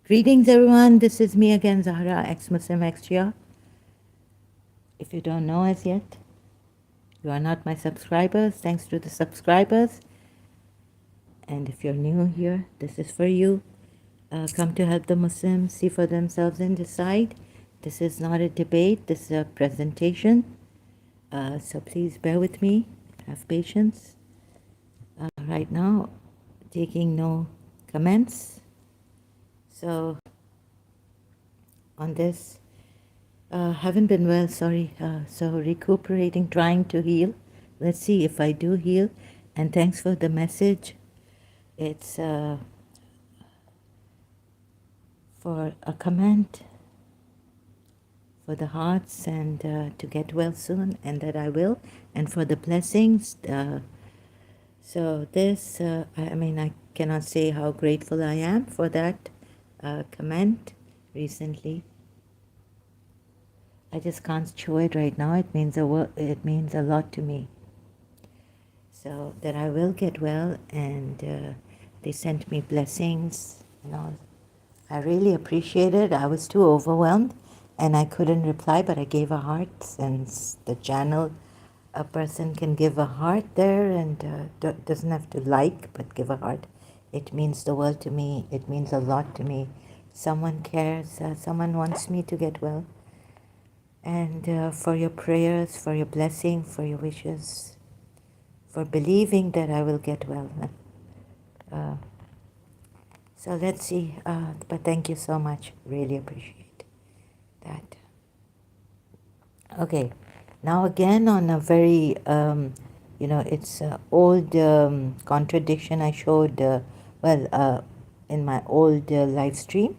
Greetings, everyone. This is me again, Zahra, ex-Muslim, ex-Shia. If you don't know us yet, you are not my subscribers. Thanks to the subscribers. And if you're new here, this is for you. Come to help the Muslims see for themselves and decide. This is not a debate. This is a presentation. So please bear with me. Have patience. Right now, taking no comments. So on this, haven't been well, sorry. So recuperating, trying to heal. Let's see if I do heal. And thanks for the message. It's for a comment for the hearts and to get well soon, and that I will, and for the blessings. So this, I cannot say how grateful I am for that comment recently. I just can't show it right now. It means a lot to me. So that I will get well, and they sent me blessings and all. I really appreciate it. I was too overwhelmed, and I couldn't reply, but I gave a heart, since the channel, a person can give a heart there, and doesn't have to like, but give a heart. It means the world to me. It means a lot to me. Someone cares. Someone wants me to get well. And for your prayers, for your blessing, for your wishes, for believing that I will get well. So let's see. But thank you so much. Really appreciate that. Okay. Now again on a very, it's old contradiction I showed, in my old live stream.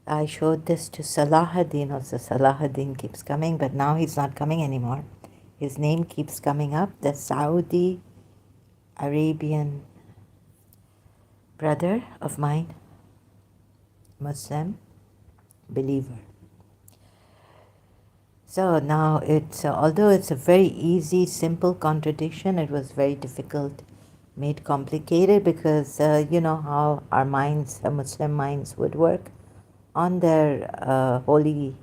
I showed this to Salahuddin. Also, Salahuddin keeps coming, but now he's not coming anymore. His name keeps coming up, the Saudi Arabian brother of mine, Muslim believer. So now although it's a very easy, simple contradiction, it was very difficult, made complicated, because you know how our minds, our Muslim minds, would work on their holy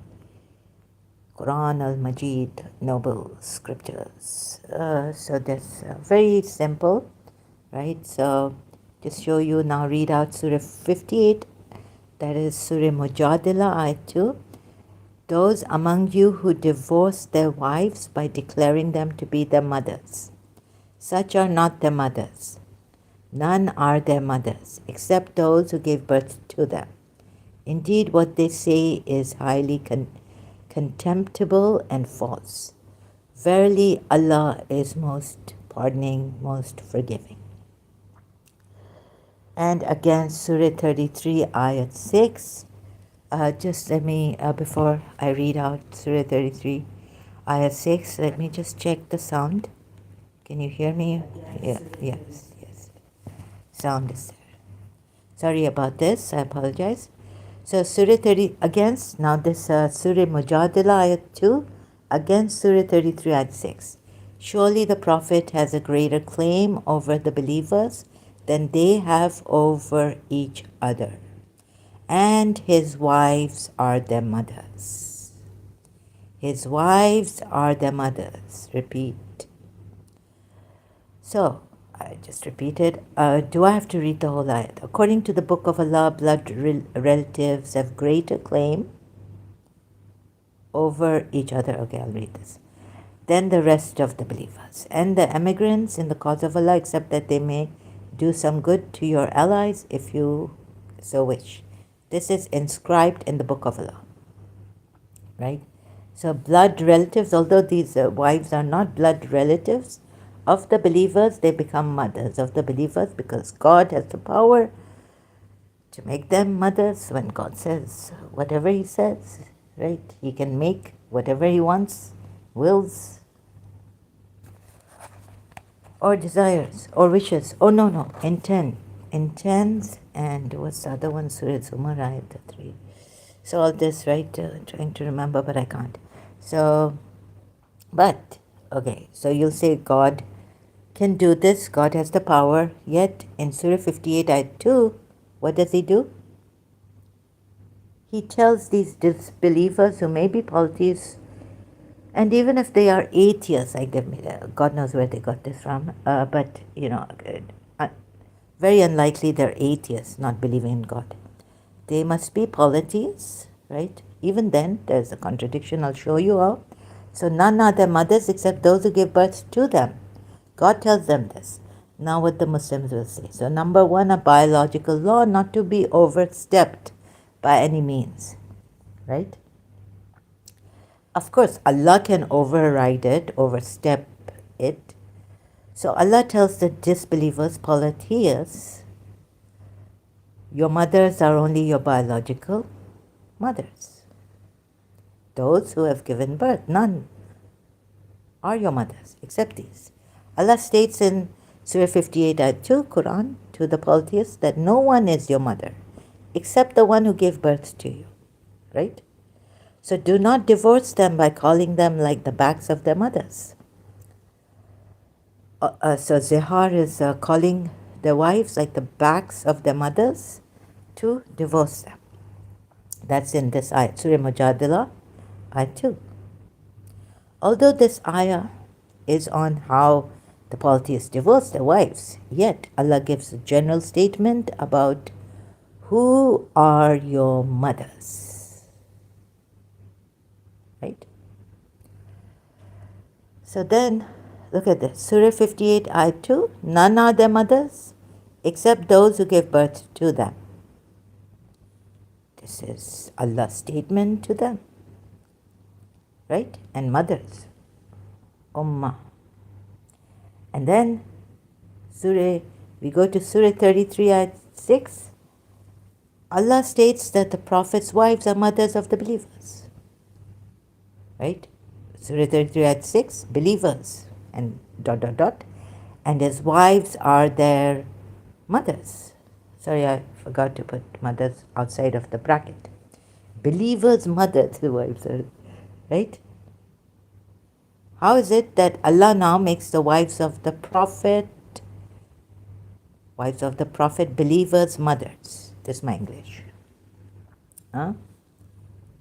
Quran al-Majid, noble scriptures. So that's very simple, right? So just show you now, read out Surah 58, that is Surah Mujadila, Ayat 2. Those among you who divorce their wives by declaring them to be their mothers, such are not their mothers. None are their mothers, except those who gave birth to them. Indeed, what they say is highly contemptible and false. Verily, Allah is most pardoning, most forgiving. And again, Surah 33, Ayat 6. Just let me, before I read out Surah 33, Ayat 6, let me just check the sound. Can you hear me? Yes. Yeah, yes. Sound is there. Sorry about this, I apologize. So Surah 30, against, now this Surah Mujadila Ayat 2, against Surah 33 Ayat 6. Surely the Prophet has a greater claim over the believers than they have over each other, and his wives are their mothers. His wives are their mothers. Repeat. So, I just repeated. Do I have to read the whole ayat? According to the Book of Allah, blood relatives have greater claim over each other. Okay, I'll read this. Than the rest of the believers. And the emigrants in the cause of Allah, except that they may do some good to your allies if you so wish. This is inscribed in the Book of Allah. Right? So blood relatives, although these wives are not blood relatives of the believers, they become mothers of the believers because God has the power to make them mothers when God says whatever He says, right? He can make whatever He wants, wills, or desires, or wishes. Oh, no, intends, and what's the other one? Surah Zumar, Ayat 3. So all this, right, trying to remember, but I can't. So, but, okay, so you'll say God can do this, God has the power, yet in Surah 58, Ayat 2, what does He do? he tells these disbelievers who may be polytheists, and even if they are atheists, I give me that. God knows where they got this from, but very unlikely they're atheists, not believing in God. They must be polytheists, right? Even then, there's a contradiction. I'll show you how. So none are their mothers except those who give birth to them. God tells them this. Now what the Muslims will say. So number one, a biological law not to be overstepped by any means, right? Of course, Allah can override it, overstep it. So Allah tells the disbelievers, polytheists, your mothers are only your biological mothers. Those who have given birth, none are your mothers except these. Allah states in Surah 58 ayat 2, Quran, to the polytheists that no one is your mother except the one who gave birth to you, right? So do not divorce them by calling them like the backs of their mothers. So zihar is calling their wives like the backs of their mothers to divorce them. That's in this ayat, Surah Mujadila, ayat 2. Although this ayah is on how the polytheists divorce their wives, yet Allah gives a general statement about who are your mothers, right? So then, look at this, Surah 58, ayat 2, none are their mothers except those who give birth to them. This is Allah's statement to them, right? And mothers, ummah. And then we go to Surah 33, ayat 6. Allah states that the Prophet's wives are mothers of the believers, right? Surah 33, ayat 6, believers, and ... and his wives are their mothers. Sorry, I forgot to put mothers outside of the bracket. Believers' mothers, the wives are, right? How is it that Allah now makes the wives of the Prophet believers' mothers? This is my English. Huh?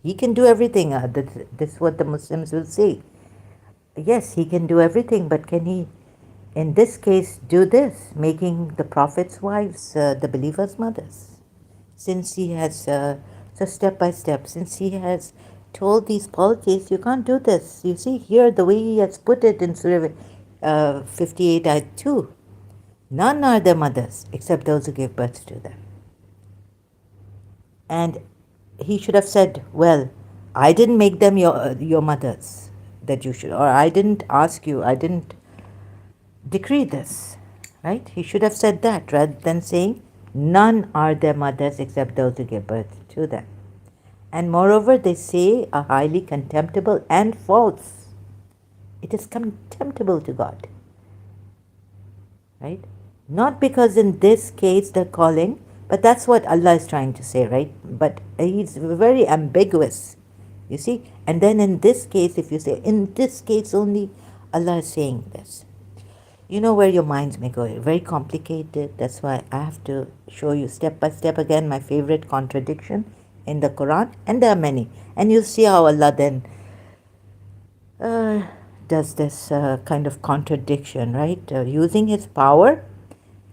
He can do everything. This is what the Muslims will say. Yes, he can do everything, but can he, in this case, do this, making the Prophet's wives the believers' mothers? Since he has, so step by step, since he has told these polytheists, you can't do this. You see here the way he has put it in Surah 58 ayat 2. None are their mothers except those who give birth to them. And he should have said, well, I didn't make them your mothers, that you should, or I didn't ask you, I didn't decree this, right? He should have said that rather than saying, none are their mothers except those who give birth to them. And moreover, they say a highly contemptible and false. It is contemptible to God, right? Not because in this case they're calling, but that's what Allah is trying to say, right? But he's very ambiguous, you see. And then in this case, if you say, in this case only, Allah is saying this. You know where your minds may go, very complicated. That's why I have to show you step by step again my favorite contradiction in the Quran, and there are many. And you'll see how Allah then does this kind of contradiction, right? Using his power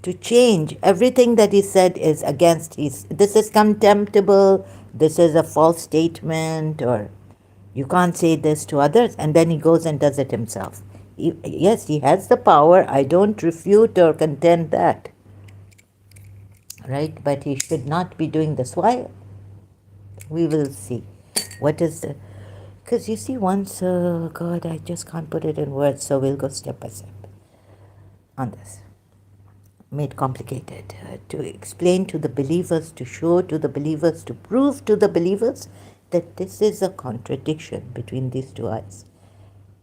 to change everything that he said is against this is contemptible, this is a false statement, or you can't say this to others, and then he goes and does it himself. Yes, he has the power. I don't refute or contend that, right? But he should not be doing this. Why? We will see. What is the... Because you see, once, God, I just can't put it in words, so we'll go step by step on this. Made complicated. To explain to the believers, to show to the believers, to prove to the believers that this is a contradiction between these two ayahs.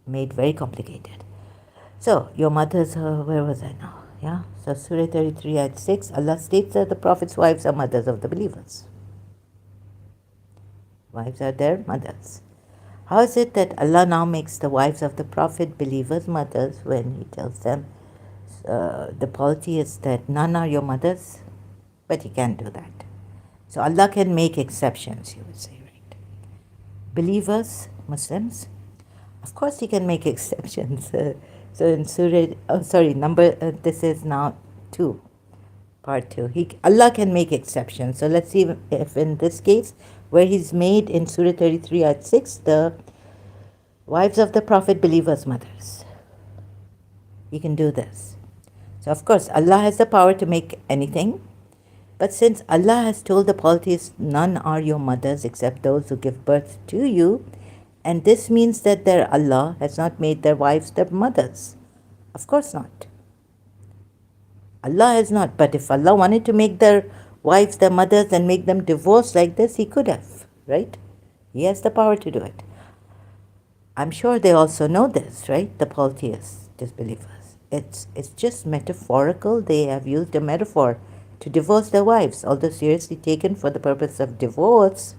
Made very complicated. So, your mothers, where was I now? Yeah, so Surah 33 ayat 6, Allah states that the Prophet's wives are mothers of the believers. Wives are their mothers. How is it that Allah now makes the wives of the Prophet believers mothers when he tells them, the polytheists, that none are your mothers? But he can't do that. So Allah can make exceptions, you would say. believers, Muslims, of course He can make exceptions. So in Surah, oh sorry, this is now 2, part 2. Allah can make exceptions. So let's see if in this case, where He's made in Surah 33 at 6, the wives of the Prophet believers' mothers. He can do this. So of course Allah has the power to make anything. But since Allah has told the polytheists, none are your mothers except those who give birth to you, and this means that their Allah has not made their wives their mothers. Of course not. Allah has not. But if Allah wanted to make their wives their mothers and make them divorce like this, He could have, right? He has the power to do it. I'm sure they also know this, right? The polytheists, disbelievers. It's just metaphorical. They have used a metaphor to divorce their wives, although seriously taken for the purpose of divorce.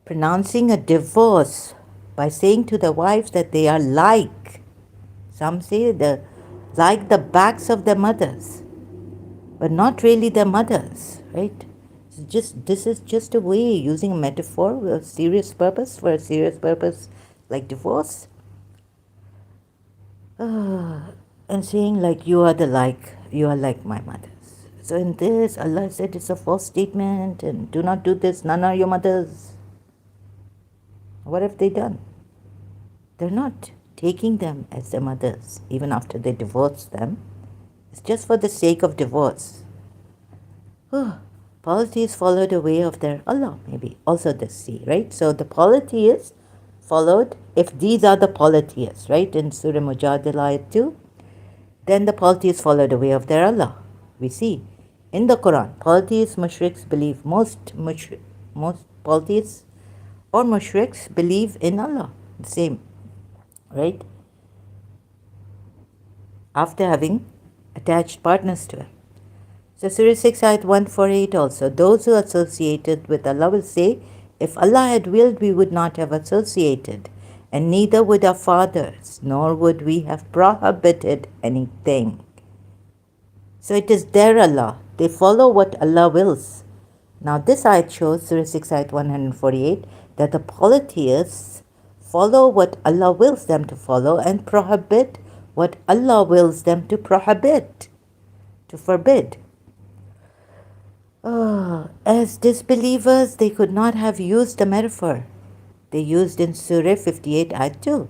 Pronouncing a divorce by saying to the wives that they are like, some say like the backs of their mothers, but not really their mothers, right? This is just a way using a metaphor with a serious purpose, for a serious purpose like divorce. And saying like you are like my mothers. So in this, Allah said it's a false statement and do not do this, none are your mothers. What have they done? They're not taking them as their mothers, even after they divorce them. It's just for the sake of divorce. Polytheists follow the way of their Allah, maybe. Also the sea, right? So the polytheists followed, if these are the polytheists, right, in Surah Mujadila ayat 2, then the polytheists follow the way of their Allah. We see in the Quran, polytheists, mushriks believe, most polytheists or mushriks believe in Allah, the same, right? After having attached partners to Him. So Surah 6 ayat 148 also, those who associated with Allah will say, if Allah had willed, we would not have associated, and neither would our fathers, nor would we have prohibited anything. So it is their Allah. They follow what Allah wills. Now this ayat shows, Surah 6 ayat 148, that the polytheists follow what Allah wills them to follow and prohibit what Allah wills them to prohibit, to forbid. As disbelievers, they could not have used the metaphor they used in Surah 58 ayat 2,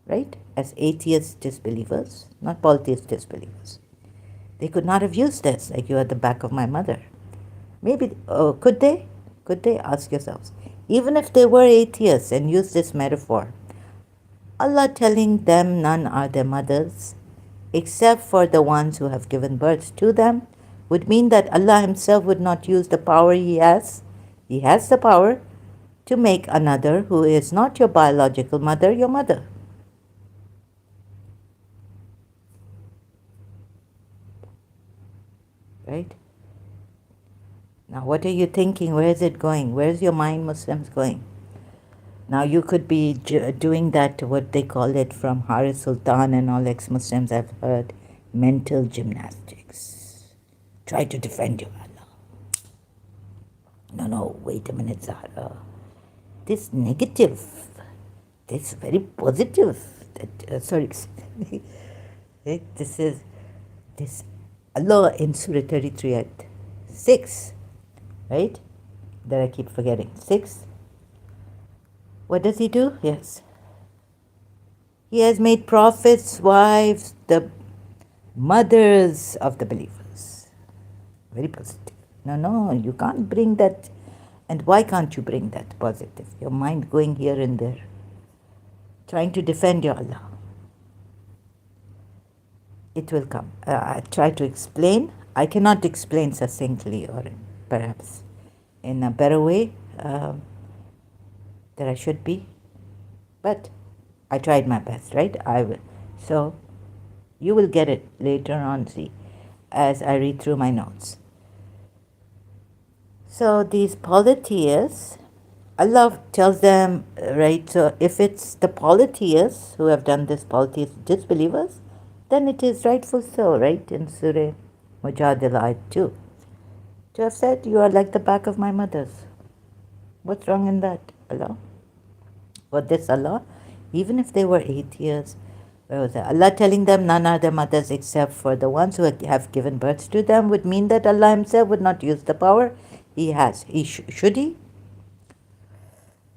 right? As atheist disbelievers, not polytheist disbelievers. They could not have used this, like you are the back of my mother. Maybe, could they? Could they? Ask yourselves. Even if they were atheists and used this metaphor, Allah telling them none are their mothers, except for the ones who have given birth to them, would mean that Allah Himself would not use the power He has. He has the power to make another who is not your biological mother your mother. Right? Now what are you thinking? Where is it going? Where is your mind, Muslims, going? Now you could be doing that, what they call it from Haris Sultan and all ex-Muslims I've heard, mental gymnastics. Try to defend your Allah. No, wait a minute, Zahra. This negative, this very positive, this is, this Allah in Surah 33 at 6, right? That I keep forgetting. 6. What does He do? Yes. He has made prophets' wives the mothers of the believers. Very positive. No, you can't bring that. And why can't you bring that positive? Your mind going here and there, trying to defend your Allah. It will come. I try to explain. I cannot explain succinctly, or perhaps in a better way that I should be. But I tried my best, right? I will. So you will get it later on, see, as I read through my notes. So these polytheists, Allah tells them, right, so if it's the polytheists who have done this, polytheist disbelievers, then it is rightful so, right, in Surah Mujadila 2, to have said, you are like the back of my mothers. What's wrong in that, Allah? For this Allah, even if they were atheists, where was that? Allah telling them none are their mothers except for the ones who have given birth to them would mean that Allah Himself would not use the power He has. Should He?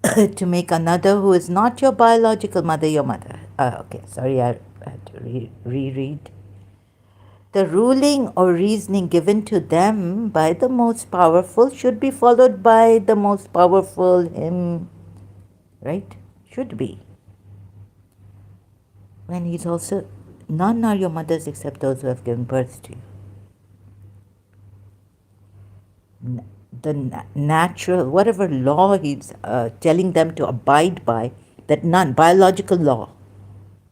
To make another who is not your biological mother your mother. Okay, sorry, I had to reread. The ruling or reasoning given to them by the most powerful should be followed by the most powerful Him, right? Should be. When He's also, none are your mothers except those who have given birth to you. The natural, whatever law He's telling them to abide by, that none, biological law,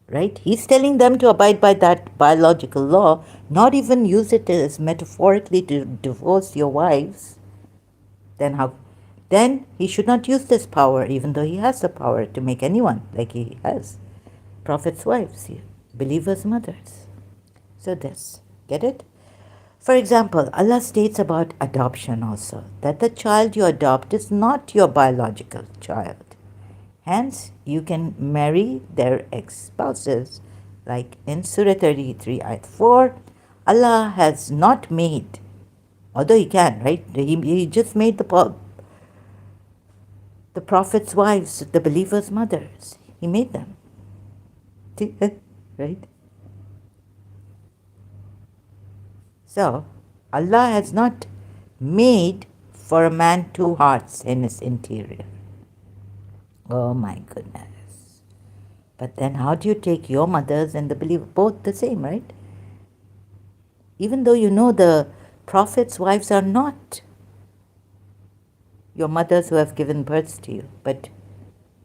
right? He's telling them to abide by that biological law, not even use it as metaphorically to divorce your wives. Then how? Then He should not use this power, even though He has the power to make anyone like He has. Prophets' wives, believers' mothers. So this, get it? For example, Allah states about adoption also, that the child you adopt is not your biological child. Hence, you can marry their ex-spouses. Like in Surah 33, Ayat 4, Allah has not made, although He can, right? He just made the Prophet's wives, the believers' mothers. He made them. Right? So, Allah has not made for a man two hearts in his interior. Oh my goodness. But then how do you take your mothers and the believer, both the same, right? Even though you know the Prophet's wives are not your mothers who have given birth to you, but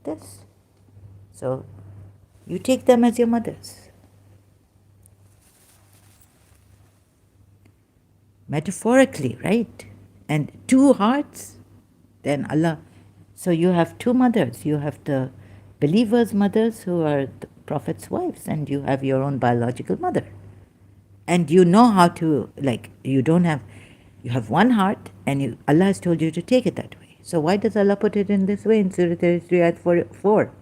this. So, you take them as your mothers. Metaphorically, right? And two hearts, then Allah. So you have two mothers. You have the believers' mothers who are the Prophet's wives, and you have your own biological mother. And you know how to, like, you have one heart, and Allah has told you to take it that way. So why does Allah put it in this way in Surah 33 Ayat 4?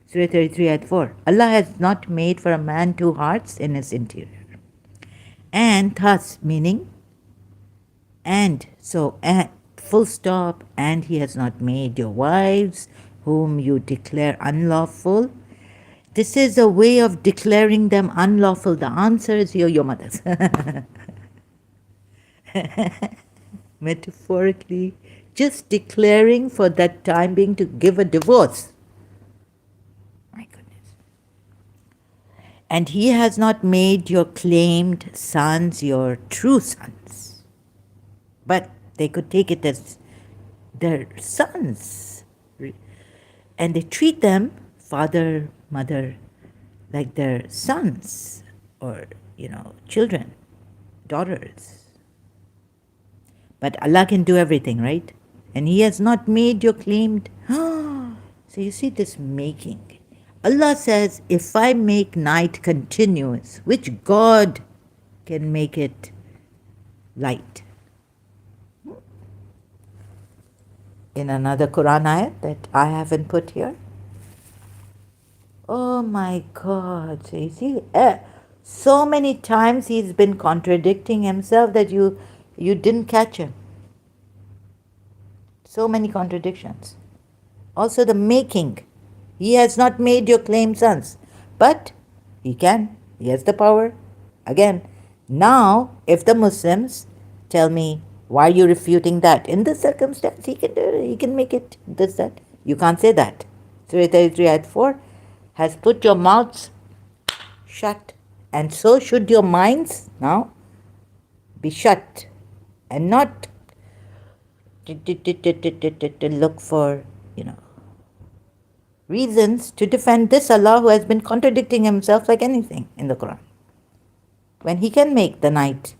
Surah 33 Ayat 4. Allah has not made for a man two hearts in his interior. And thus, meaning, and so, full stop, and He has not made your wives, whom you declare unlawful. This is a way of declaring them unlawful. The answer is you're your mothers. Metaphorically, just declaring for that time being to give a divorce. My goodness. And He has not made your claimed sons your true sons. But they could take it as their sons. And they treat them, father, mother, like their sons or, children, daughters. But Allah can do everything, right? And He has not made your claimed. So you see this making. Allah says, if I make night continuous, which God can make it light? In another Quran ayat that I haven't put here. Oh my God. So you see, so many times He's been contradicting Himself that you didn't catch Him. So many contradictions. Also the making. He has not made your claim sons. But He can. He has the power. Again, now if the Muslims tell me, why are you refuting that? In this circumstance, He can do it. He can make it this, that. You can't say that. Surah 33 Ayat 4 has put your mouths shut. And so should your minds now be shut. And not look for, reasons to defend this Allah who has been contradicting Himself like anything in the Quran. When He can make the night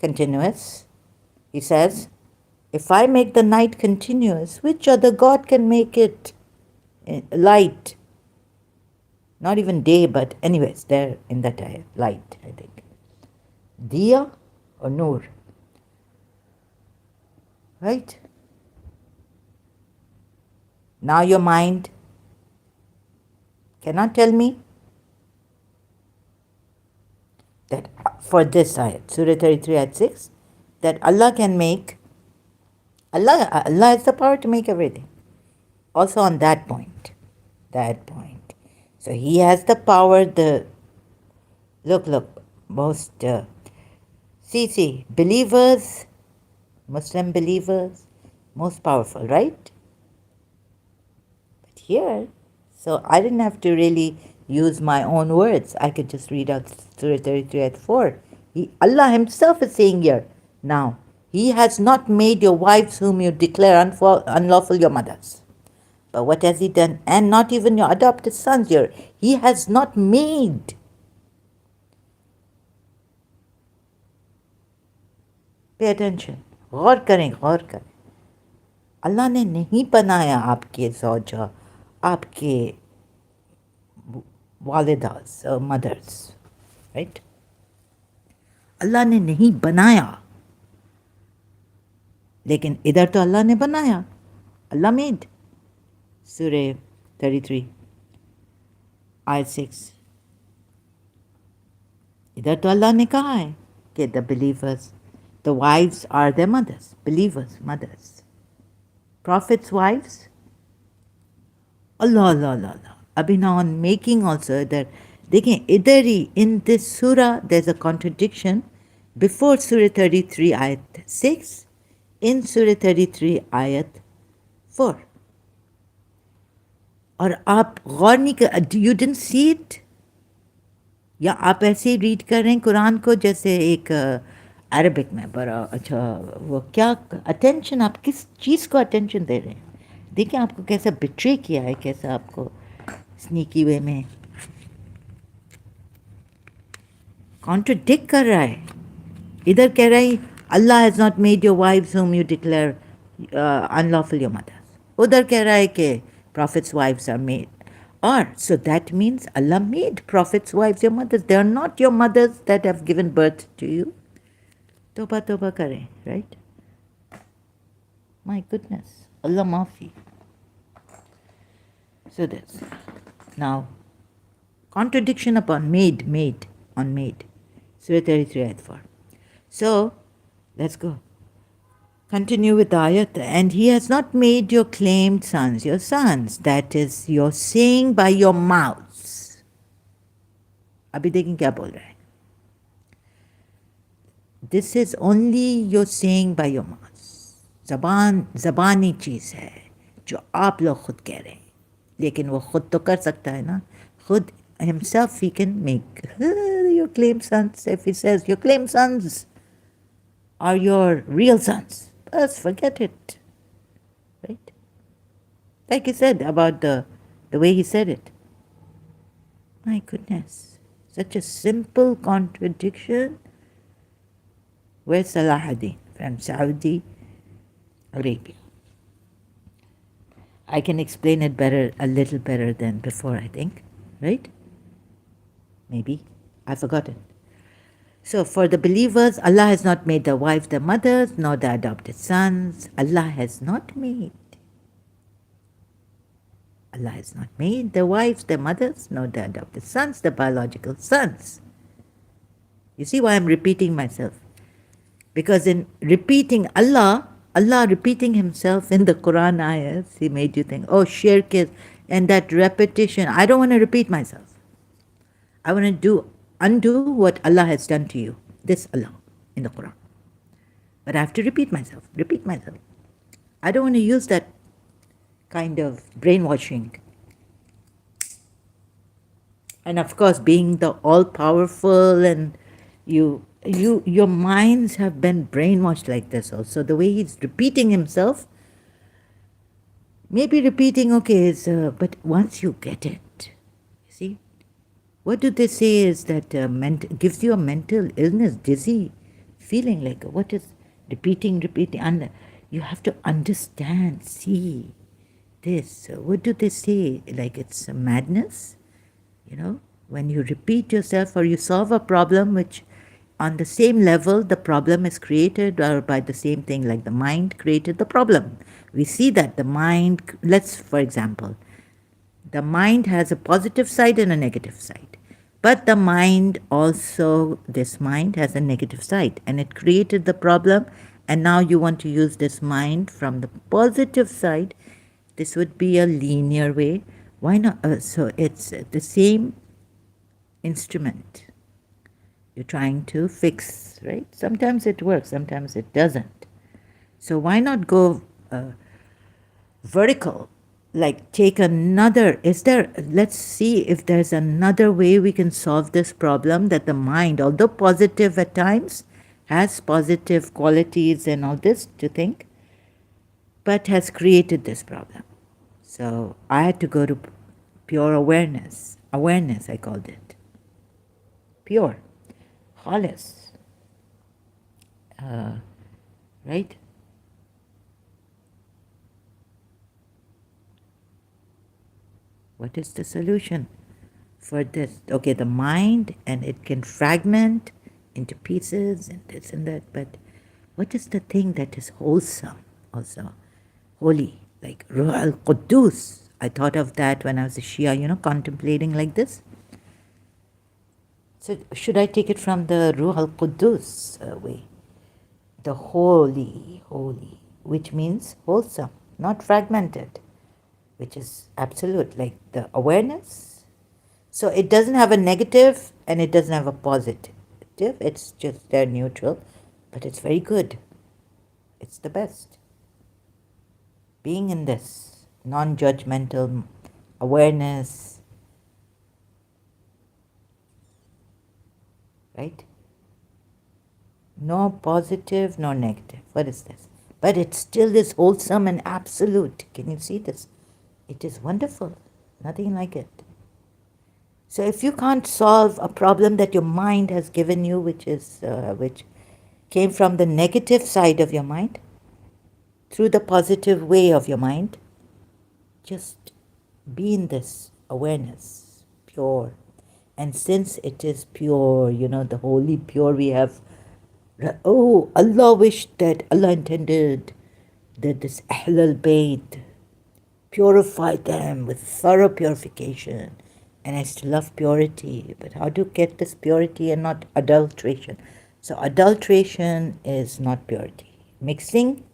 continuous, He says, if I make the night continuous, which other God can make it light? Not even day, but anyways, there in that ayah, light, I think. Diya or Noor? Right? Now your mind cannot tell me that for this ayat, Surah 33 ayat 6, that Allah can make, Allah has the power to make everything. Also on that point. That point. So He has the power, look, most, see, believers, Muslim believers, most powerful, right? But here, so I didn't have to really use my own words. I could just read out Surah 33 at 4. Allah Himself is saying here, now, He has not made your wives whom you declare unlawful your mothers. But what has He done? And not even your adopted sons here. He has not made. Pay attention. गौर करें. अल्लाह ने नहीं बनाया आपके ज़ौजा, आपके वालिदास, mother's, right? अल्लाह ने नहीं बनाया, लेकिन इधर तो अल्लाह ने बनाया. अल्लाह मेड. सूरह 33 आयत 6. इधर तो अल्लाह ने कहा है कि the believers, the wives are the mothers. Believers mothers. Prophet's wives, Allah. Abhi now on making also that, देखें इधर ही in this surah there's a contradiction. Before Surah 33 ayat 6, in Surah 33 ayat 4. और आप गौर नहीं कर, you didn't see it? या आप ऐसे ही read कर रहे हैं कुरान को जैसे एक अरबिक में बड़ा अच्छा, वो क्या अटेंशन, आप किस चीज़ को अटेंशन दे रहे हैं? देखिए आपको कैसा बिट्रे किया है, कैसा आपको स्नीकी वे में कॉन्ट्रडिक्ट कर रहा है. इधर कह रहा है अल्लाह has not made your wives whom you declare unlawful your mothers. उधर कह रहा है कि prophets wives are made. Or so that means Allah made prophets wives your mothers. They are not your mothers that have given birth to you. Toba kare, right? My goodness. Allah maafi. So that's now contradiction upon made on made. Surah 33 ayat 4. So let's go. Continue with the ayat. And He has not made your claimed sons your sons. That is, you're saying by your mouths. Abhi dekhin kya bol raha hai. This is only you're saying by your mouth. ज़बानी चीज़ है जो आप लोग खुद कह रहे हैं, लेकिन वो खुद तो कर सकता है ना. खुद himself he can make your claim sons. If he says your claim sons are your real sons, just forget it, right? Like he said about the way he said it. My goodness, such a simple contradiction. Where's Salahuddin from Saudi Arabia? I can explain it better, a little better than before, I think, right? Maybe. I forgot it. So for the believers, Allah has not made the wives the mothers, nor the adopted sons. Allah has not made. Allah has not made the wives the mothers, nor the adopted sons, the biological sons. You see why I'm repeating myself? Because in repeating Allah repeating Himself in the Quran ayahs, He made you think, oh, shirk is, and that repetition. I don't want to repeat myself. I want to undo what Allah has done to you. This Allah in the Quran. But I have to repeat myself. I don't want to use that kind of brainwashing. And of course, being the all-powerful, and your minds have been brainwashed like this also. The way he's repeating himself, maybe repeating, okay, is, but once you get it, see, what do they say is that gives you a mental illness, dizzy feeling, like what is repeating, and you have to understand, see this. What do they say? Like it's a madness, when you repeat yourself or you solve a problem which on the same level, the problem is created, or by the same thing, like the mind created the problem. We see that the mind, let's, for example, the mind has a positive side and a negative side. But the mind also, this mind has a negative side, and it created the problem. And now you want to use this mind from the positive side. This would be a linear way. Why not? So it's the same instrument you're trying to fix, right? Sometimes it works, sometimes it doesn't. So why not go vertical? Like take another, let's see if there's another way we can solve this problem, that the mind, although positive at times, has positive qualities and all this to think, but has created this problem. So I had to go to pure awareness. Awareness, I called it. Pure. Khalis. Right? What is the solution for this? Okay, the mind, and it can fragment into pieces and this and that, but what is the thing that is wholesome also? Holy, like Ruh al Quddus. I thought of that when I was a Shia, contemplating like this. So should I take it from the Ruh al Quddus way? The holy, which means wholesome, not fragmented, which is absolute, like the awareness. So it doesn't have a negative and it doesn't have a positive. It's just they're neutral, but it's very good. It's the best. Being in this non-judgmental awareness, right? No positive, no negative. What is this? But it still is wholesome and absolute. Can you see this? It is wonderful. Nothing like it. So if you can't solve a problem that your mind has given you, which came from the negative side of your mind, through the positive way of your mind, just be in this awareness, pure. And since it is pure, the holy pure, we have, Allah wished that, Allah intended that this Ahlul Bayt purify them with thorough purification. And I still love purity, but how to get this purity and not adulteration? So adulteration is not purity. Mixing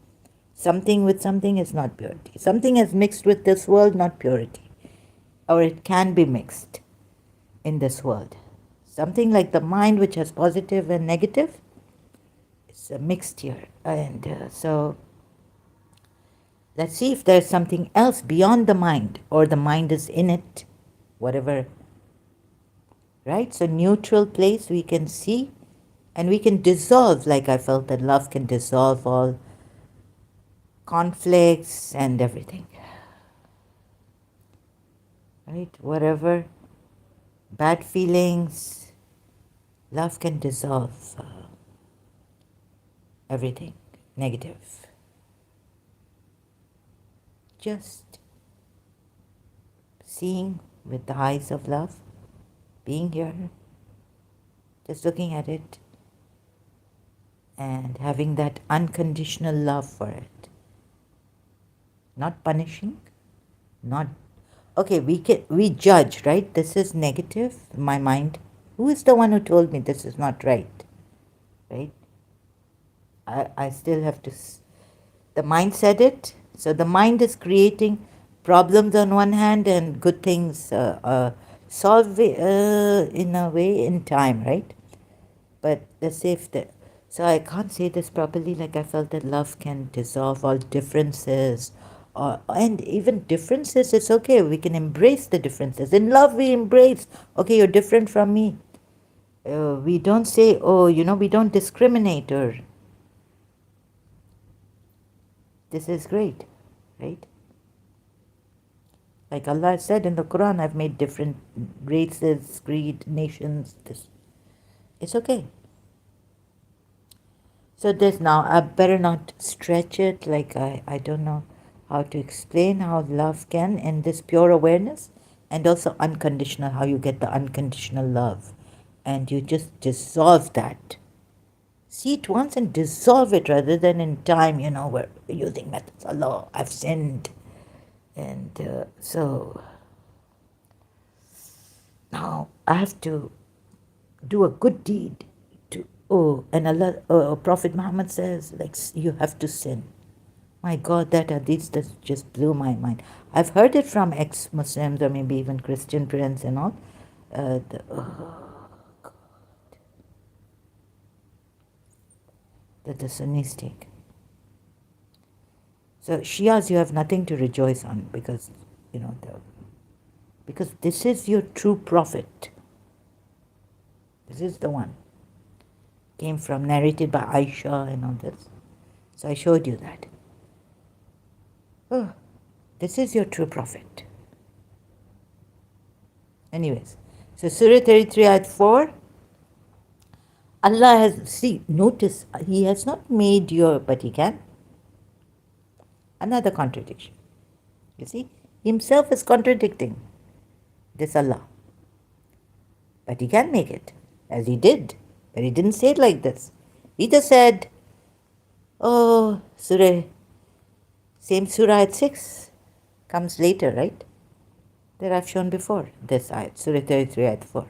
something with something is not purity. Something is mixed with this world, not purity. Or it can be mixed in this world. Something like the mind, which has positive and negative, is mixed here. And so let's see if there's something else beyond the mind, or the mind is in it, whatever. Right? So neutral place we can see, and we can dissolve, like I felt that love can dissolve all conflicts and everything. Right? Whatever bad feelings, love can dissolve everything negative. Just seeing with the eyes of love, being here, just looking at it, and having that unconditional love for it. Not punishing, not, okay, we judge, right? This is negative, my mind. Who is the one who told me this is not right? Right? I still have to, the mind said it, so the mind is creating problems on one hand and good things solve in a way in time, right? But let's say so I can't say this properly, like I felt that love can dissolve all differences, and even differences, it's okay, we can embrace the differences. In love we embrace, okay, you're different from me. We don't say, we don't discriminate, or this is great, right? Like Allah said in the Quran, I've made different races, creed, nations, this. It's okay. So there's now, I better not stretch it, like I don't know how to explain how love can, in this pure awareness, and also unconditional, how you get the unconditional love. And you just dissolve that. see it once and dissolve it rather than in time, we're using methods. Allah, I've sinned. And so now I have to do a good deed. And Allah, Prophet Muhammad says, like, you have to sin. My God, that hadith just blew my mind. I've heard it from ex-Muslims or maybe even Christian friends and all. That the Sunnis take. So Shias, you have nothing to rejoice on because, because this is your true prophet. This is the one. Came from, narrated by Aisha and all this. So I showed you that. Oh, this is your true prophet. Anyways, so Surah 33 ayat 4. Allah has, notice, He has not made but He can. Another contradiction. You see, Himself is contradicting this Allah. But He can make it, as He did. But He didn't say it like this. He just said, same surah at 6 comes later, right? That I've shown before, this ayat, Surah 33 ayat 4.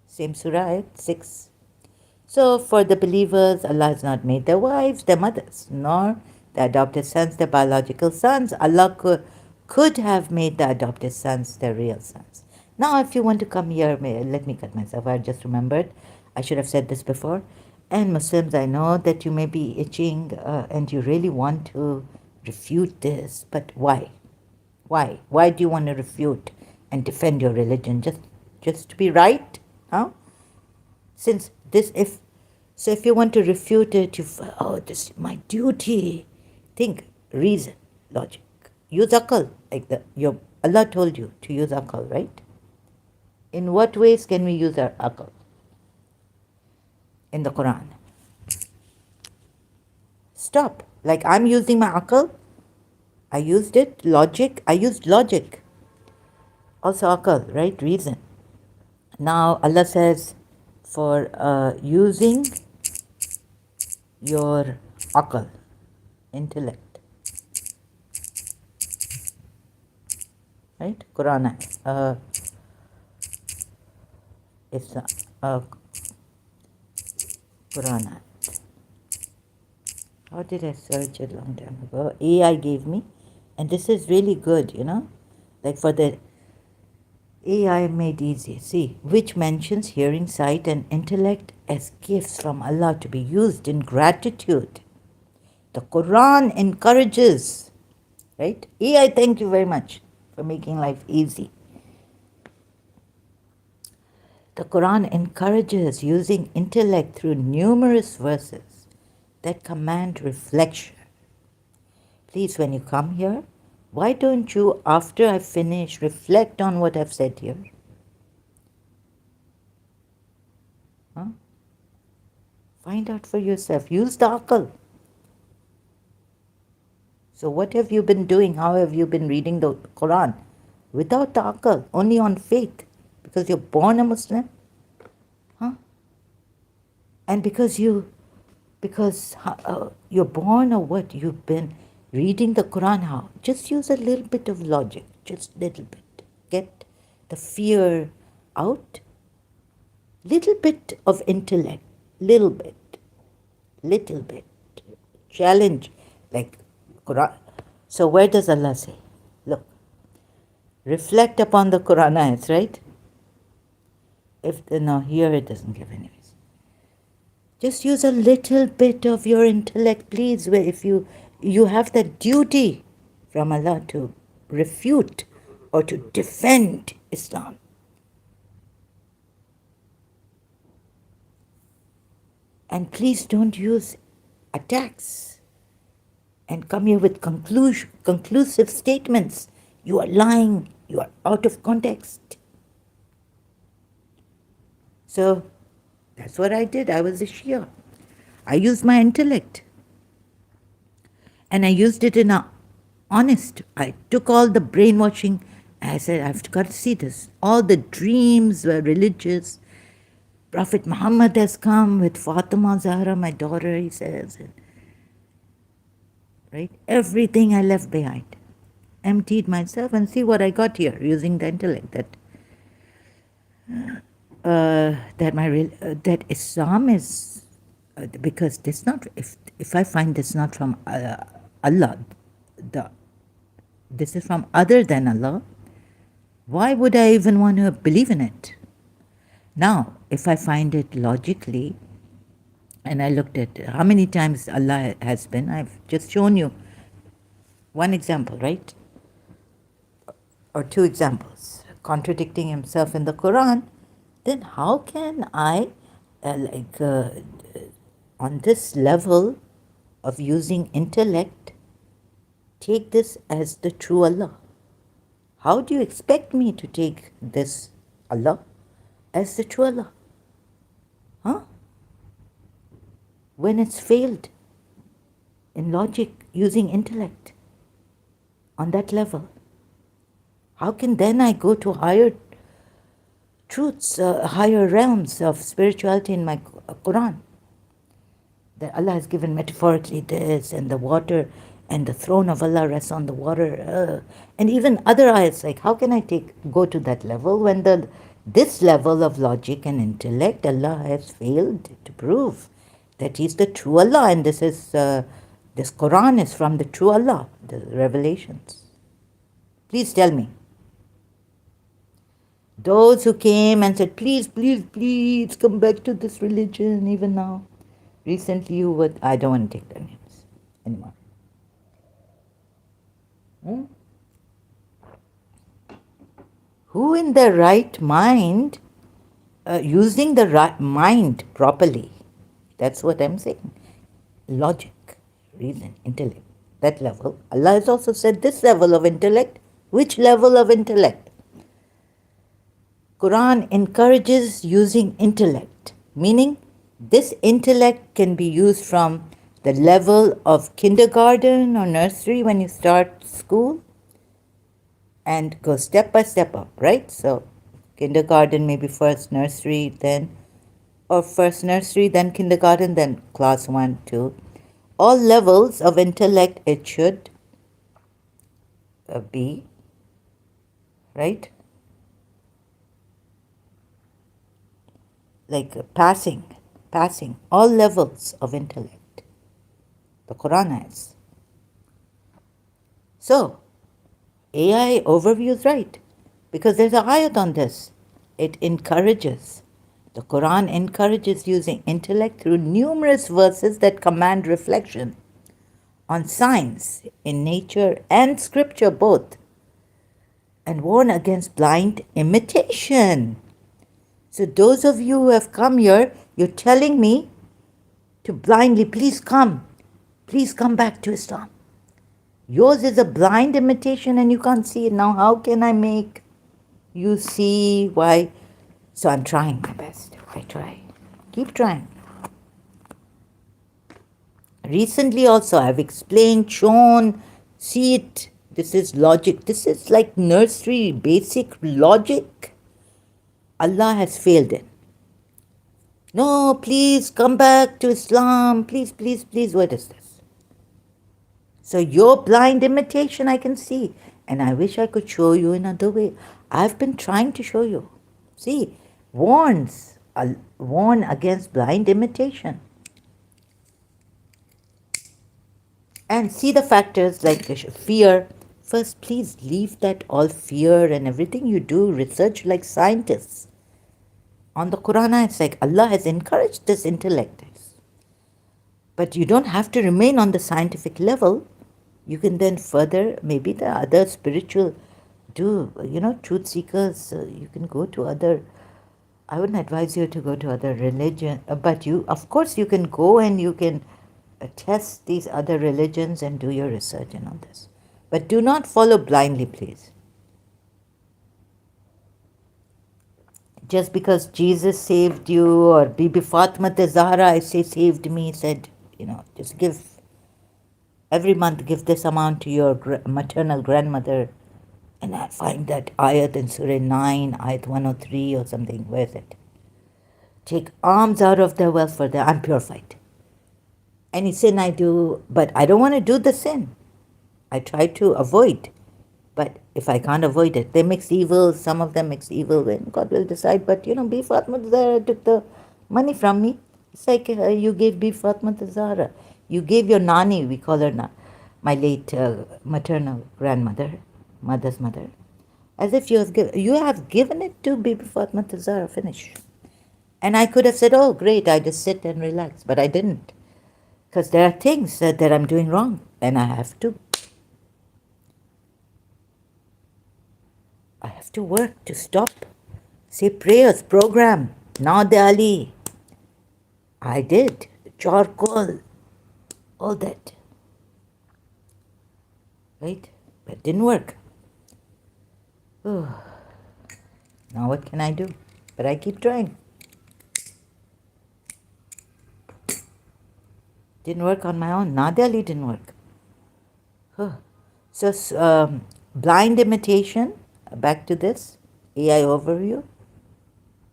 Same surah ayat 6. So for the believers, Allah has not made their wives their mothers, nor the adopted sons their biological sons. Allah could have made the adopted sons their real sons. Now if you want to come here, let me cut myself. I just remembered. I should have said this before. And Muslims, I know that you may be itching and you really want to refute this, but why? Why? Why do you want to refute and defend your religion? Just to be right? Huh? Since this, if you want to refute it, this is my duty. Think, reason, logic. Use akal, like Allah told you to use akal, right? In what ways can we use our akal? In the Quran. Stop. Like I'm using my akal. I used it. Logic. I used logic. Also akal, right? Reason. Now Allah says for using your akal, intellect. Right? Quran. It's Quran. How did I search it a long time ago? AI gave me. And this is really good, Like for the AI made easy. See, which mentions hearing, sight, and intellect as gifts from Allah to be used in gratitude. The Quran encourages, right? AI, thank you very much for making life easy. The Quran encourages using intellect through numerous verses that command reflection. Please, when you come here, why don't you, after I finish, reflect on what I've said here? Huh? Find out for yourself. Use the akal. So what have you been doing? How have you been reading the Quran? Without the akal, only on faith. Because you're born a Muslim. Huh? And because you're born, or what? You've been reading the Quran. How? Just use a little bit of logic. Just a little bit. Get the fear out. Little bit of intellect. Little bit. Challenge. Like Quran. So where does Allah say? Look. Reflect upon the Quran ayats, right? Here it doesn't give anyways. Just use a little bit of your intellect, please. Where if you have that duty from Allah to refute or to defend Islam. And please don't use attacks and come here with conclusive statements. You are lying. You are out of context. So that's what I did. I was a Shia. I used my intellect. And I used it in a honest. I took all the brainwashing. I said, I've got to see this. All the dreams were religious. Prophet Muhammad has come with Fatima Zahra, my daughter, he says. Right? Everything I left behind. Emptied myself and see what I got here using the intellect that Islam is because this not if I find this not from Allah, the this is from other than Allah, why would I even want to believe in it? Now, if I find it logically, and I looked at how many times Allah has been, I've just shown you one example, right? Or two examples, contradicting himself in the Quran, then how can I, on this level of using intellect, take this as the true Allah? How do you expect me to take this Allah as the true Allah? Huh? When it's failed in logic using intellect on that level. How can then I go to higher truths, higher realms of spirituality in my Quran? That Allah has given metaphorically this, and the water and the throne of Allah rests on the water, and even other ayats. Like, how can I go to that level when this level of logic and intellect Allah has failed to prove that He's the true Allah, and this Quran is from the true Allah, the revelations. Please tell me. Those who came and said, please, please, please come back to this religion even now. Recently I don't want to take their names anymore. Who in their right mind, using the right mind properly, that's what I'm saying. Logic, reason, intellect, that level. Allah has also said this level of intellect. Which level of intellect? Quran encourages using intellect, meaning this intellect can be used from the level of kindergarten or nursery when you start school and go step by step up, right? So kindergarten, maybe first nursery, then, or first nursery, then kindergarten, then class 1, 2. All levels of intellect it should be, right? Like passing all levels of intellect. The Quran has. So, AI overview is right, because there's an ayat on this. It encourages, the Quran encourages using intellect through numerous verses that command reflection on science in nature and scripture both, and warn against blind imitation. So those of you who have come here, you're telling me to blindly, please come back to Islam. Yours is a blind imitation and you can't see it. Now how can I make you see why? So I'm trying my best. I try. Keep trying. Recently also I've explained, shown, see it. This is logic. This is like nursery, basic logic. Allah has failed in. No, please come back to Islam. Please, please, please. What is this? So your blind imitation I can see. And I wish I could show you another way. I've been trying to show you. See, warn against blind imitation. And see the factors like fear. First, please leave that all fear and everything you do. Research like scientists. On the Quran, it's like Allah has encouraged this intellect. But you don't have to remain on the scientific level. You can then further, maybe the other spiritual, truth seekers, you can go to other, I wouldn't advise you to go to other religion, but of course you can go and you can test these other religions and do your research and all this. But do not follow blindly, please. Just because Jesus saved you, or Bibi Fatima Zahra, I say, saved me, said, just give, every month give this amount to your maternal grandmother. And I find that ayat in Surah 9, ayat 103 or something. Where is it? take alms out of their wealth for them. I'm purified. Any sin I do, but I don't want to do the sin. I try to avoid. But if I can't avoid it, they mix evil. Some of them mix evil when God will decide. But B. Fatma Zahra took the money from me. It's like you gave B. Fatma Zahra. You gave your nani, we call her my late maternal grandmother, mother's mother, as if you have given it to Bibi Fatma Zahra. Finish. And I could have said, oh, great, I just sit and relax. But I didn't. Because there are things that I'm doing wrong. And I have to work to stop. Say prayers, program, Naad Ali. I did. Charcoal, all that. Right? But it didn't work. Oh. Now what can I do? But I keep trying. Didn't work on my own. Naad Ali didn't work. Oh. So blind imitation, back to this, AI overview.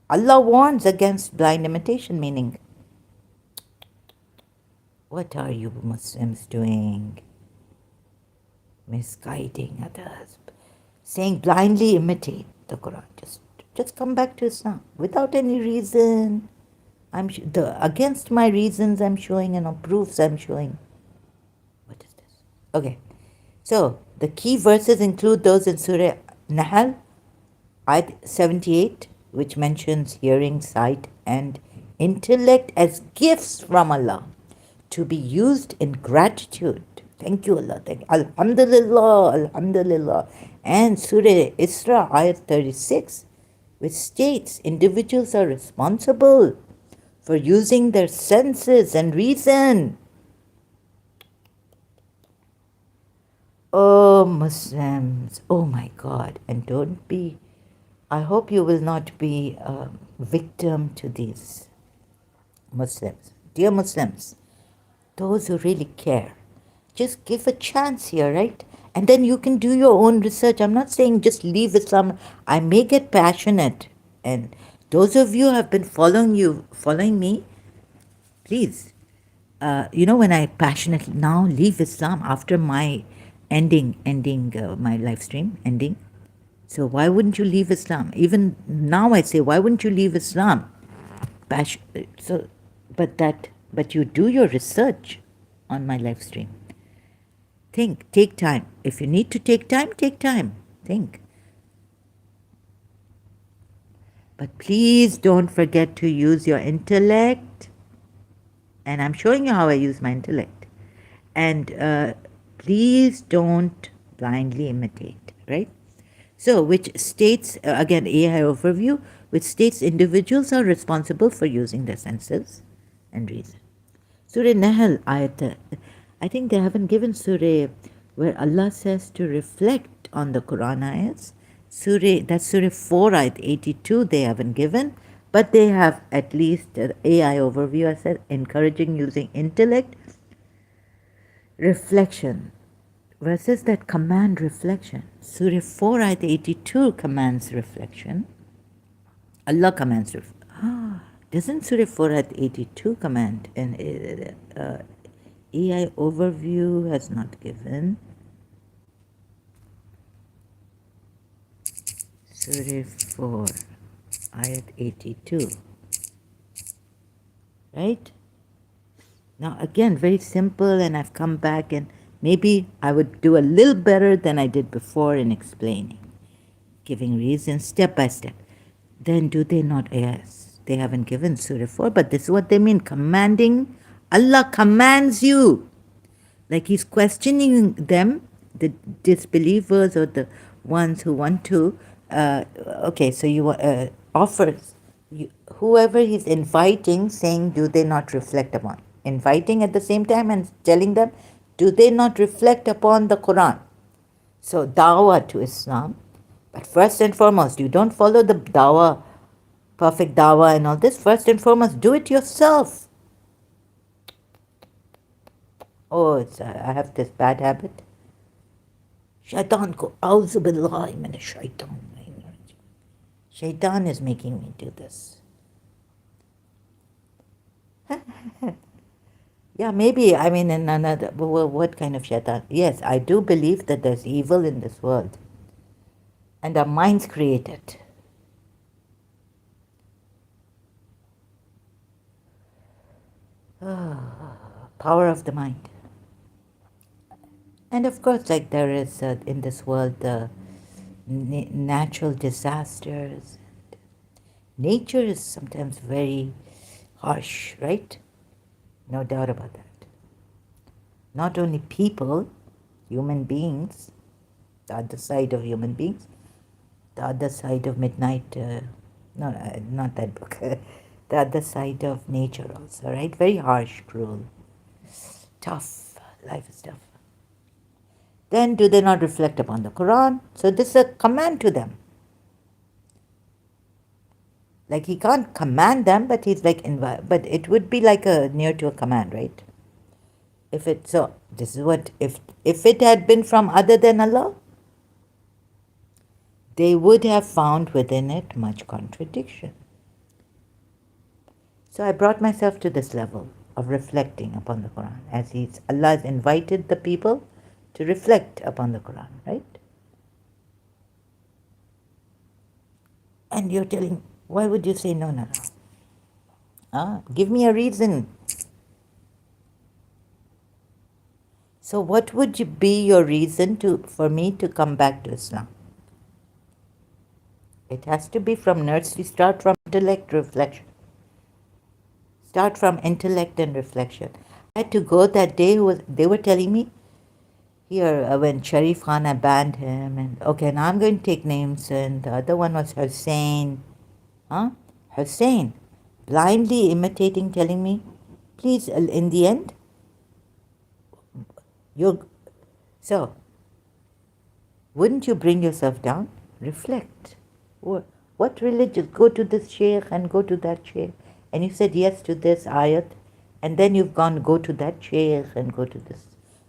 Allah warns against blind imitation, meaning, what are you Muslims doing? Misguiding others, saying blindly imitate the Quran. Just come back to Islam without any reason. Against my reasons I'm showing and proofs I'm showing. What is this? Okay, so the key verses include those in Surah Nahl, Ayat 78, which mentions hearing, sight, and intellect as gifts from Allah to be used in gratitude. Thank you, Allah. Thank you. Alhamdulillah, Alhamdulillah. And Surah Isra, Ayat 36, which states individuals are responsible for using their senses and reason. Oh, Muslims, oh my God. And I hope you will not be a victim to these Muslims. Dear Muslims, those who really care, just give a chance here, right? And then you can do your own research. I'm not saying just leave Islam. I may get passionate. And those of you who have been following me, please, when I passionately now leave Islam after my ending my live stream, ending. So why wouldn't you leave Islam? Even now I say, why wouldn't you leave Islam? But you do your research on my live stream. Think, take time. If you need to take time, think. But please don't forget to use your intellect. And I'm showing you how I use my intellect. And please don't blindly imitate, right? So, which states, again, AI overview, which states individuals are responsible for using their senses and reason. Surah Nahl, ayat, I think they haven't given surah where Allah says to reflect on the Quran ayats. That's Surah 4, ayat 82, they haven't given, but they have at least AI overview, I said, encouraging using intellect, reflection, verses that command reflection. Surah 4, ayat 82 commands reflection. Allah commands reflection. Doesn't Surah 4, ayat 82 command? And AI overview has not given. Surah 4, ayat 82. Right? Now again, very simple, and I've come back and maybe I would do a little better than I did before in explaining, giving reasons step by step. Then do they not? Yes, they haven't given Surah 4, but this is what they mean, commanding. Allah commands you. Like He's questioning them, the disbelievers or the ones who want to. So you offers, whoever He's inviting, saying, do they not reflect upon? Inviting at the same time and telling them, do they not reflect upon the Quran? So dawah to Islam. But first and foremost, you don't follow the dawah, perfect dawah and all this. First and foremost, do it yourself. Oh, I have this bad habit. Shaitan ko, auzu billahi min shaitan. Shaitan is making me do this. Yeah, maybe. I mean, in another, what kind of shaitan? Yes, I do believe that there's evil in this world, and our minds create it. Power of the mind. And of course, like there is in this world, natural disasters. Nature is sometimes very harsh, right? No doubt about that. Not only people, human beings, the other side of human beings, the other side of midnight, no, not that book, the other side of nature also, right? Very harsh, cruel, tough. Life is tough. Then do they not reflect upon the Quran? So this is a command to them. Like he can't command them, but he's like, but it would be like a near to a command, right? If it so, this is what if it had been from other than Allah, they would have found within it much contradiction. So I brought myself to this level of reflecting upon the Quran, as Allah has invited the people to reflect upon the Quran, right? And you're telling, why would you say no, no, no? Give me a reason. So what would be your reason for me to come back to Islam? It has to be from nursery. Start from intellect reflection. Start from intellect and reflection. I had to go that day. They were telling me here when Sharif Khan banned him, and okay, now I'm going to take names. And the other one was Hussein. Hussein, blindly imitating, telling me, please, in the end, you're. So, wouldn't you bring yourself down? Reflect. What religion? Go to this sheikh and go to that sheikh. And you said yes to this ayat, and then you've gone go to that sheikh and go to this.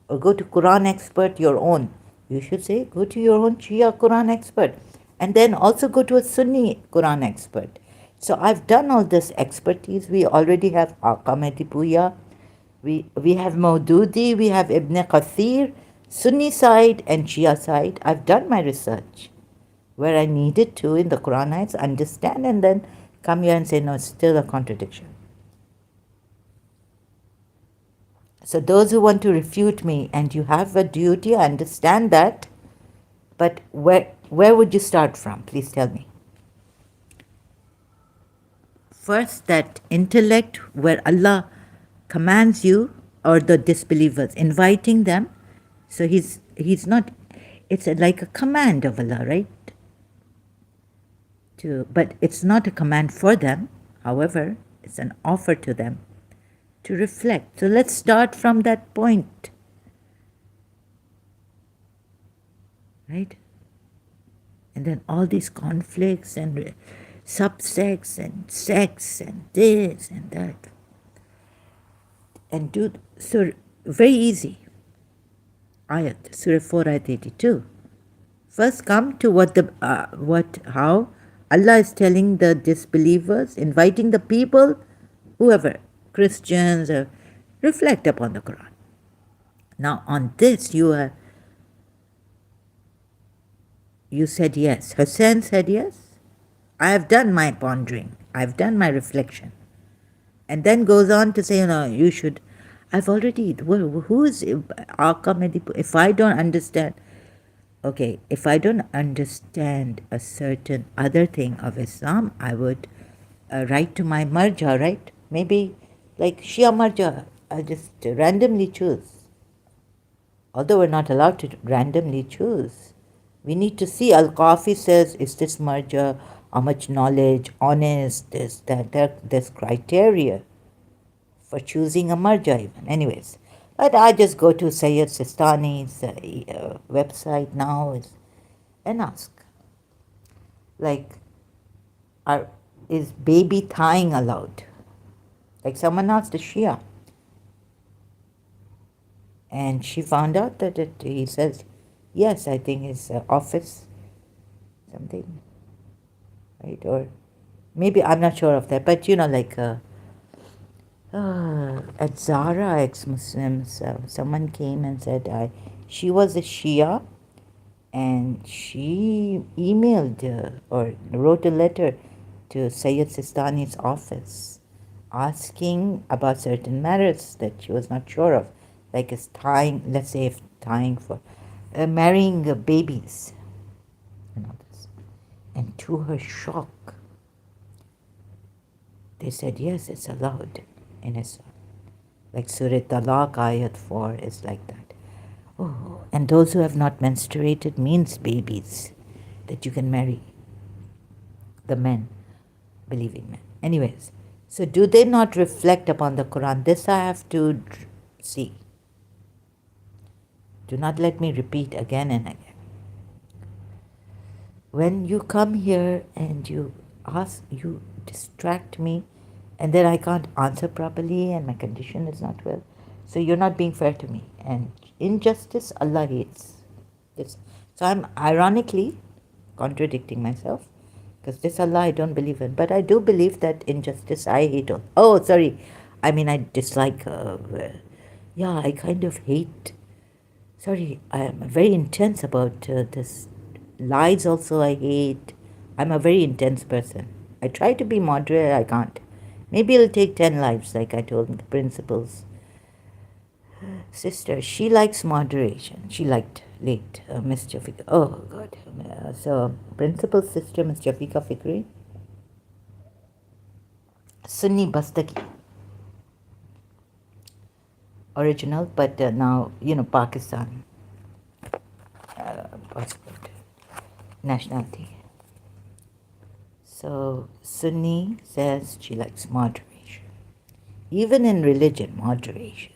Or go to Quran expert, your own. You should say go to your own Shia Quran expert. And then also go to a Sunni Quran expert. So I've done all this expertise. We already have Aqamati Puya. We have Maududi, we have Ibn Kathir, Sunni side and Shia side. I've done my research where I needed to in the Quranites understand and then come here and say, no, it's still a contradiction. So those who want to refute me, and you have a duty, I understand that, but where would you start from? Please tell me. First, that intellect where Allah commands you, or the disbelievers, inviting them. So he's not, it's like a command of Allah, right? But it's not a command for them. However, it's an offer to them to reflect. So let's start from that point, right? And then all these conflicts and subsects and sects and this and that. And so very easy. Ayat, Surah 4, Ayat 82. First come to how Allah is telling the disbelievers, inviting the people, whoever, Christians, reflect upon the Quran. Now on this you said yes. Hussein said yes. I have done my pondering. I've done my reflection. And then goes on to say, you should. I've already, who is Aqamati? If I don't understand, okay, if I don't understand a certain other thing of Islam, I would write to my marja, right? Maybe like Shia marja, I just randomly choose. Although we're not allowed to randomly choose. We need to see, Al-Qafi says, is this marja, how much knowledge, honest, this, that, there's criteria for choosing a marja even. Anyways, but I just go to Sayyid Sistani's website now and ask, like, is baby tying allowed? Like someone asked a Shia, and she found out that he says, yes, I think his office, something, right? Or maybe, I'm not sure of that, but like At Zara ex-Muslims, someone came and said she was a Shia, and she emailed or wrote a letter to Sayyid Sistani's office asking about certain matters that she was not sure of, like is tying, let's say, if tying for marrying babies and all this. And to her shock, they said, yes, it's allowed in Islam. Like Surah Talaq Ayat 4 is like that. Oh, and those who have not menstruated means babies that you can marry. The men, believing men. Anyways, so do they not reflect upon the Quran? This I have to see. Do not let me repeat again and again. When you come here and you ask, you distract me, and then I can't answer properly and my condition is not well. So you're not being fair to me. And injustice, Allah hates. This. So I'm ironically contradicting myself, because this Allah I don't believe in. But I do believe that injustice I hate. Oh, sorry. I mean, I dislike, yeah, I kind of hate. Sorry, I am very intense about this. Lies also I hate. I'm a very intense person. I try to be moderate, I can't. Maybe it'll take 10 lives, like I told the principal's sister. She likes moderation. She liked late Miss Jafika. Oh, God. So, principal's sister, Miss Jafika Fikri, Sunni Bastaki. Original, but now, Pakistan passport, nationality. So, Sunni says she likes moderation. Even in religion, moderation.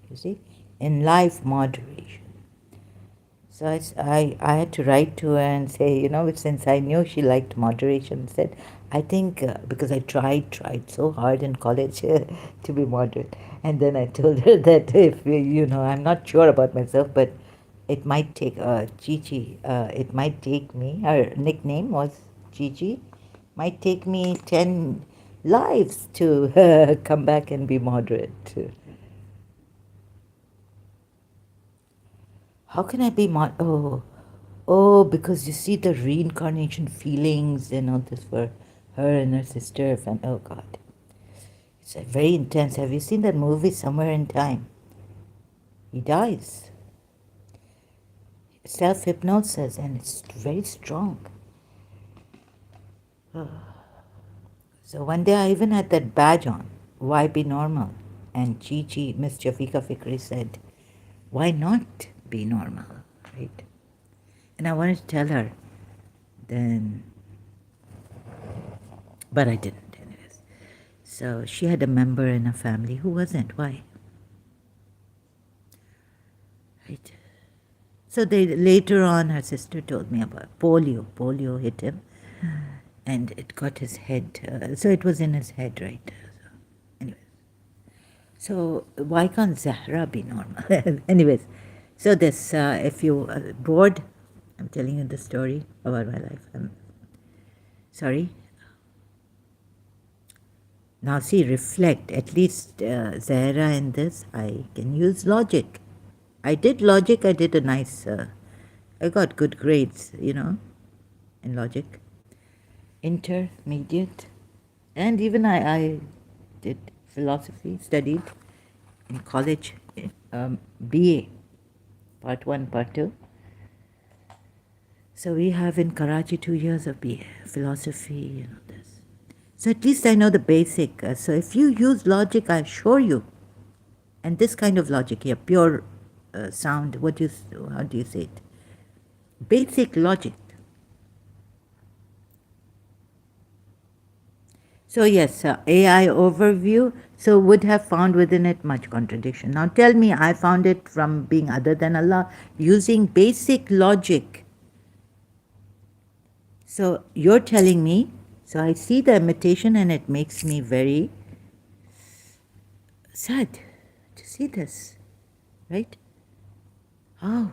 You see? In life, moderation. So I had to write to her and say, since I knew she liked moderation, said, I think, because I tried so hard in college to be moderate. And then I told her that if, I'm not sure about myself, but it might take, Gigi, it might take me, her nickname was Gigi, might take me 10 lives to come back and be moderate. How can I be Oh, because you see the reincarnation feelings and all this for her and her sister. Oh, God. It's very intense. Have you seen that movie, Somewhere in Time? He dies. Self-hypnosis, and it's very strong. So one day I even had that badge on. Why be normal? And Gigi, Miss Jafika Fikri said, why not be normal, right? And I wanted to tell her then, but I didn't anyways. So she had a member in her family who wasn't. Why? Right? So later on, her sister told me about polio. Polio hit him, and it got his head. So it was in his head, right? Anyways. So why can't Zahra be normal? Anyways, so this, if you are bored, I'm telling you the story about my life. I'm sorry. Now see, reflect. At least Zahra in this, I can use logic. I did logic. I did a nice, I got good grades, in logic. Intermediate. And even I did philosophy, studied in college, BA, part 1, part 2. So we have in Karachi 2 years of BA, philosophy and all this. So at least I know the basic. So if you use logic, I assure you, and this kind of logic here, pure sound, how do you say it? Basic logic. So yes, AI overview, so would have found within it much contradiction. Now tell me, I found it from being other than Allah, using basic logic. So you're telling me, so I see the imitation and it makes me very sad to see this, right? Oh,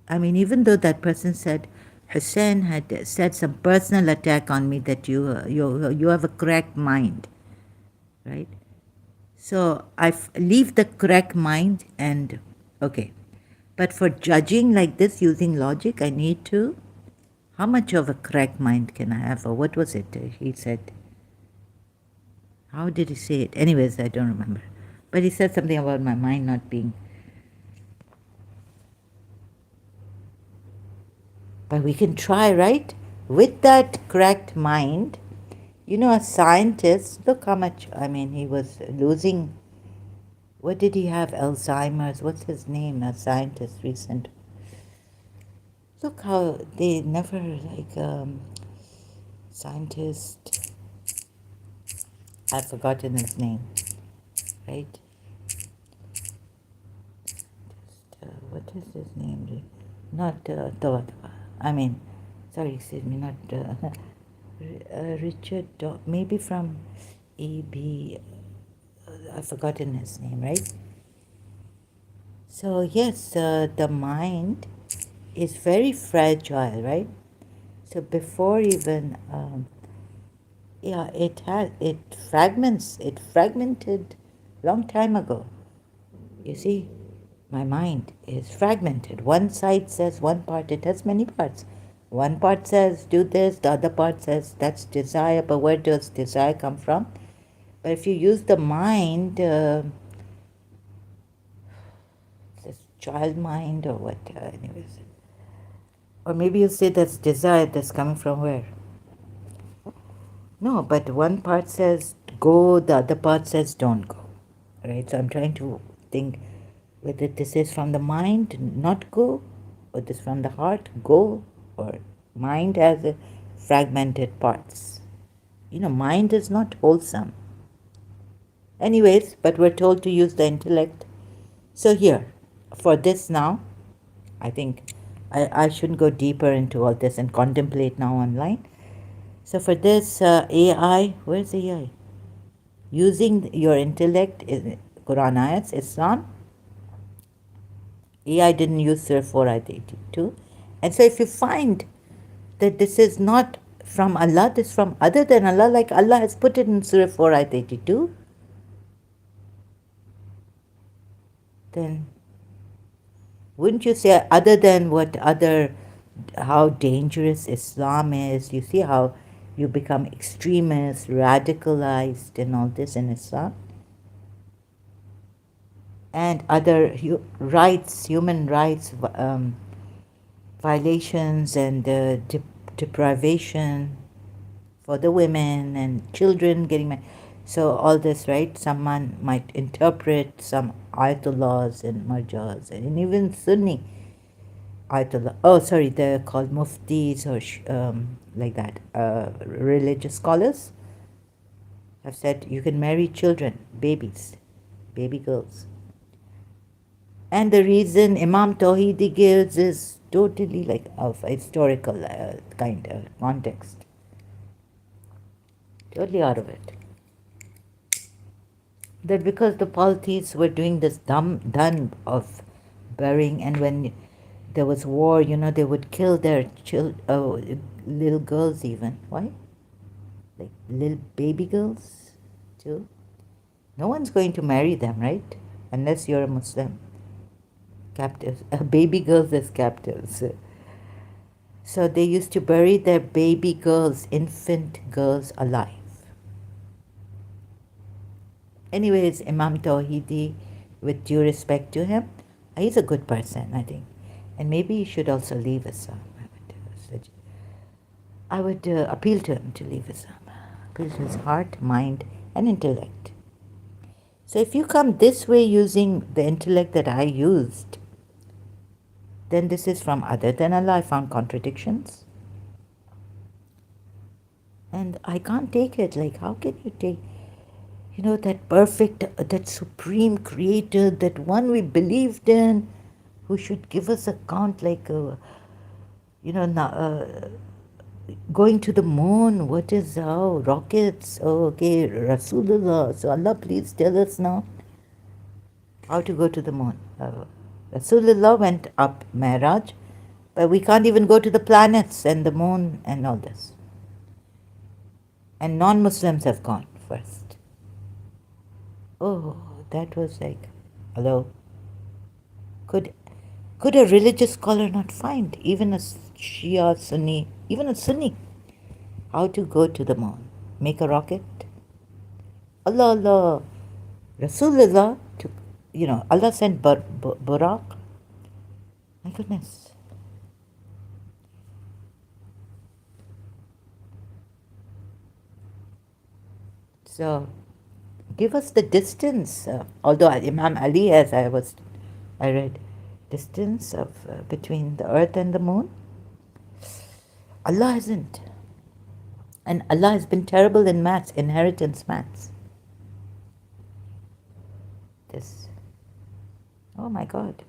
I mean, even though that person said, Hussein had said some personal attack on me that you have a cracked mind, right? So leave the correct mind and okay. But for judging like this using logic, I need to. How much of a correct mind can I have? Or what was it he said? How did he say it? Anyways, I don't remember. But he said something about my mind not being. But we can try, right? With that correct mind, a scientist, look how much, I mean, he was losing. What did he have? Alzheimer's. What's his name? A scientist recent. Look how they never, like, scientist. I've forgotten his name, right? What is his name? Not Tawa. I mean, sorry, excuse me, not Richard. Maybe from EB. I've forgotten his name, right? So yes, the mind is very fragile, right? So before even, yeah, it fragments. It fragmented long time ago. You see, my mind is fragmented. One side says one part, it has many parts. One part says do this, the other part says that's desire, but where does desire come from? But if you use the mind, this child mind or what, anyways. Or maybe you say that's desire that's coming from where? No, but one part says go, the other part says don't go. Right? So I'm trying to think whether this is from the mind, not go, or this from the heart, go, or mind has a fragmented parts. Mind is not wholesome. Anyways, but we're told to use the intellect. So here, for this now, I think I shouldn't go deeper into all this and contemplate now online. So for this AI, where's AI? Using your intellect, Quran ayats, Islam, AI didn't use Surah 4 ayat 82. And so if you find that this is not from Allah, this is from other than Allah, like Allah has put it in Surah 4 ayat 82, then wouldn't you say other than how dangerous Islam is, you see how you become extremist, radicalized and all this in Islam? And other human rights violations and deprivation for the women and children getting married. So all this, right? Someone might interpret some ayatollahs and marjas and even Sunni ayatollah. Oh, sorry, they're called muftis or like that. Religious scholars have said you can marry children, babies, baby girls. And the reason Imam Tawhidi gives is totally like of historical kind of context. Totally out of it. That because the polities were doing this done of burying, and when there was war, they would kill their little girls even. Why? Like little baby girls too. No one's going to marry them, right? Unless you're a Muslim. Captives, baby girls as captives. So they used to bury their baby girls, infant girls, alive. Anyways, Imam Tawhidi, with due respect to him, he's a good person, I think. And maybe he should also leave Islam. I would appeal to him to leave Islam. Appeal to his heart, mind, and intellect. So if you come this way using the intellect that I used, then this is from other than Allah. I found contradictions. And I can't take it. Like, how can you take, that perfect, that supreme creator, that one we believed in, who should give us account, like, going to the moon, what is, rockets, okay, Rasulullah. So Allah, please tell us now how to go to the moon. Rasulullah went up Mi'raj, but we can't even go to the planets and the moon and all this. And non-Muslims have gone first. Oh, that was like, hello. Could could a religious scholar not find, even a Shia Sunni, even a Sunni, how to go to the moon? Make a rocket? Allah, Allah, Rasulullah, to, Allah sent Burak. My goodness. So, give us the distance. Although Imam Ali, as I read, distance of between the earth and the moon. Allah hasn't. And Allah has been terrible in maths, inheritance maths. This, oh my God.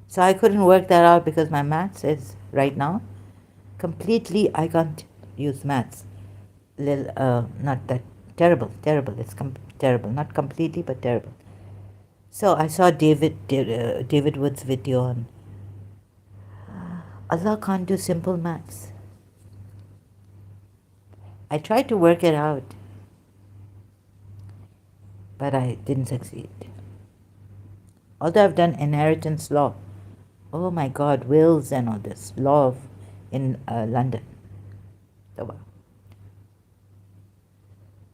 So I couldn't work that out because my maths is right now completely, I can't use maths. Not that terrible, terrible. It's terrible, not completely, but terrible. So I saw David Wood's video on Allah can't do simple maths. I tried to work it out, but I didn't succeed. Although I've done inheritance law, oh my God, wills and all this law in London.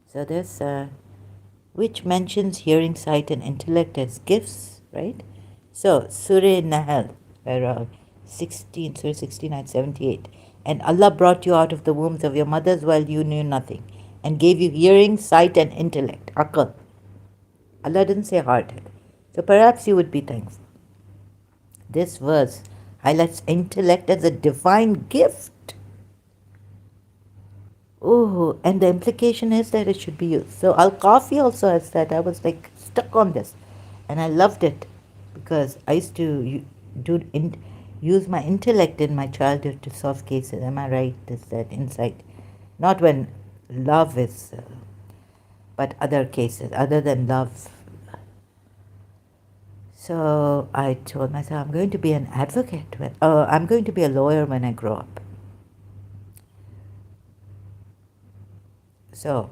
So this, which mentions hearing, sight, and intellect as gifts, right? So Surah Nahl, where 16, Surah 16, ayat 78. And Allah brought you out of the wombs of your mothers while you knew nothing, and gave you hearing, sight, and intellect, aql. Allah didn't say heart. So perhaps you would be thankful. This verse highlights intellect as a divine gift. Oh, and the implication is that it should be used. So Al-Qafi also has that. I was like stuck on this, and I loved it because I used to use my intellect in my childhood to solve cases. Am I right? Is that insight? Not when love is, but other cases other than love. So I told myself I'm going to be an advocate. I'm going to be a lawyer when I grow up. So,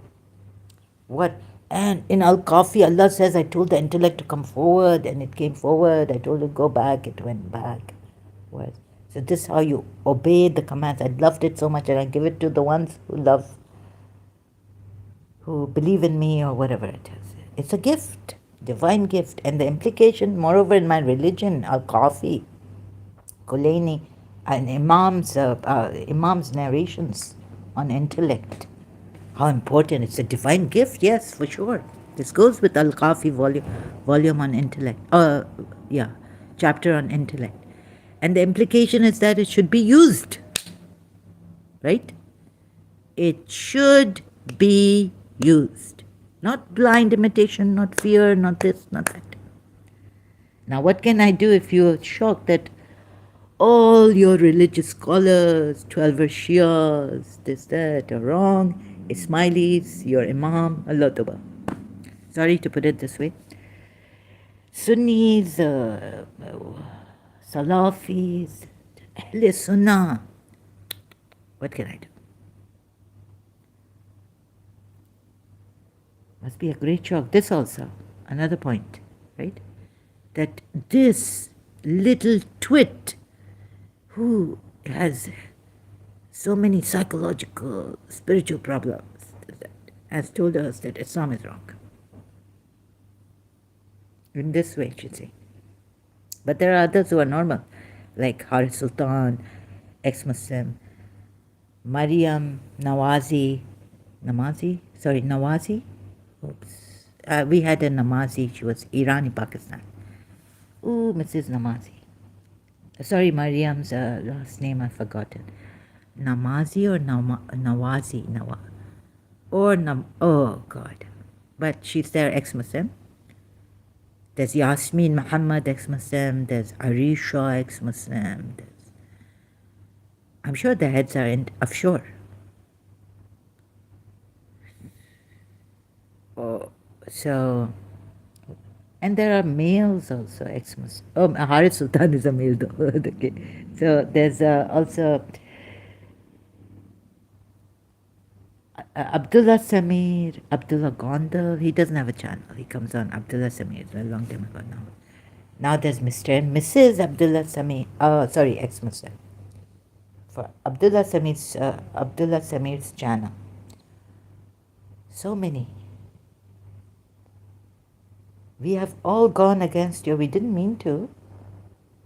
what? And in Al-Kafi, Allah says, I told the intellect to come forward, and it came forward. I told it to go back, it went back. What? So this is how you obey the commands. I loved it so much, and I give it to the ones who believe in me or whatever it is. It's a gift, divine gift. And the implication, moreover, in my religion, Al-Kafi, Kulaini, and Imam's narrations on intellect. How important. It's a divine gift, yes, for sure. This goes with Al-Kafi volume on intellect. Chapter on intellect. And the implication is that it should be used. Right? It should be used. Not blind imitation, not fear, not this, not that. Now what can I do if you're shocked that all your religious scholars, 12 Shias, this, that, are wrong? Ismailis, your Imam, Allah Tuba. Sorry to put it this way. Sunnis, Salafis, Ahl Sunnah. What can I do? Must be a great shock. This also, another point, right? That this little twit who has so many psychological, spiritual problems, has told us that Islam is wrong. In this way, she'd say. But there are others who are normal, like Harith Sultan, ex-Muslim, Maryam Nawazi. Oops. We had a Namazi, she was Irani, Pakistan. Ooh, Mrs. Namazi. Sorry, Maryam's last name I've forgotten. Namazi or Nawazi? Oh God. But she's their ex-Muslim. There's Yasmin Muhammad, ex-Muslim. There's Arisha, ex-Muslim. I'm sure the heads are offshore. Oh, so, and there are males also, ex-Muslim. Oh, Harith Sultan is a male though. Okay. So there's also Abdullah Samir, Abdullah Gondal, he doesn't have a channel. He comes on Abdullah Samir, a long time ago now. Now there's Mr. and Mrs. Abdullah Samir, sorry, ex-Muslim. For Abdullah Samir's channel. So many. We have all gone against you. We didn't mean to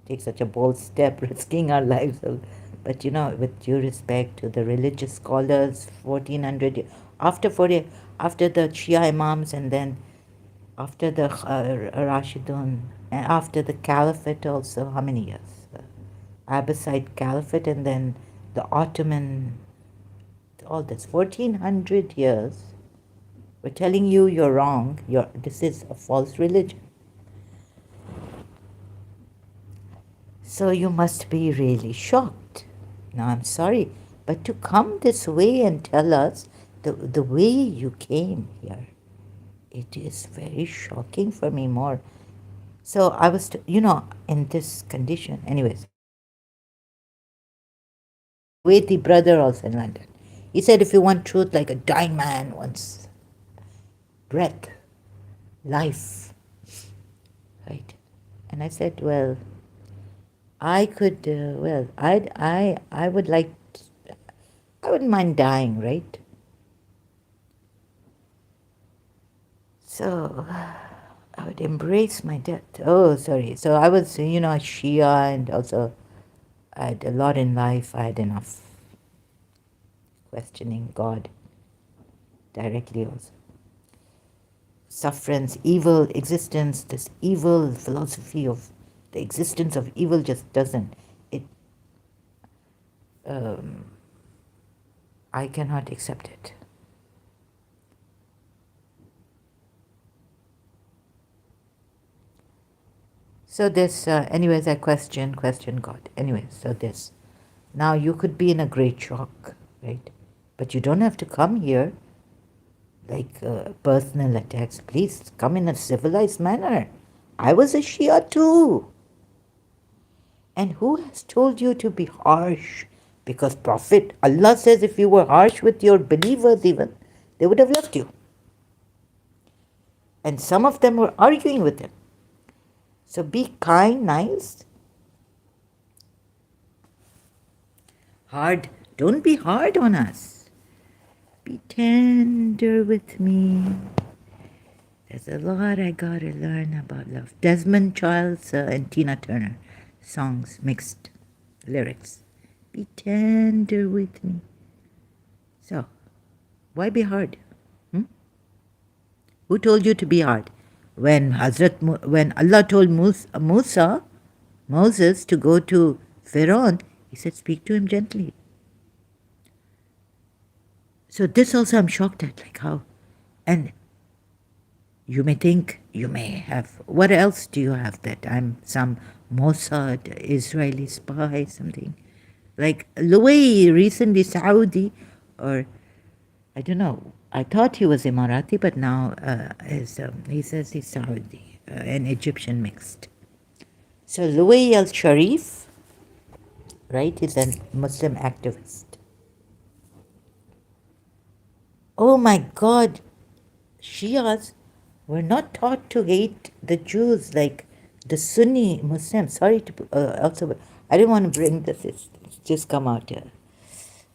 take such a bold step, risking our lives. But with due respect to the religious scholars, 1400 after 40, after the Shia Imams, and then after the Rashidun, and after the Caliphate also, how many years? Abbasid Caliphate, and then the Ottoman, all this 1400 years. We're telling you you're wrong. This is a false religion. So you must be really shocked. Now I'm sorry, but to come this way and tell us the way you came here, it is very shocking for me more. So I was, in this condition. Anyways, Waiti brother also in London. He said, if you want truth like a dying man wants breath, life, right? And I said, well, I could, I would like, I wouldn't mind dying, right? So I would embrace my death. Oh, sorry. So I was, a Shia, and also I had a lot in life. I had enough questioning God directly also. Sufferance, evil existence, this evil philosophy of the existence of evil just doesn't. I cannot accept it. So this, anyways, I question God. Anyways, so this. Now you could be in a great shock, right? But you don't have to come here like personal attacks. Please come in a civilized manner. I was a Shia too. And who has told you to be harsh? Because Prophet Allah says if you were harsh with your believers even, they would have left you. And some of them were arguing with him. So be kind, nice. Hard. Don't be hard on us. Be tender with me. There's a lot I gotta learn about love. Desmond Childs and Tina Turner songs, mixed lyrics. Be tender with me. So, why be hard? Who told you to be hard? When Allah told Moses to go to Pharaoh, he said, speak to him gently. So this also I'm shocked at, like how, and you may think, you may have, what else do you have that I'm some Mossad, Israeli spy, something? Like Louis, recently Saudi, or I don't know, I thought he was Emirati, but now he says he's Saudi, an Egyptian mixed. So Louis al-Sharif, right, is a Muslim activist. Oh my God, Shias were not taught to hate the Jews like the Sunni Muslims. Sorry to also, I didn't want to bring this, it's just come out here.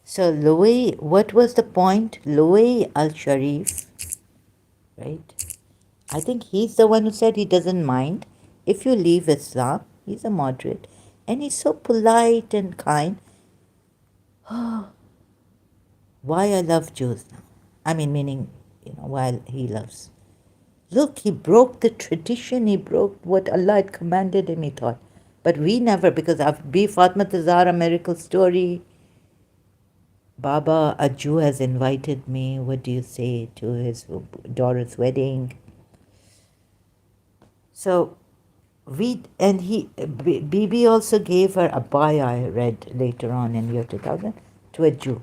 So Louis, what was the point? Louis al-Sharif, right? I think he's the one who said he doesn't mind if you leave Islam. He's a moderate. And he's so polite and kind. Why I love Jews now. I mean, meaning, while he loves. Look, he broke the tradition. He broke what Allah had commanded him, he thought. But we never, because of Bi Fatma Zahra miracle story, Baba, a Jew has invited me, what do you say, to his daughter's wedding. So, Bibi also gave her a baya, I read later on in year 2000, to a Jew.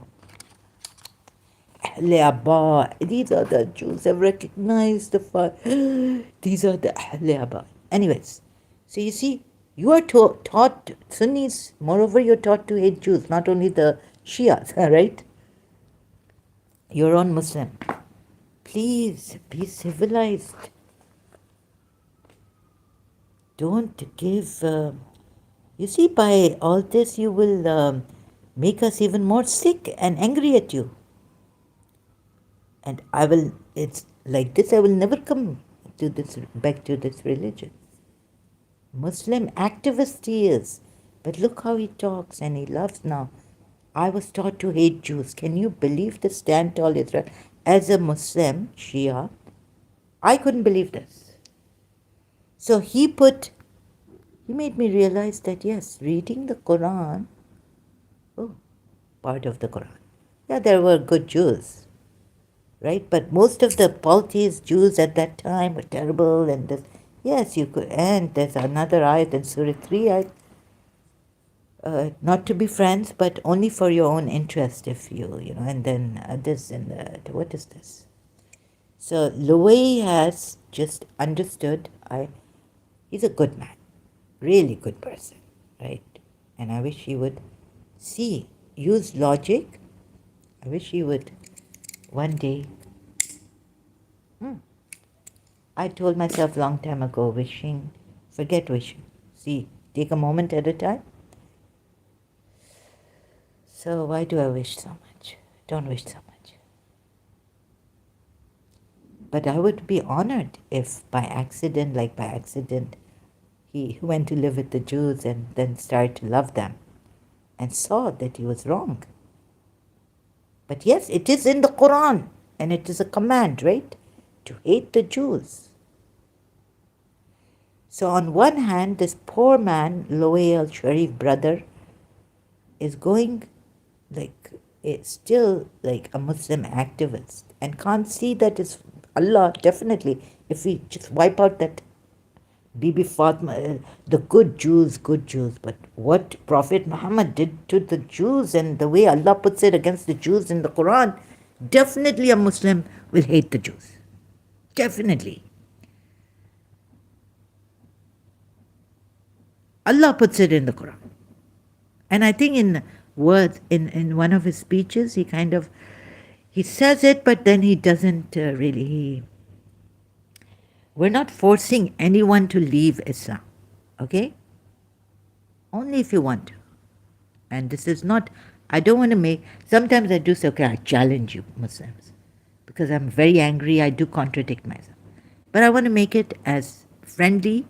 Ahle Abba, these are the Jews have recognized the fact. These are the Ahle Abba. Anyways, so you see, you are taught Sunnis, moreover you're taught to hate Jews, not only the Shias, right? your own Muslim. Please be civilized. Don't give. You see, by all this, you will make us even more sick and angry at you. And I will, it's like this, I will never come to this, back to this religion. Muslim activist he is, but look how he talks and he loves now. I was taught to hate Jews. Can you believe this? Stand tall Israel. As a Muslim, Shia, I couldn't believe this. So he made me realize that yes, reading the Quran, part of the Quran. Yeah, there were good Jews, right? But most of the polytheist Jews at that time were terrible, and this, yes, you could. And there's another ayat in Surah 3, not to be friends, but only for your own interest, if and then this and that. What is this? So Louis has just understood. He's a good man, really good person, right? And I wish he would use logic. I wish he would one day. I told myself long time ago, forget wishing. Take a moment at a time. So why do I wish so much? Don't wish so much. But I would be honored if by accident, he went to live with the Jews and then started to love them and saw that he was wrong. But yes, it is in the Quran and it is a command, right? To hate the Jews. So on one hand, this poor man, Loay al-Sharif brother, is going still like a Muslim activist and can't see that it's Allah, definitely. If we just wipe out that Bibi Fatma, the good Jews, but what Prophet Muhammad did to the Jews and the way Allah puts it against the Jews in the Quran, definitely a Muslim will hate the Jews. Definitely. Allah puts it in the Quran. And I think in one of his speeches, he says it, but then he doesn't really. We're not forcing anyone to leave Islam, okay? Only if you want to. And this is not, I don't want to make, sometimes I do say, okay, I challenge you, Muslims, because I'm very angry, I do contradict myself. But I want to make it as friendly,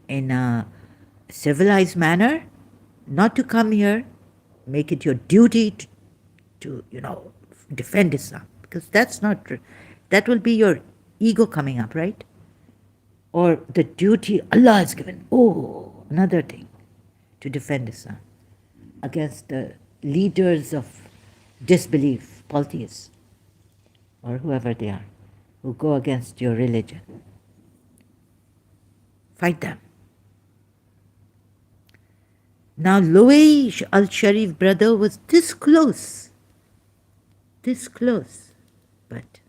in a civilized manner, not to come here, make it your duty to defend Islam, because that's not true. That will be your ego coming up, right? Or the duty Allah has given. Oh, another thing, to defend Islam against the leaders of disbelief, polytheists, or whoever they are, who go against your religion. Fight them. Now, Louay al-Sharif brother was this close, but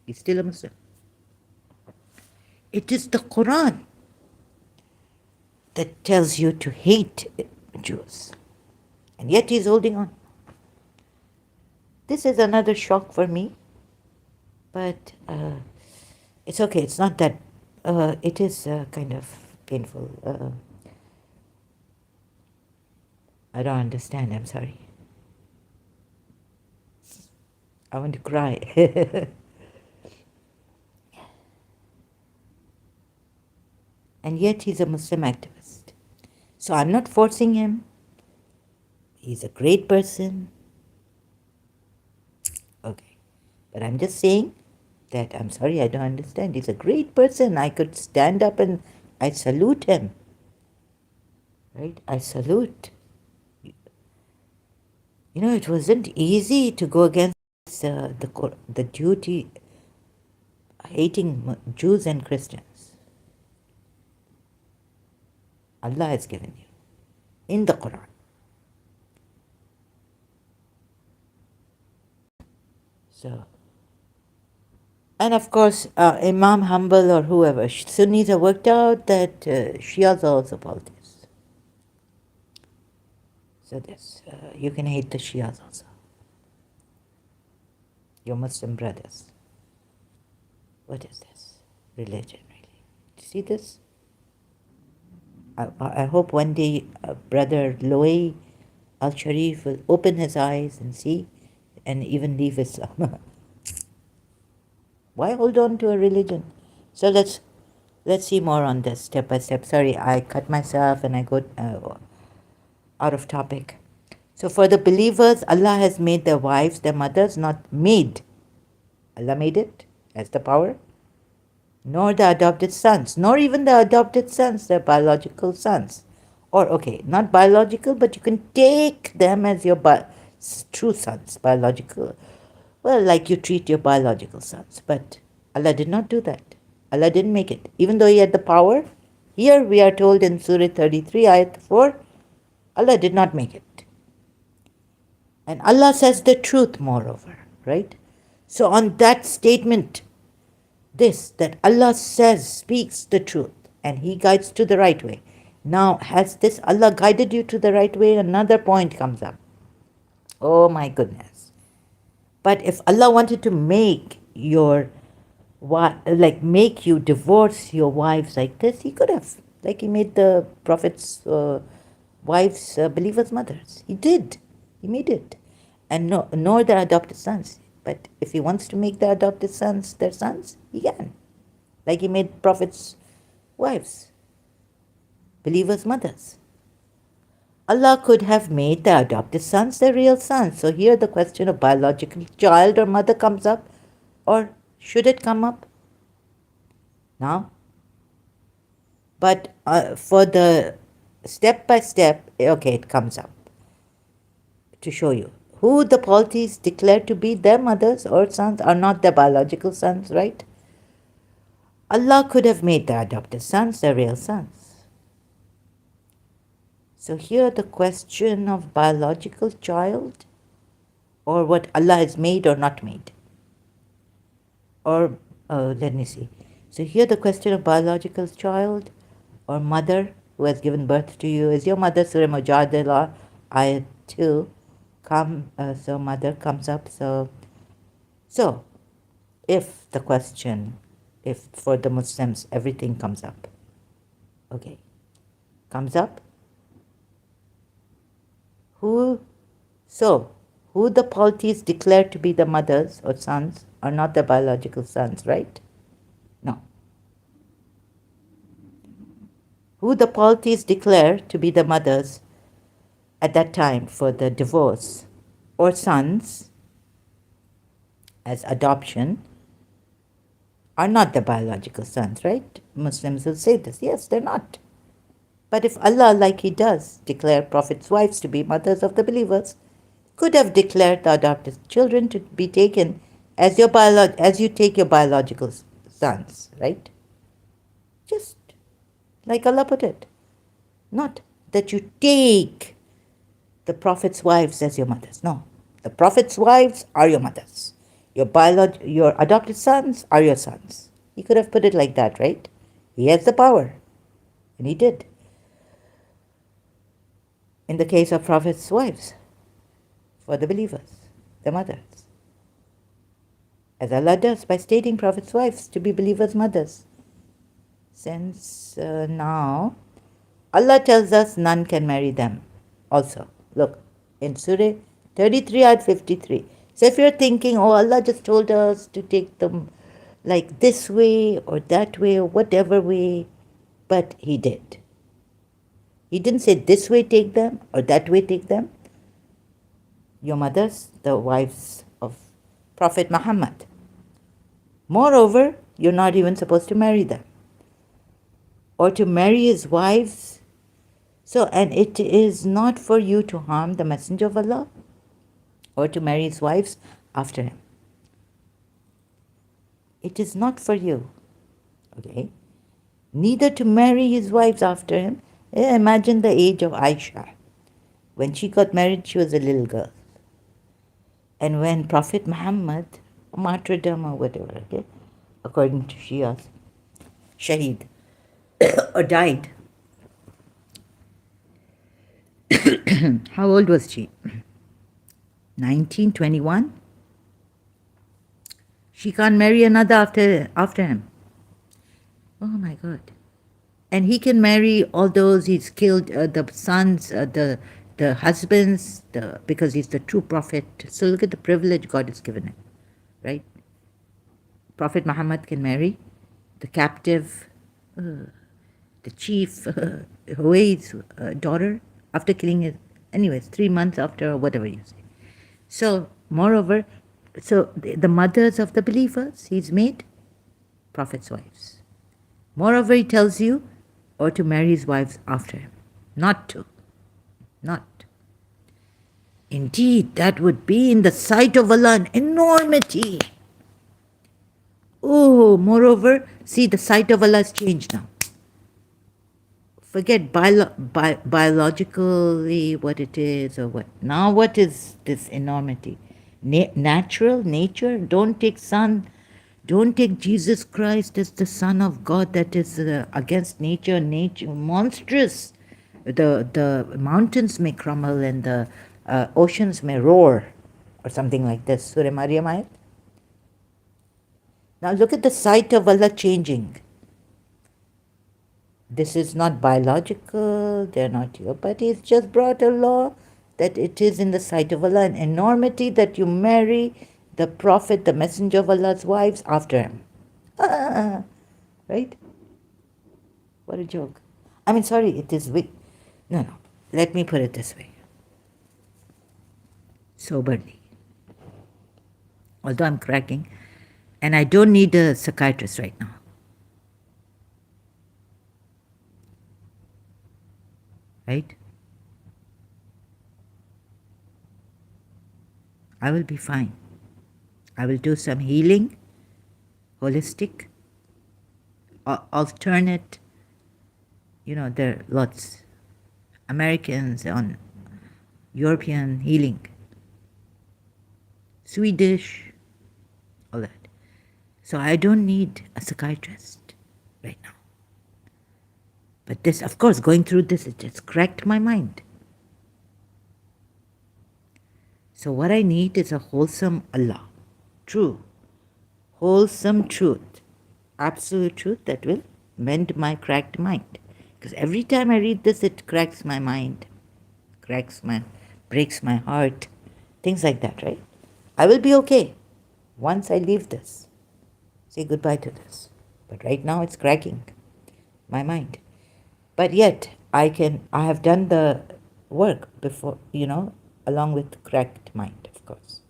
he's still a Muslim. It is the Quran that tells you to hate Jews, and yet he's holding on. This is another shock for me, but it's okay. It's not that. It is kind of painful. I don't understand. I'm sorry. I want to cry. And yet he's a Muslim activist. So I'm not forcing him. He's a great person. Okay. But I'm just saying that I'm sorry, I don't understand. He's a great person. I could stand up and I salute him. Right? I salute. It wasn't easy to go against the duty, hating Jews and Christians. Allah has given you in the Quran. So, and of course, Imam Hanbal or whoever, Sunnis have worked out that Shias are also polytheists. So this, you can hate the Shias also. your Muslim brothers. What is this? Religion, really. Do you see this? I hope one day Brother Loy Al Sharif will open his eyes and see and even leave Islam. Why hold on to a religion? So let's see more on this step by step. Sorry, I cut myself and I go out of topic. So for the believers, Allah has made their wives, their mothers, not made. Allah made it, has the power. Nor the adopted sons, nor even the adopted sons, their biological sons. Or, okay, not biological, but you can take them as your true sons, biological. Well, like you treat your biological sons. But Allah did not do that. Allah didn't make it. Even though He had the power, here we are told in Surah 33, Ayat 4, Allah did not make it. And Allah says the truth, moreover, right? So on that statement, this, that Allah says, speaks the truth, and He guides to the right way. Now, has this Allah guided you to the right way? Another point comes up. Oh my goodness. But if Allah wanted to make make you divorce your wives like this, He could have. Like He made the Prophet's wives believers' mothers. He did. He made it. And nor their adopted sons. But if He wants to make the adopted sons their sons, He can. Like He made Prophets' wives, believers' mothers. Allah could have made the adopted sons their real sons. So here the question of biological child or mother comes up, or should it come up now? But for the step by step, okay, it comes up to show you who the polities declare to be their mothers or sons are not their biological sons, right? Allah could have made the adopted sons their real sons. So here the question of biological child, or what Allah has made or not made. Or, let me see. So here the question of biological child or mother who has given birth to you. Is your mother? Surah Mujadala, Ayat 2. So mother comes up. So if the question, if for the Muslims everything comes up, okay, comes up, who the polities declare to be the mothers or sons are not the biological sons, right? No. Who the polities declare to be the mothers at that time for the divorce or sons as adoption are not the biological sons, right? Muslims will say this. Yes, they're not. But if Allah, like He does, declare Prophet's wives to be mothers of the believers, could have declared the adopted children to be taken as you take your biological sons, right? Just like Allah put it. Not that you take the Prophet's wives as your mothers. No. The Prophet's wives are your mothers. Your adopted sons are your sons. He could have put it like that, right? He has the power. And He did. In the case of Prophet's wives, for the believers, the mothers. As Allah does by stating Prophet's wives to be believers' mothers. Since now, Allah tells us none can marry them also. Look, in Surah 33 ayat 53. So if you're thinking, oh, Allah just told us to take them like this way or that way or whatever way, but He did. He didn't say this way take them or that way take them. Your mothers, the wives of Prophet Muhammad. Moreover, you're not even supposed to marry them or to marry his wives. So, and it is not for you to harm the Messenger of Allah or to marry his wives after him. It is not for you, okay? Neither to marry his wives after him. Imagine the age of Aisha. When she got married, she was a little girl. And when Prophet Muhammad, martyrdom or whatever, okay, according to Shias, shaheed, or died, how old was she? 19, 21? She can't marry another after him. Oh my God. And he can marry all those he's killed, the sons, the husbands, because he's the true prophet. So look at the privilege God has given him, right? Prophet Muhammad can marry the captive, the chief, Huwai's daughter, after killing his, anyways, 3 months after, or whatever you say. So, moreover, so the mothers of the believers, he's made prophets' wives. Moreover, he tells you, or to marry his wives after him. Not to. Not. Indeed, that would be in the sight of Allah an enormity. Oh, moreover, see, the sight of Allah has changed now. Forget biologically what it is or what. Now, what is this enormity? Natural, nature. Don't take sun. Don't take Jesus Christ as the Son of God. That is against nature. Nature monstrous. The mountains may crumble and the oceans may roar, or something like this. Surah Maryam ayat. Now look at the sight of Allah changing. This is not biological, they're not here, but he's just brought a law that it is in the sight of Allah an enormity that you marry the Prophet, the Messenger of Allah's wives after him. Right? What a joke. I mean, sorry, it is weak. No. Let me put it this way. Soberly. Although I'm cracking, and I don't need a psychiatrist right now. Right? I will be fine. I will do some healing, holistic, alternate. There are lots. Americans on European healing, Swedish, all that. So I don't need a psychiatrist right now. But this, of course, going through this, it just cracked my mind. So what I need is a wholesome Allah, true, wholesome truth, absolute truth that will mend my cracked mind. Because every time I read this, it cracks my mind, breaks my heart, things like that, right? I will be okay once I leave this, say goodbye to this. But right now it's cracking my mind. But yet I have done the work before, along with cracked mind, of course.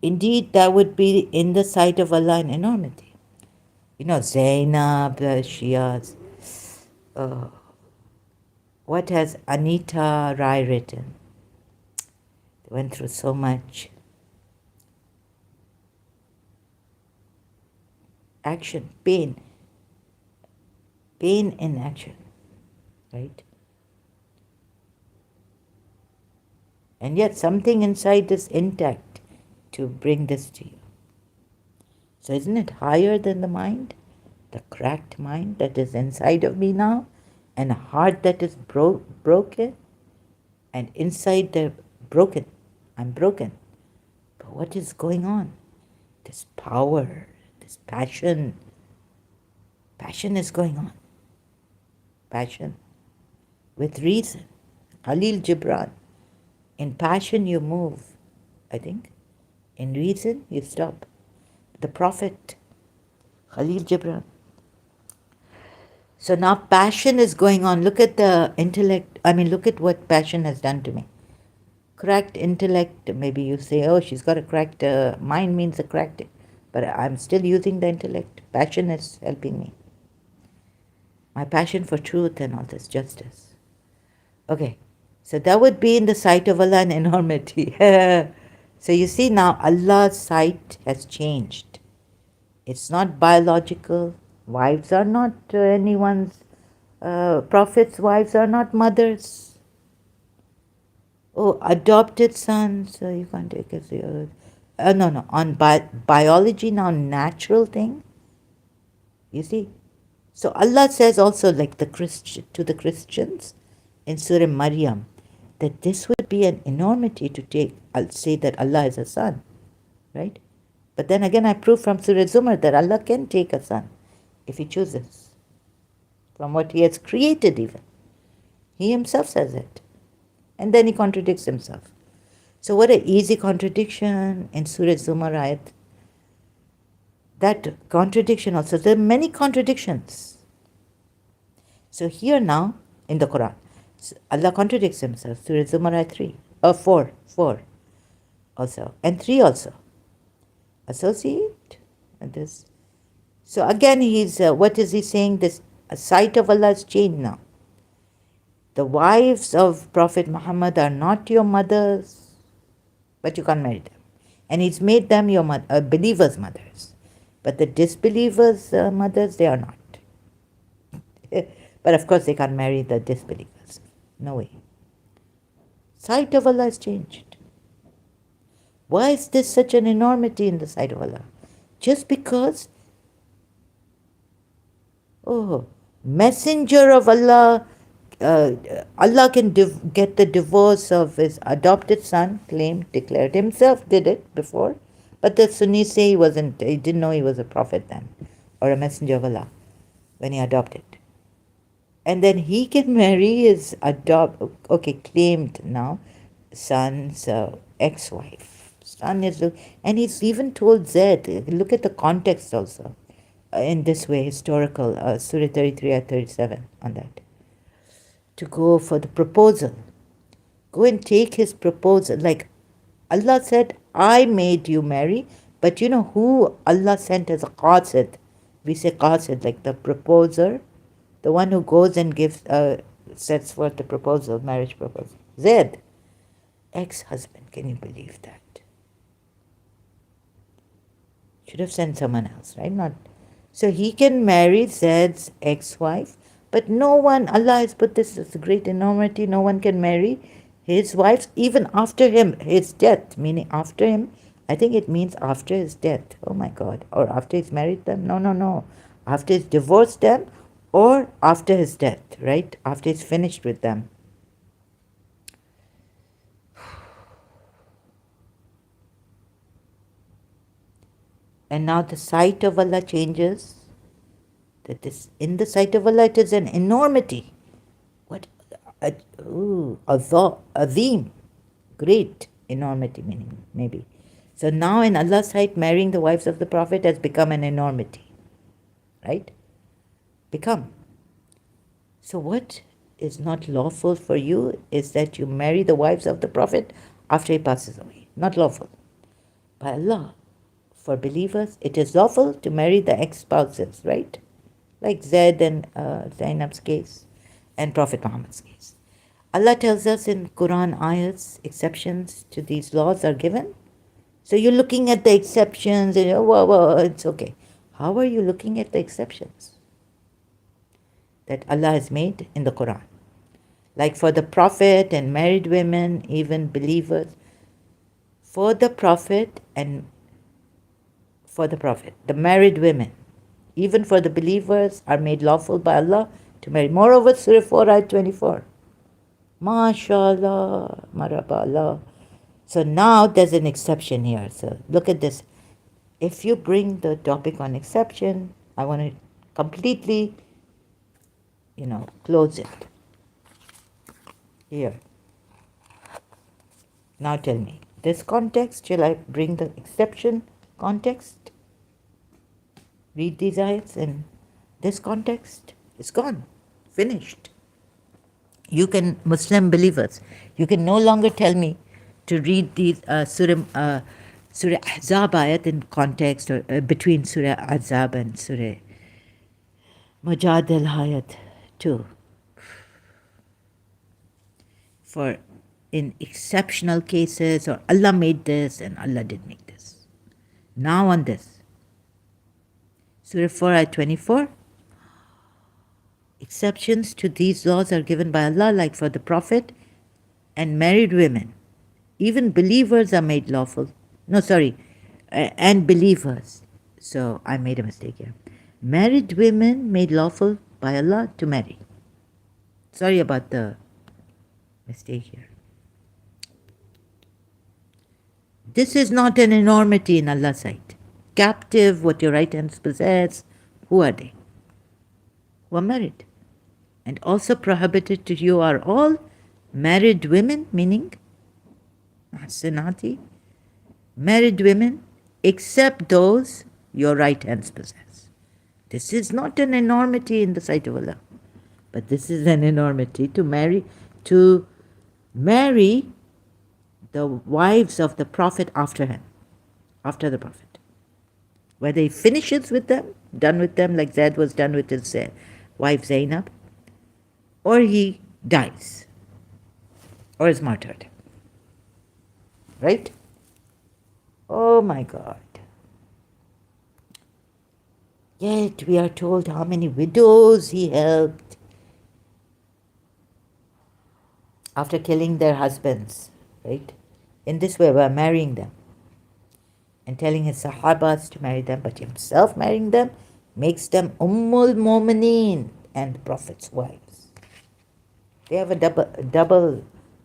Indeed, that would be in the sight of Allah an enormity. Zainab, the Shias. What has Anita Rai written? They went through so much. Action, pain in action, right? And yet something inside is intact to bring this to you. So isn't it higher than the mind? The cracked mind that is inside of me now, and a heart that is broken, and inside the broken, I'm broken. But what is going on? This power, this passion is going on. Passion with reason. Khalil Gibran. In passion you move, I think. In reason you stop. The Prophet Khalil Gibran. So now passion is going on. Look at the intellect. Look at what passion has done to me. Cracked intellect. Maybe you say, oh, she's got a cracked mind, means a cracked. But I'm still using the intellect. Passion is helping me. My passion for truth and all this justice. Okay, so that would be in the sight of Allah an enormity. So you see now Allah's sight has changed. It's not biological. Wives are not anyone's, prophets' wives are not mothers. Oh, adopted sons, you can't take as the no, on biology now, natural thing. You see? So Allah says also, like to the Christians in Surah Maryam, that this would be an enormity to say that Allah is a son, right? But then again, I prove from Surah Zumar that Allah can take a son if He chooses, from what He has created even. He Himself says it. And then He contradicts Himself. So what an easy contradiction in Surah Zumar ayat. That contradiction also, there are many contradictions. So here now, in the Quran, Allah contradicts Himself. Surah Zumar ayat 3, 4 also, and 3 also. Associate with this. So again, what is He saying? This sight of Allah has changed now. The wives of Prophet Muhammad are not your mothers, but you can't marry them. And He's made them your believers' mothers. But the disbelievers' mothers, they are not. But of course, they can't marry the disbelievers. No way. Sight of Allah has changed. Why is this such an enormity in the sight of Allah? Just because, messenger of Allah, Allah can get the divorce of His adopted son, claimed, declared. Himself did it before. But the Sunnis say he didn't know he was a prophet then, or a messenger of Allah, when he adopted. And then he can marry his claimed now, son's ex-wife. Son is, and he's even told Zaid, look at the context also, in this way, historical, Surah 33 at 37 on that, to go for the proposal. Go and take his proposal. Like Allah said, I made you marry, but you know who Allah sent as a qasid? We say qasid, like the proposer, the one who goes and gives, sets forth the proposal, marriage proposal. Zaid, ex-husband. Can you believe that? Should have sent someone else, right? Not. So he can marry Zaid's ex-wife, but no one, Allah has put this as a great enormity, no one can marry his wives even after his death, meaning after him. I think it means after his death. Oh my God. Or after he's married them. No. After he's divorced them, or after his death, right? After he's finished with them. And now the sight of Allah changes. That is, in the sight of Allah, it is an enormity. What? Azim. Great enormity, meaning, maybe. So now in Allah's sight, marrying the wives of the Prophet has become an enormity. Right? Become. So what is not lawful for you is that you marry the wives of the Prophet after he passes away. Not lawful. By Allah, for believers, it is lawful to marry the ex-spouses, right? Like Zaid and Zainab's case and Prophet Muhammad's case. Allah tells us in Quran ayats, exceptions to these laws are given. So you're looking at the exceptions and it's okay. How are you looking at the exceptions that Allah has made in the Quran? Like for the Prophet and married women, even believers. For the Prophet, the married women, even for the believers, are made lawful by Allah to marry. Moreover, Surah 4, ayat 24. MashaAllah, Maraballah. So now there's an exception here. So look at this. If you bring the topic on exception, I want to completely, close it. Here. Now tell me, this context, shall I bring the exception context? Read these ayats in this context. It's gone. Finished. You can, Muslim believers, you can no longer tell me to read these Surah Ahzab ayat in context, or between Surah Ahzab and Surah Mujadil ayat 2. For in exceptional cases, or Allah made this and Allah did make this. Now on this. Surah 4 ayat 24. Exceptions to these laws are given by Allah, like for the Prophet and married women. Even believers are made lawful. And believers. So I made a mistake here. Married women made lawful by Allah to marry. Sorry about the mistake here. This is not an enormity in Allah's sight. captive, what your right hands possess. Who are they? Who are married. And also prohibited to you are all married women, meaning Sinati, married women, except those your right hands possess. This is not an enormity in the sight of Allah, but this is an enormity to marry the wives of the Prophet after him, after the Prophet. Whether he finishes with them, done with them like Zaid was done with his wife Zainab, or he dies, or is martyred. Right? Oh my God. Yet we are told how many widows he helped after killing their husbands, right? In this way, by marrying them and telling his Sahabas to marry them, but himself marrying them makes them Ummul Mu'mineen and Prophet's wives. They have a double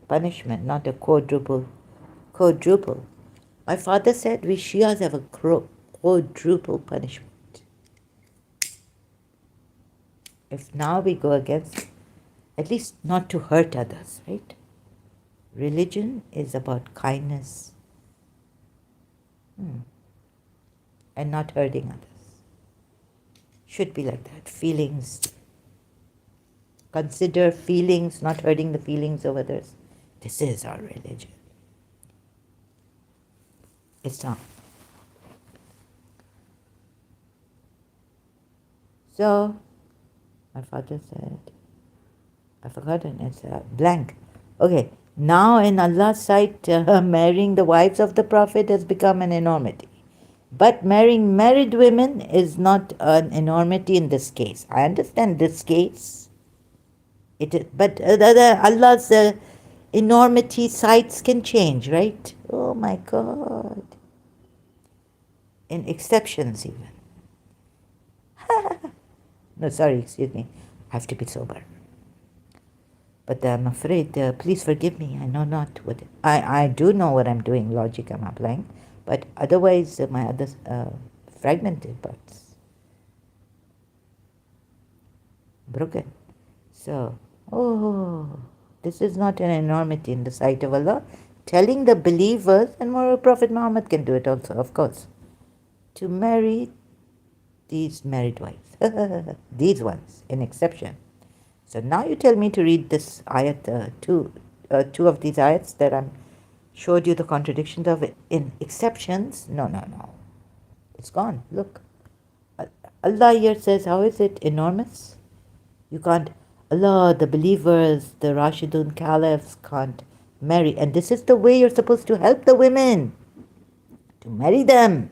punishment, not a quadruple. My father said we Shias have a quadruple punishment. If now we go against, at least not to hurt others, right? Religion is about kindness and not hurting others. Should be like that. Feelings. Consider feelings, not hurting the feelings of others. This is our religion. Islam. So, my father said, I've forgotten, it's blank. Okay, now in Allah's sight, marrying the wives of the Prophet has become an enormity. But marrying married women is not an enormity in this case. I understand this case. It is, but Allah's enormity sights can change, right? Oh my God. In exceptions even. No, sorry, excuse me. I have to be sober. But I'm afraid, please forgive me. I know not what... I do know what I'm doing, logic I'm applying. But otherwise, my other fragmented parts. Broken. So, this is not an enormity in the sight of Allah. Telling the believers, and moreover Prophet Muhammad can do it also, of course, to marry these married wives. These ones, in exception. So now you tell me to read this ayat, two of these ayats that I showed you the contradictions of it. In exceptions, no. It's gone. Look. Allah here says, how is it enormous? You can't, Allah, the believers, the Rashidun Caliphs can't marry. And this is the way you're supposed to help the women. To marry them.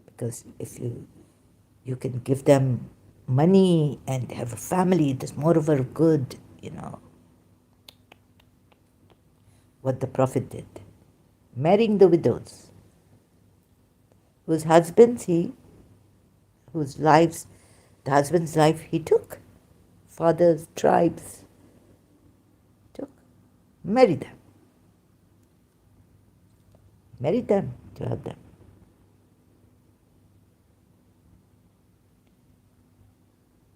Because if you can give them money and have a family, there's moreover good, what the Prophet did. Marrying the widows, whose husbands whose lives, the husband's life he took, fathers, tribes, took. Marry them. Marry them to help them.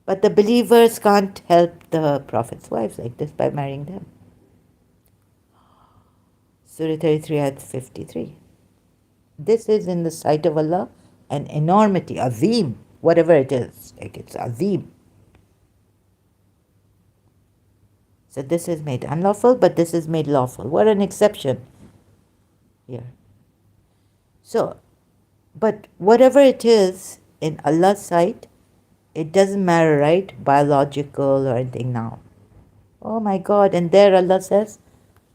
But the believers can't help the Prophet's wives like this by marrying them. Surah 33, ayat 53. This is in the sight of Allah an enormity, azim, whatever it is. Like it's azim. So this is made unlawful, but this is made lawful. What an exception here. So, but whatever it is in Allah's sight, it doesn't matter, right? Biological or anything now. Oh my God. And there Allah says,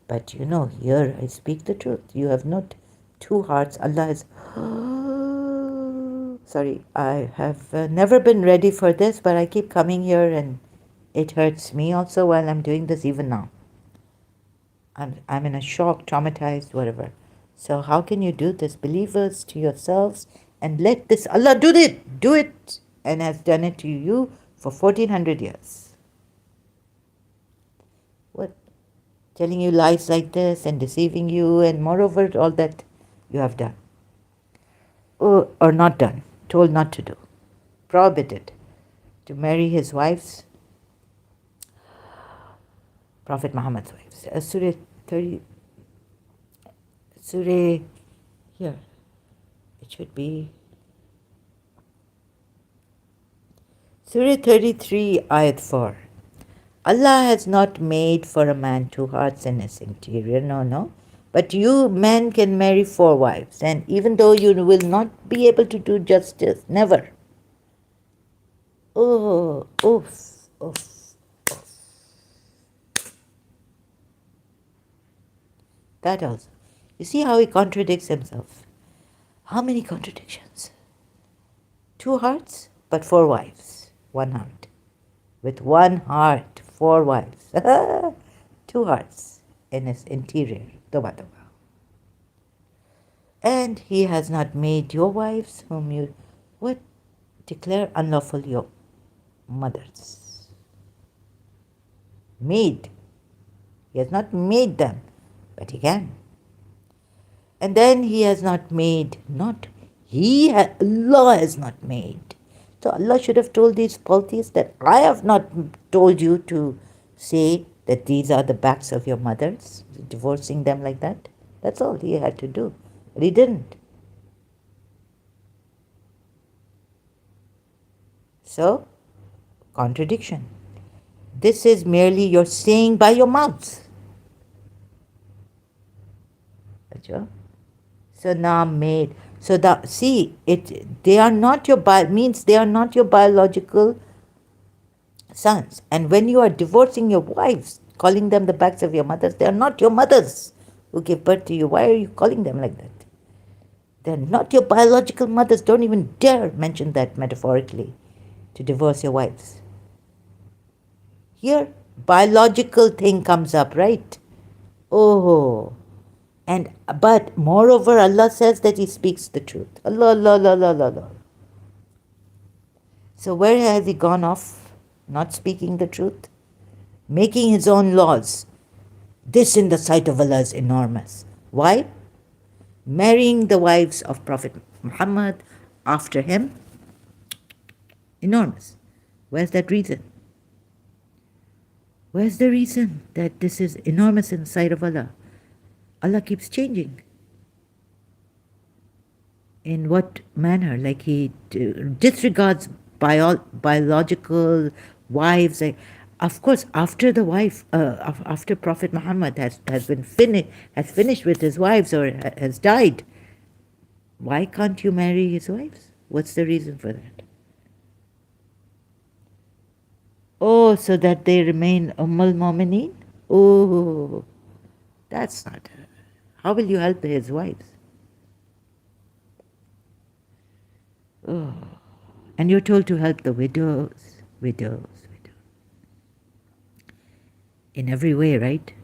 but here I speak the truth. You have not two hearts. Allah is... Sorry, I have never been ready for this, but I keep coming here and it hurts me also while I'm doing this even now. I'm in a shock, traumatized, whatever. So how can you do this? Believers, to yourselves, and let this... Allah do it! And has done it to you for 1400 years. What? Telling you lies like this and deceiving you, and moreover all that you have done. or not done, told not to do, prohibited to marry his wives, Prophet Muhammad's wives. Surah 30, Surah, here, it should be Surah 33, Ayat 4. Allah has not made for a man two hearts in his interior, no. But you men can marry four wives, and even though you will not be able to do justice, never. Oh, oof, oof, oof. That also. You see how he contradicts himself. How many contradictions? Two hearts, but four wives. One heart. With one heart, four wives. Two hearts in his interior. Toba toba. And he has not made your wives whom you would declare unlawful your mothers. Made. He has not made them, but he can. And then he has not made, Allah has not made. So Allah should have told these polytheists that I have not told you to say that these are the backs of your mothers, divorcing them like that. That's all he had to do. But he didn't. So, contradiction. This is merely your saying by your mouth. So now made. So that see it. They are not your means they are not your biological sons. And when you are divorcing your wives, calling them the backs of your mothers, they are not your mothers who gave birth to you. Why are you calling them like that? They're not your biological mothers. Don't even dare mention that metaphorically to divorce your wives. Here, biological thing comes up, right? Oh. But moreover, Allah says that He speaks the truth. Allah, Allah, Allah, Allah, Allah. So where has he gone off? Not speaking the truth? Making his own laws. This in the sight of Allah is enormous. Why? Marrying the wives of Prophet Muhammad after him. Enormous. Where's that reason? Where's the reason that this is enormous in the sight of Allah? Allah keeps changing. In what manner? Like he disregards biological wives. Of course, after the wife, after Prophet Muhammad has finished with his wives or has died, why can't you marry his wives? What's the reason for that? Oh, so that they remain Ummul Mu'mineen? Oh, that's not. How will you help his wives? Oh. And you're told to help the widows. In every way, right?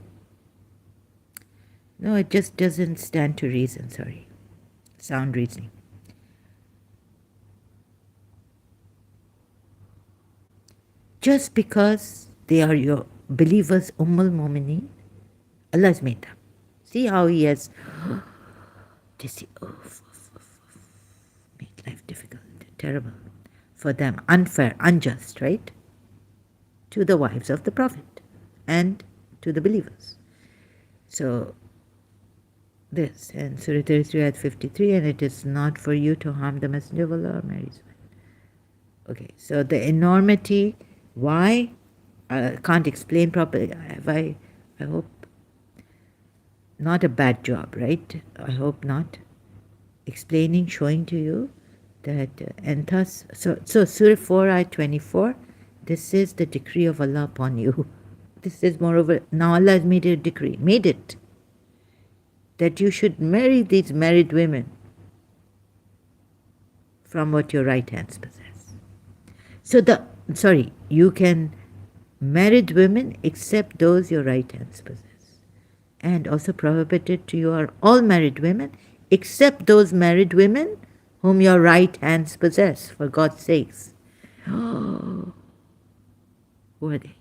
No, it just doesn't stand to reason, sorry. Sound reasoning. Just because they are your believers, Ummul Mu'mineen, Allah has made them. See how He has made life difficult, terrible for them, unfair, unjust, right? To the wives of the Prophet and to the believers. So this, and Surah 33 at 53, and it is not for you to harm the Messenger of Allah or marry his wife. Okay, so the enormity, why? I can't explain properly. I hope not a bad job, right? I hope not. Explaining, showing to you that, and thus, so Surah 4 ayat 24, this is the decree of Allah upon you. This is moreover, now Allah has made it a decree, made it, that you should marry these married women from what your right hands possess. So you can married women except those your right hands possess. And also prohibited to you are all married women except those married women whom your right hands possess, for God's sakes. Oh, who are they?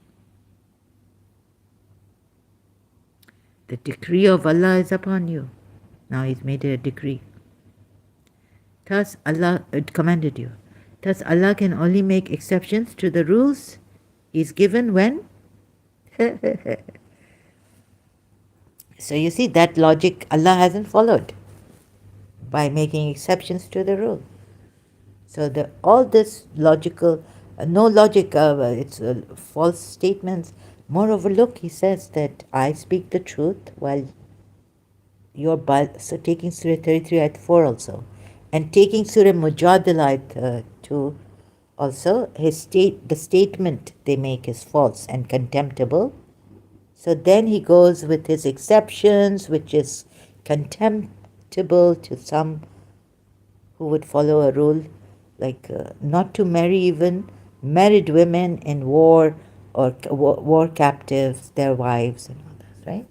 The decree of Allah is upon you. Now He's made it a decree Thus Allah commanded you. Thus Allah can only make exceptions to the rules He's given when. So you see that logic Allah hasn't followed by making exceptions to the rule. So all this logical, no logic, it's false statements. Moreover, look, he says that I speak the truth while you're so taking Surah 33 ayat 4 also, and taking Surah Mujadila ayat 2 also, the statement they make is false and contemptible. So then he goes with his exceptions, which is contemptible to some who would follow a rule like not to marry even married women in war or war captives, their wives and all that, right?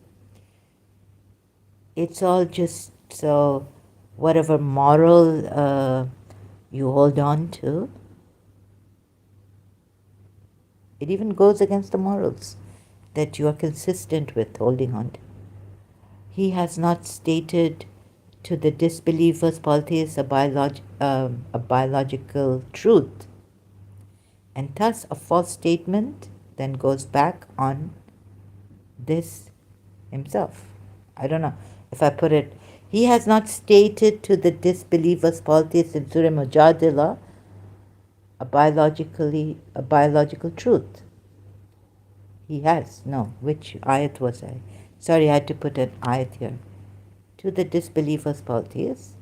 It's all just so whatever moral you hold on to, it even goes against the morals that you are consistent with holding on to. He has not stated to the disbelievers, polytheists, a biological truth. And thus, a false statement then goes back on this himself. I don't know if I put it. He has not stated to the disbelievers, polytheists in Surah Mujadila a biological truth. He has. No. Which ayat was I? Sorry, I had to put an ayat here. To the disbelievers, polytheists,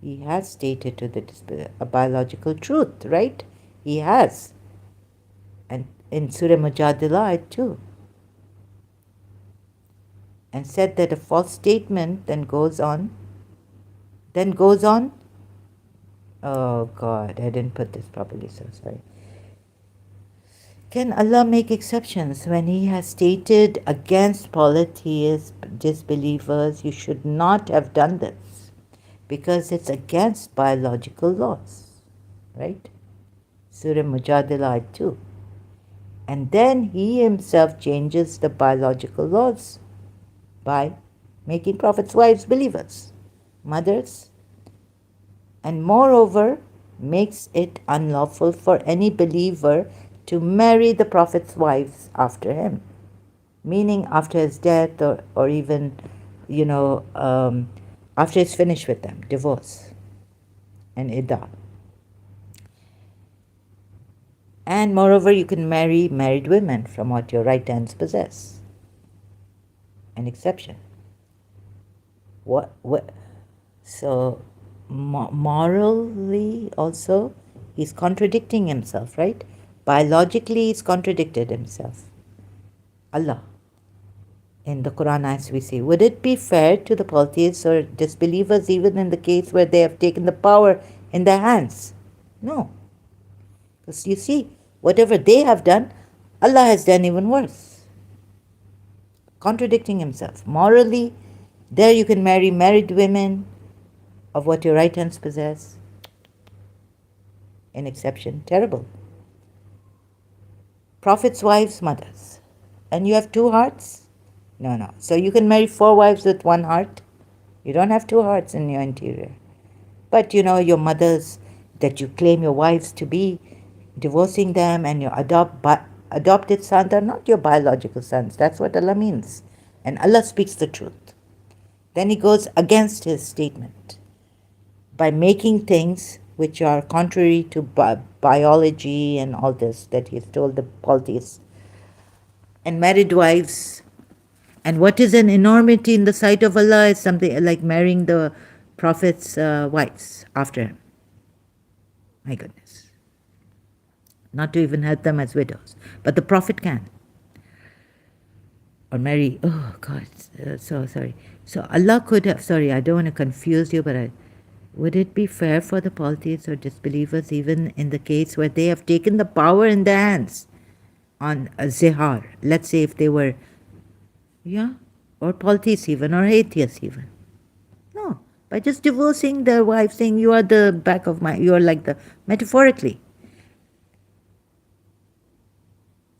he has stated to the a biological truth, right? He has. And in Surah Mujadila ayat 2. And said that a false statement then goes on. Oh God, I didn't put this properly, so sorry. Can Allah make exceptions when He has stated against polytheists, disbelievers, you should not have done this because it's against biological laws, right? Surah Mujadila 2. And then He Himself changes the biological laws by making Prophet's wives believers, mothers, and moreover makes it unlawful for any believer to marry the Prophet's wives after him, meaning after his death or even, after he's finished with them, divorce and iddah. And moreover, you can marry married women from what your right hands possess. An exception. What? So, morally also, he's contradicting himself, right? Biologically, he's contradicted himself. Allah. In the Quran, as we see, would it be fair to the polytheists or disbelievers, even in the case where they have taken the power in their hands? No. Because you see, whatever they have done, Allah has done even worse. Contradicting himself. Morally, there you can marry married women of what your right hands possess. An exception. Terrible. Prophet's wives, mothers. And you have two hearts? No. So you can marry 4 wives with 1 heart. You don't have 2 hearts in your interior. But your mothers that you claim your wives to be, divorcing them and your adopted sons are not your biological sons. That's what Allah means. And Allah speaks the truth. Then He goes against His statement by making things which are contrary to biology and all this that He's told the polytheists. And married wives. And what is an enormity in the sight of Allah is something like marrying the Prophet's wives after him. My goodness. Not to even help them as widows. But the Prophet can. Or marry, oh God, so sorry. So Allah could have, sorry, I don't want to confuse you, but would it be fair for the polytheists or disbelievers, even in the case where they have taken the power in their hands on a zihar? Let's say if they were, or polytheists even, or atheists even. No, by just divorcing their wife, saying you are the back of you are like the, metaphorically.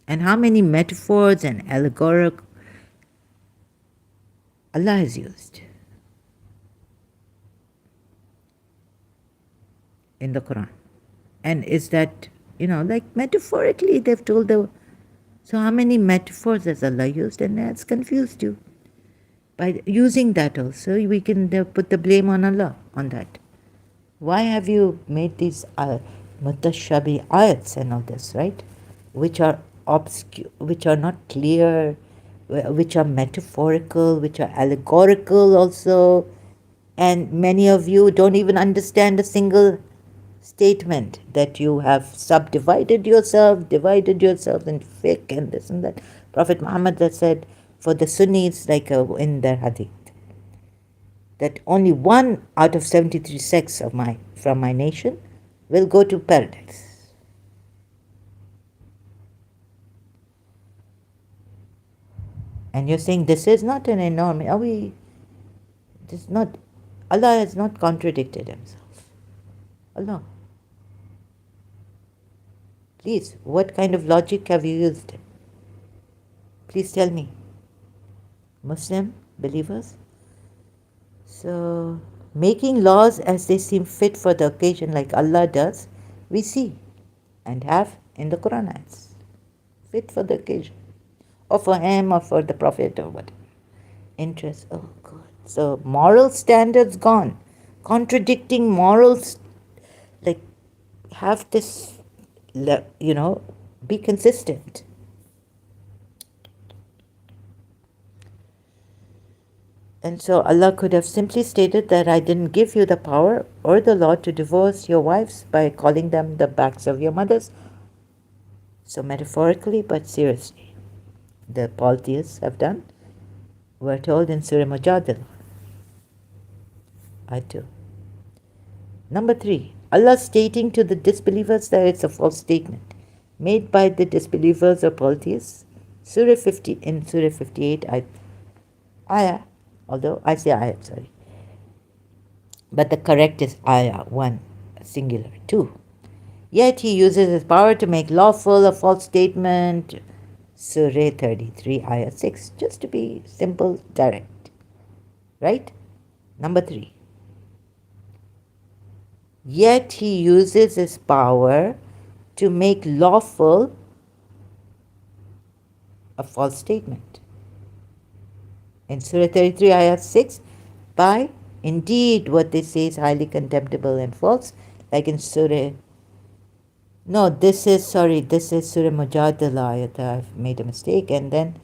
And how many metaphors and allegorical Allah has used. in the Quran. And is that, like metaphorically they've told the. So how many metaphors has Allah used? And that's confused you. By using that also, we can put the blame on Allah on that. Why have you made these mutashabi ayats and all this, right? Which are obscure, which are not clear, which are metaphorical, which are allegorical also, and many of you don't even understand a single statement that you have subdivided yourself, divided yourself into fiqh and this and that. Prophet Muhammad has said for the Sunnis, like in their hadith, that only one out of 73 sects from my nation will go to paradise. And you're saying this is not an enormous. This is not. Allah has not contradicted himself. Allah. Please, what kind of logic have you used? Please tell me. Muslim believers? So, making laws as they seem fit for the occasion, like Allah does, we see and have in the Quran ayats. Fit for the occasion. Or for him or for the Prophet or whatever. Interest. Oh, God. So, moral standards gone. Contradicting morals, like, have this, be consistent. And so Allah could have simply stated that I didn't give you the power or the law to divorce your wives by calling them the backs of your mothers. So metaphorically, but seriously, the polytheists have done. We're told in Surah Mujadila. I too. Number 3, Allah stating to the disbelievers that it's a false statement made by the disbelievers or polytheists. Surah 50 in Surah 58, ayah. Although I say ayat, sorry. But the correct is ayah, 1, singular, 2. Yet he uses his power to make lawful a false statement. Surah 33, ayah 6. Just to be simple, direct. Right? Number 3. Yet he uses his power to make lawful a false statement. In Surah 33, ayah 6, by indeed what they say is highly contemptible and false, like in Surah. No, this is Surah Mujadala ayat. I've made a mistake. And then,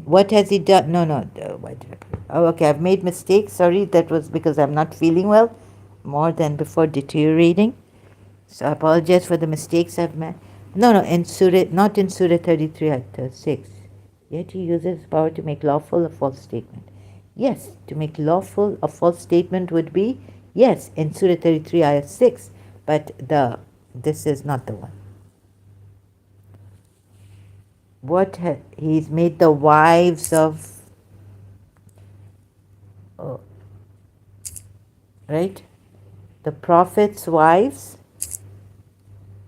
what has he done? No, why did I put it? Oh, okay, I've made mistakes. Sorry, that was because I'm not feeling well, more than before, deteriorating. So I apologize for the mistakes I've made. No, not in Surah 33 ayat 6. Yet he uses his power to make lawful a false statement. Yes, to make lawful a false statement would be, yes, in Surah 33 ayah 6, but this is not the one. He's made the wives of, right? The Prophet's wives,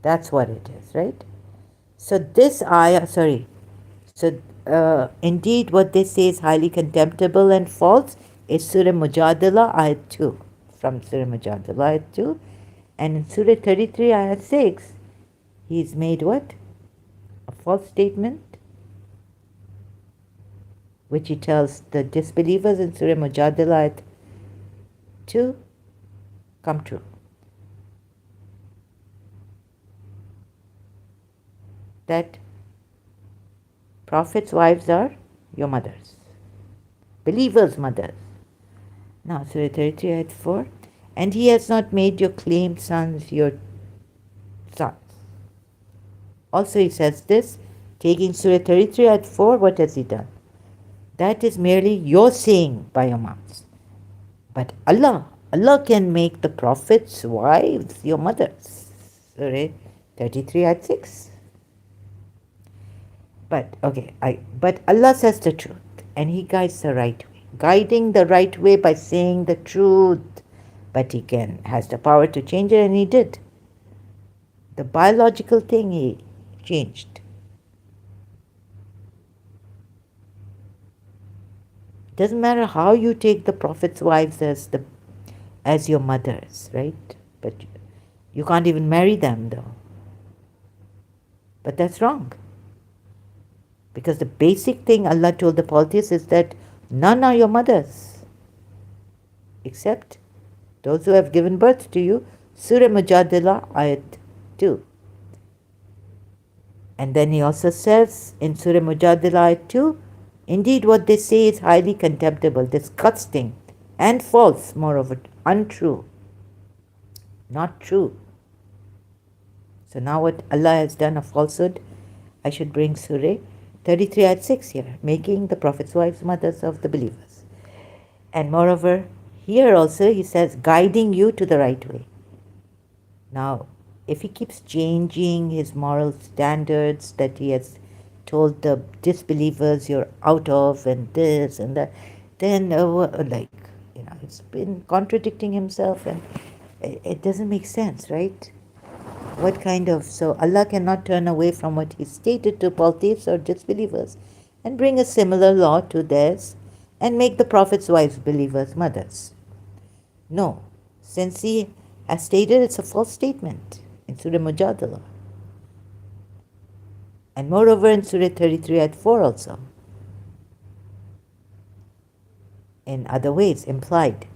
that's what it is, right? So this ayah, indeed what they say is highly contemptible and false is Surah Mujadala ayat 2, from Surah Mujadala ayat 2. And in Surah 33 ayat 6, he's made what? A false statement, which he tells the disbelievers in Surah Mujadala ayat 2 come true. That Prophet's wives are your mothers, believers' mothers. Now, Surah 33 ayat 4, and he has not made your claimed sons your sons. Also he says this, taking Surah 33 ayat 4, what has he done? That is merely your saying by your mouths. But Allah can make the Prophet's wives your mothers. Surah 33 ayat 6. But Allah says the truth, and he guides the right way. Guiding the right way by saying the truth. But he has the power to change it, and he did. The biological thing he changed. Doesn't matter how you take the Prophet's wives as your mothers, right? But You can't even marry them, though. But that's wrong. Because the basic thing Allah told the polytheists is that none are your mothers except those who have given birth to you. Surah Mujadila, ayat 2. And then he also says in Surah Mujadila, ayat 2, indeed what they say is highly contemptible, disgusting, and false, moreover, untrue, not true. So now what Allah has done, a falsehood, I should bring Surah 33 ayat 6 here, making the Prophet's wives mothers of the believers. And moreover, here also he says, guiding you to the right way. Now, if he keeps changing his moral standards that he has told the disbelievers you're out of and this and that, then it's been contradicting himself, and it doesn't make sense, right? What kind of... So Allah cannot turn away from what he stated to polytheists or disbelievers and bring a similar law to theirs and make the Prophet's wives believers' mothers. No, since he has stated it's a false statement in Surah Mujadala. And moreover in Surah 33 at 4 also. In other ways, implied.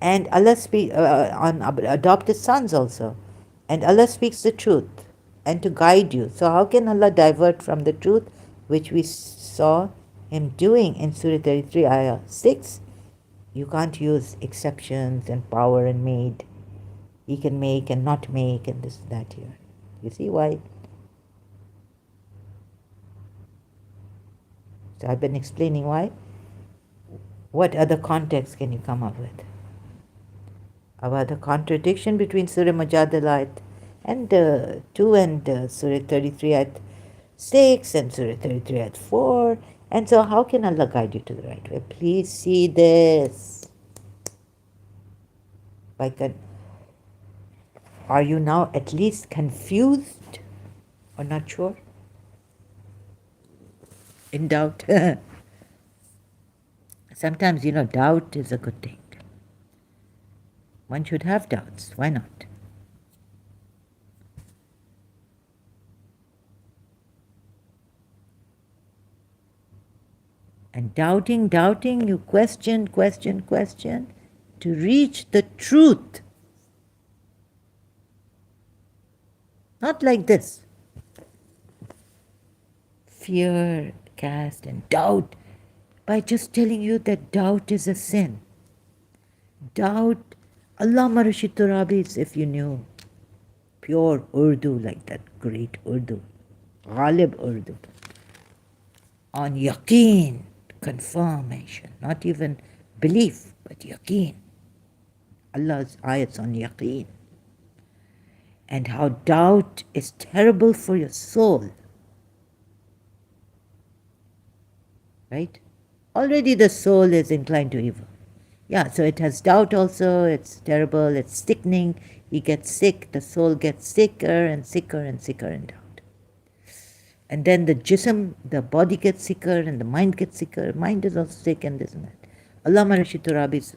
And Allah speaks on adopted sons also. And Allah speaks the truth and to guide you. So how can Allah divert from the truth, which we saw him doing in Surah 33 ayah 6? You can't use exceptions and power and made. He can make and not make and this and that here. You see why? So I've been explaining why. What other context can you come up with about the contradiction between Surah Mujadala and 2 and Surah 33 at 6 and Surah 33 at 4? And so how can Allah guide you to the right way? Please see this. Are you now at least confused or not sure? In doubt? Sometimes, doubt is a good thing. One should have doubts. Why not? And doubting, you question to reach the truth. Not like this. Fear cast and doubt by just telling you that doubt is a sin. Doubt, Allama Rashid Turabis, if you knew pure Urdu, like that great Urdu, Ghalib Urdu, on yaqeen, confirmation, not even belief, but yaqeen. Allah's ayats on yaqeen. And how doubt is terrible for your soul. Right? Already the soul is inclined to evil. Yeah, so it has doubt also, it's terrible, it's sickening, he gets sick, the soul gets sicker and sicker and sicker in doubt. And then the jism, the body gets sicker and the mind gets sicker, mind is also sick and this and that. Allama Rashid Turabi's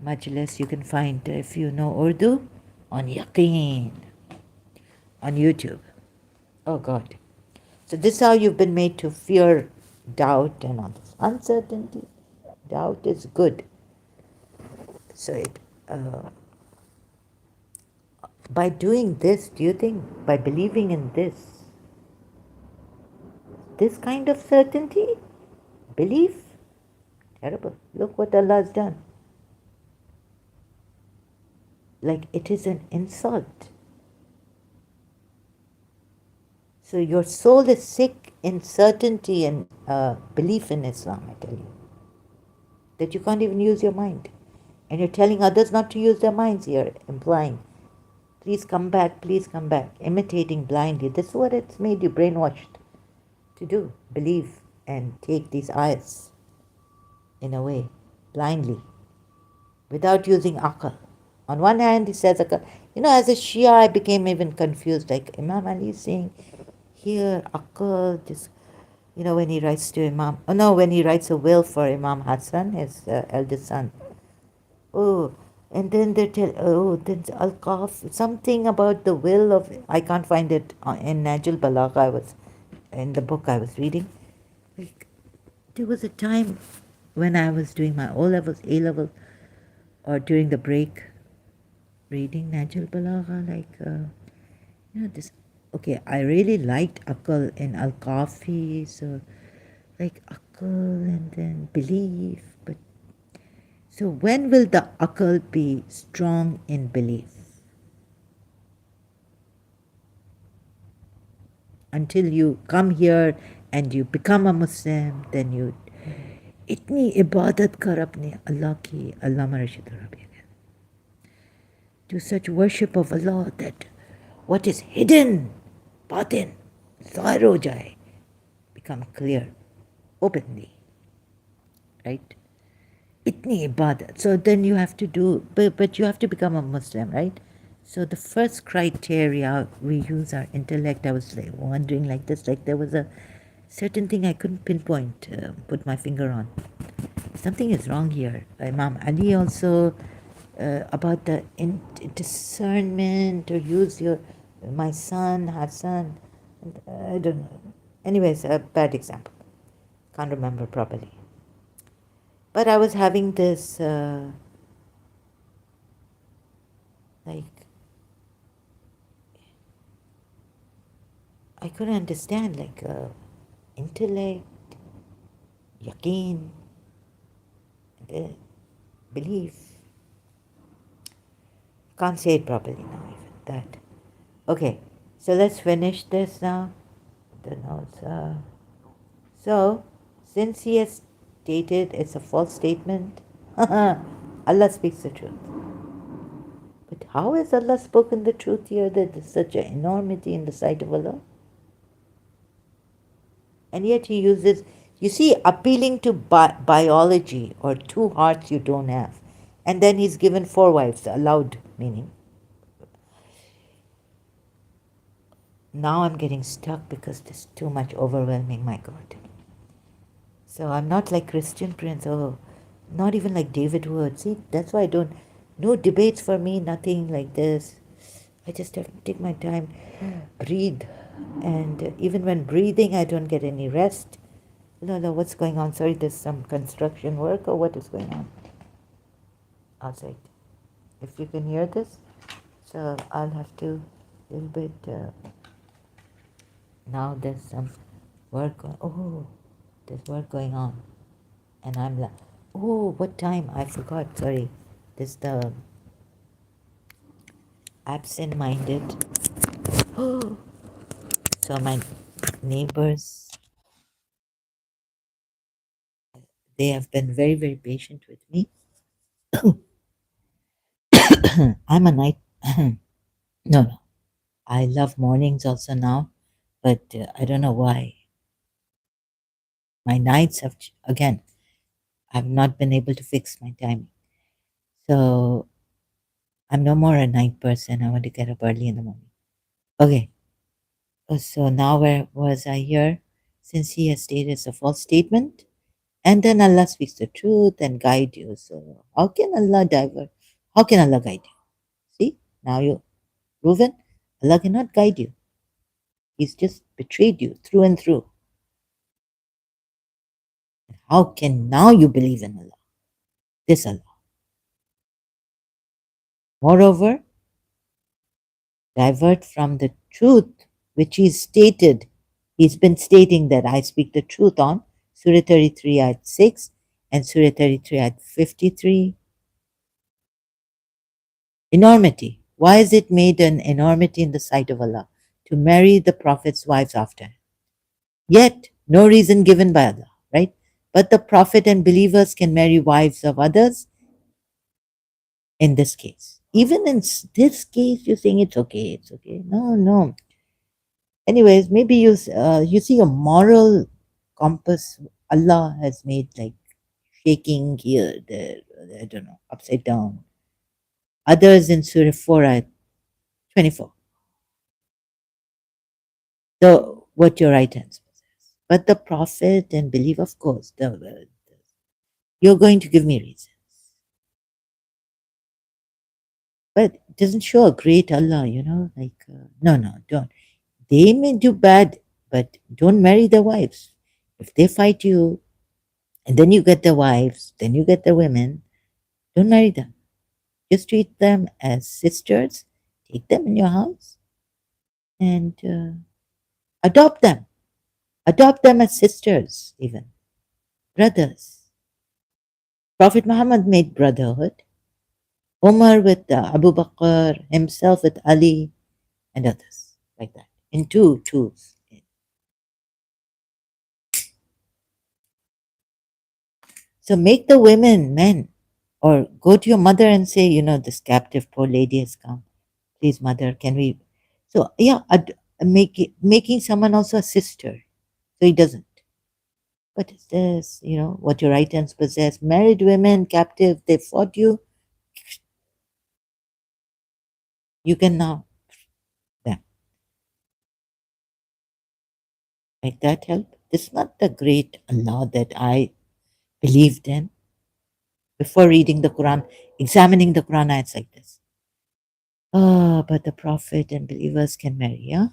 majlis you can find, if you know Urdu, on yaqeen, on YouTube. Oh God. So this is how you've been made to fear doubt and all this uncertainty. Doubt is good. So by doing this, do you think, by believing in this kind of certainty, belief, terrible. Look what Allah has done. Like it is an insult. So your soul is sick in certainty and belief in Islam, I tell you. That you can't even use your mind. And you're telling others not to use their minds here, implying, please come back, imitating blindly. This is what it's made you brainwashed to do, believe and take these ayats in a way, blindly, without using aql. On one hand, he says, as a Shia, I became even confused, like Imam Ali is saying, here, aql, this, when he writes to when he writes a will for Imam Hassan, his eldest son. Oh, And then they tell, oh, then Al-Qaf, something about the will of, I can't find it in Najul Balagha, in the book I was reading. Like, there was a time when I was doing my O levels, A levels, or during the break, reading Najul Balagha, this. Okay, I really liked Akal in Al-Kafi, so like Akal and then belief, but so when will the Akal be strong in belief? Until you come here and you become a Muslim, then you इतनी इबादत कर अपने अल्लाह की अल्लामा रशीद रबी do such worship of Allah that what is hidden, batin, zahir ho jaye, become clear openly, right? Itni ibadat. So then you have to do, but you have to become a Muslim, right? So the first criteria we use our intellect. I was like wondering like this, like there was a certain thing I couldn't pinpoint, put my finger on. Something is wrong here. Imam Ali also about the discernment or use your my son, Hassan. I don't know. Anyways, a bad example. Can't remember properly. But I was having this like I couldn't understand like intellect, yaqeen, the belief. Can't say it properly now, even that. Okay, so let's finish this now. The notes. So, since he has stated it's a false statement, Allah speaks the truth. But how has Allah spoken the truth here that there's such an enormity in the sight of Allah? And yet he uses, you see, appealing to biology or two hearts you don't have. And then he's given four wives, allowed meaning. Now I'm getting stuck because there's too much overwhelming, my God. So I'm not like Christian Prince, oh, not even like David Wood. See, that's why I don't, no debates for me, nothing like this. I just have to take my time, breathe. And even when breathing, I don't get any rest. No, no, what's going on? Sorry, there's some construction work or what is going on outside. If you can hear this, so I'll have to a little bit. Now there's some work. Oh, there's work going on, and I'm like, oh, what time? I forgot. Sorry, this the absent-minded. Oh, so my neighbors, they have been very, very patient with me. I'm a night. no, no. I love mornings also now, but I don't know why. My nights have, again, I've not been able to fix my timing. So I'm no more a night person. I want to get up early in the morning. Okay. So now where was I here? Since he has stated it's a false statement, and then Allah speaks the truth and guide you. So how can Allah divert? How can Allah guide you? See, now you proven Allah cannot guide you. He's just betrayed you through and through. How can now you believe in Allah? This Allah. Moreover, divert from the truth which he's stated. He's been stating that I speak the truth on Surah 33 ayat 6 and Surah 33 ayat 53. Enormity. Why is it made an enormity in the sight of Allah? To marry the Prophet's wives after him. Yet, no reason given by Allah, right? But the Prophet and believers can marry wives of others in this case. Even in this case, you're saying it's okay, it's okay. No, no. Anyways, maybe you see a moral compass Allah has made like shaking here, there, I don't know, upside down. Others in Surah 4 at 24. So what your right hands possess. But the Prophet and believe, of course, you're going to give me reasons. But it doesn't show a great Allah, like, no, no, don't. They may do bad, but don't marry their wives. If they fight you, and then you get the wives, then you get the women, don't marry them. Just treat them as sisters, take them in your house, and adopt them. Adopt them as sisters, even brothers. Prophet Muhammad made brotherhood. Umar with Abu Bakr, himself with Ali, and others like that. In twos. So make the women men, or go to your mother and say, this captive poor lady has come. Please, mother, can we? So yeah, making someone also a sister, so he doesn't. What is this? What your right hands possess. Married women, captive, they fought you. You can now them. Make that help. This is not the great Allah that I believed in before reading the Quran, examining the Quran ayats like this. Ah, but the Prophet and believers can marry, yeah?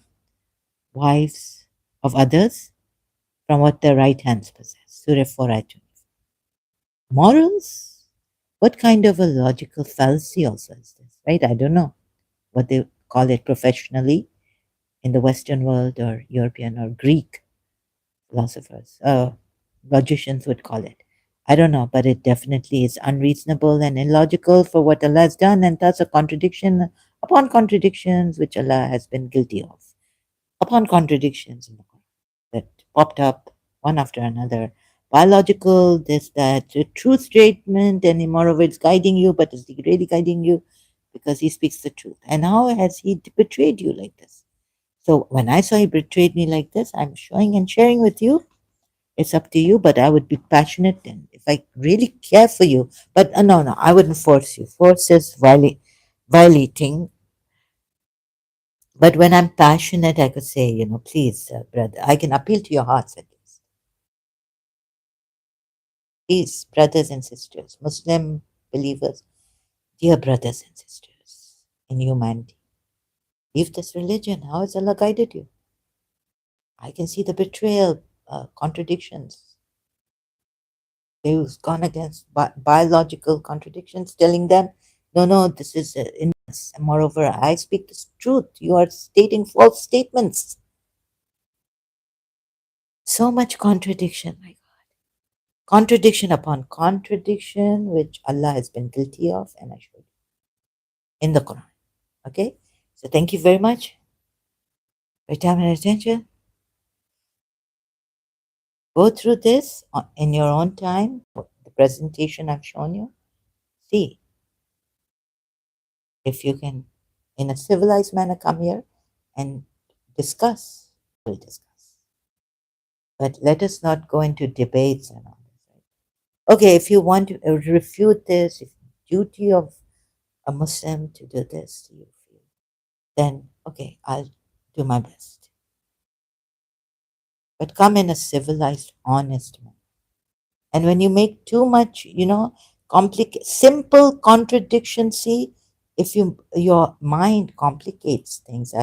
Wives of others from what their right hands possess. Surah 4 ayat 20. Morals? What kind of a logical fallacy also is this, right? I don't know what they call it professionally in the Western world or European or Greek philosophers, logicians would call it. I don't know, but it definitely is unreasonable and illogical for what Allah has done, and thus a contradiction upon contradictions which Allah has been guilty of. Upon contradictions in the Quran that popped up one after another. Biological, this, that, a true statement, and moreover, it's guiding you, but is he really guiding you? Because he speaks the truth. And how has he betrayed you like this? So when I saw he betrayed me like this, I'm showing and sharing with you. It's up to you, but I would be passionate and if I really care for you. But no, no, I wouldn't force you. Force is violating. But when I'm passionate, I could say, please, brother, I can appeal to your hearts at least. Please, brothers and sisters, Muslim believers, dear brothers and sisters in humanity, leave this religion. How has Allah guided you? I can see the betrayal, contradictions. They've gone against biological contradictions, telling them, no, no, this is in us. And moreover, I speak this truth. You are stating false statements. So much contradiction, my God. Contradiction upon contradiction, which Allah has been guilty of, and I showed you in the Quran. Okay? So thank you very much for your time and attention. Go through this in your own time, the presentation I've shown you. See if you can, in a civilized manner, come here and discuss. We'll discuss. But let us not go into debates and all this. Right? Okay, if you want to refute this, if duty of a Muslim to do this, you feel, then okay, I'll do my best. But come in a civilized, honest manner. And when you make too much, simple contradiction, see, if your mind complicates things.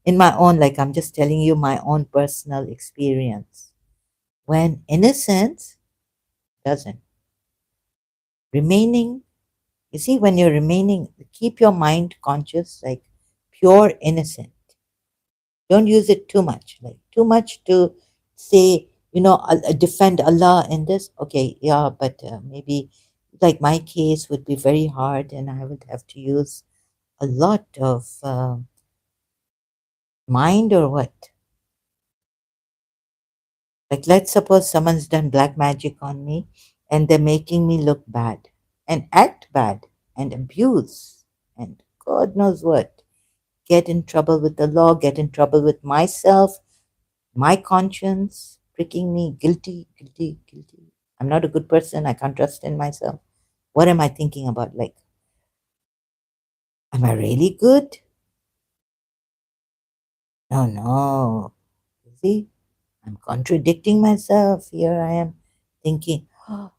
In my own, like I'm just telling you my own personal experience. When innocence doesn't. Remaining, you see, when you're remaining, keep your mind conscious, like pure innocent. Don't use it too much, like too much to say, defend Allah in this. Okay, yeah, but maybe like my case would be very hard and I would have to use a lot of mind or what. Like, let's suppose someone's done black magic on me and they're making me look bad and act bad and abuse and God knows what. Get in trouble with the law, get in trouble with myself, my conscience pricking me guilty, guilty, guilty. I'm not a good person. I can't trust in myself. What am I thinking about? Like, am I really good? No, no. You see, I'm contradicting myself. Here I am thinking,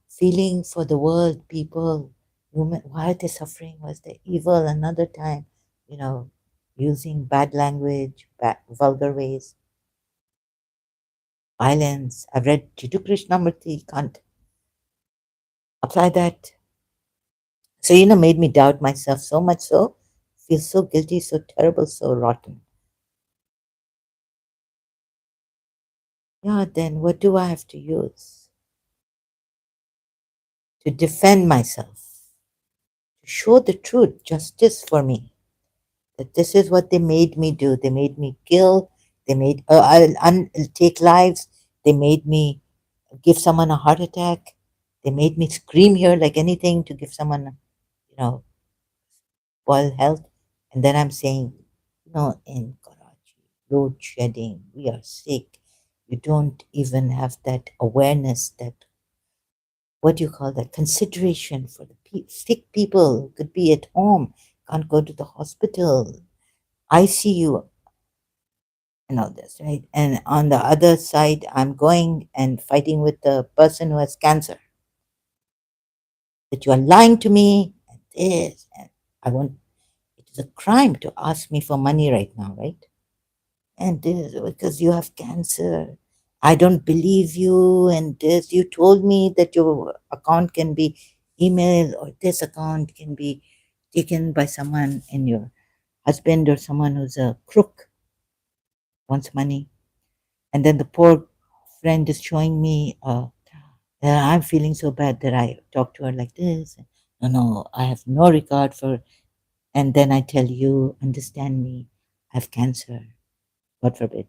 feeling for the world, people. women, why are they suffering? Was there evil? Another time, you know, using bad language, vulgar ways, violence. I've read Jiddu Krishnamurti, can't apply that. So, made me doubt myself so much so, feel so guilty, so terrible, so rotten. Yeah, then what do I have to use? To defend myself, to show the truth, justice for me. That this is what they made me do. They made me kill. They made take lives. They made me give someone a heart attack. They made me scream here like anything to give someone, spoil health. And then I'm saying, in Karachi, load shedding, we are sick. You don't even have that awareness, that what do you call that, consideration for the sick people who could be at home, can't go to the hospital, ICU, and all this, right? And on the other side, I'm going and fighting with the person who has cancer. That you are lying to me, and this, and I want. It is a crime to ask me for money right now, right? And this because you have cancer. I don't believe you, and this. You told me that your account can be emailed, or this account can be taken by someone in your husband, or someone who's a crook, wants money. And then the poor friend is showing me, I'm feeling so bad that I talk to her like this. No, no, I have no regard for. And then I tell you, understand me, I have cancer. God forbid.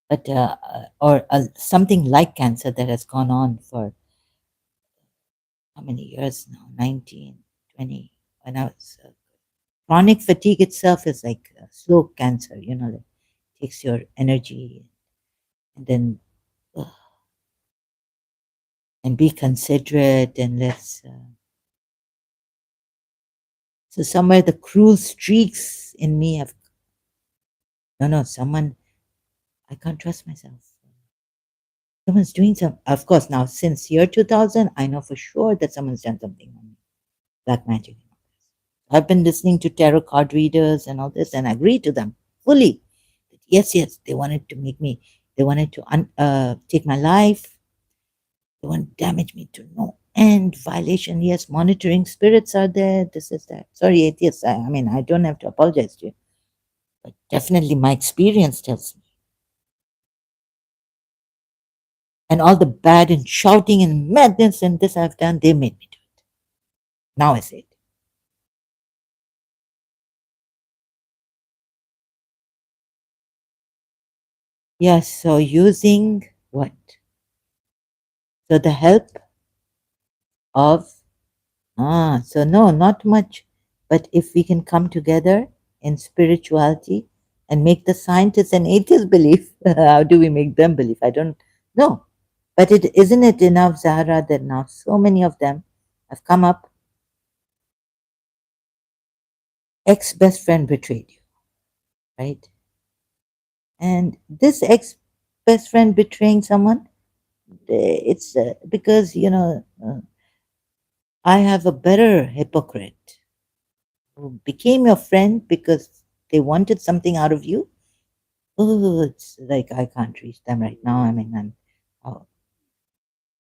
But or something like cancer that has gone on for how many years now? 19, 20. When I was chronic fatigue itself is like slow cancer. That takes your energy, and then and be considerate, and let's. So somewhere the cruel streaks in me have. No, no, someone. I can't trust myself. Someone's doing some. Of course, now since year 2000, I know for sure that someone's done something on me. Black magic. I've been listening to tarot card readers and all this, and I agree to them fully. Yes, yes, they wanted to make me. They wanted to take my life. They want to damage me to no end. Violation. Yes, monitoring spirits are there. This is that. Sorry, atheists. I mean, I don't have to apologize to you, but definitely my experience tells me. And all the bad and shouting and madness and this I've done, they made me do it. Now I say it. Yes, so using what? So the help of, so no, not much. But if we can come together in spirituality and make the scientists and atheists believe, how do we make them believe? I don't know. But isn't it enough, Zahra, that now so many of them have come up, ex best friend betrayed you, right? And this ex best friend betraying someone, it's because, I have a better hypocrite who became your friend because they wanted something out of you. Oh, it's like I can't reach them right now. I mean, I'm oh,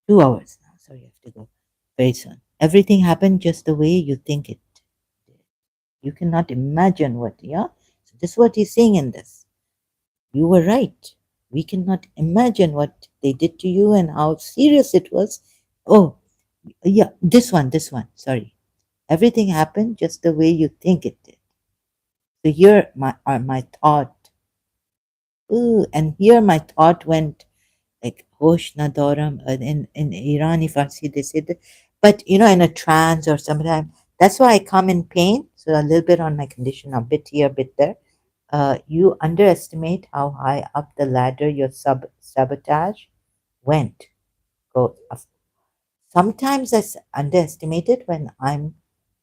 2 hours now. Sorry, I have to go very soon. Everything happened just the way you think it did. You cannot imagine what, yeah? So this is what he's saying in this. You were right. We cannot imagine what they did to you and how serious it was. Oh, yeah, this one. Sorry. Everything happened just the way you think it did. So here my thought. Ooh, and here my thought went like Hosh Nadoram in Irani Farsi they say that, but in a trance or sometime. That's why I come in pain. So a little bit on my condition, a bit here, a bit there. You underestimate how high up the ladder your sabotage went. Go. Sometimes underestimate it when I'm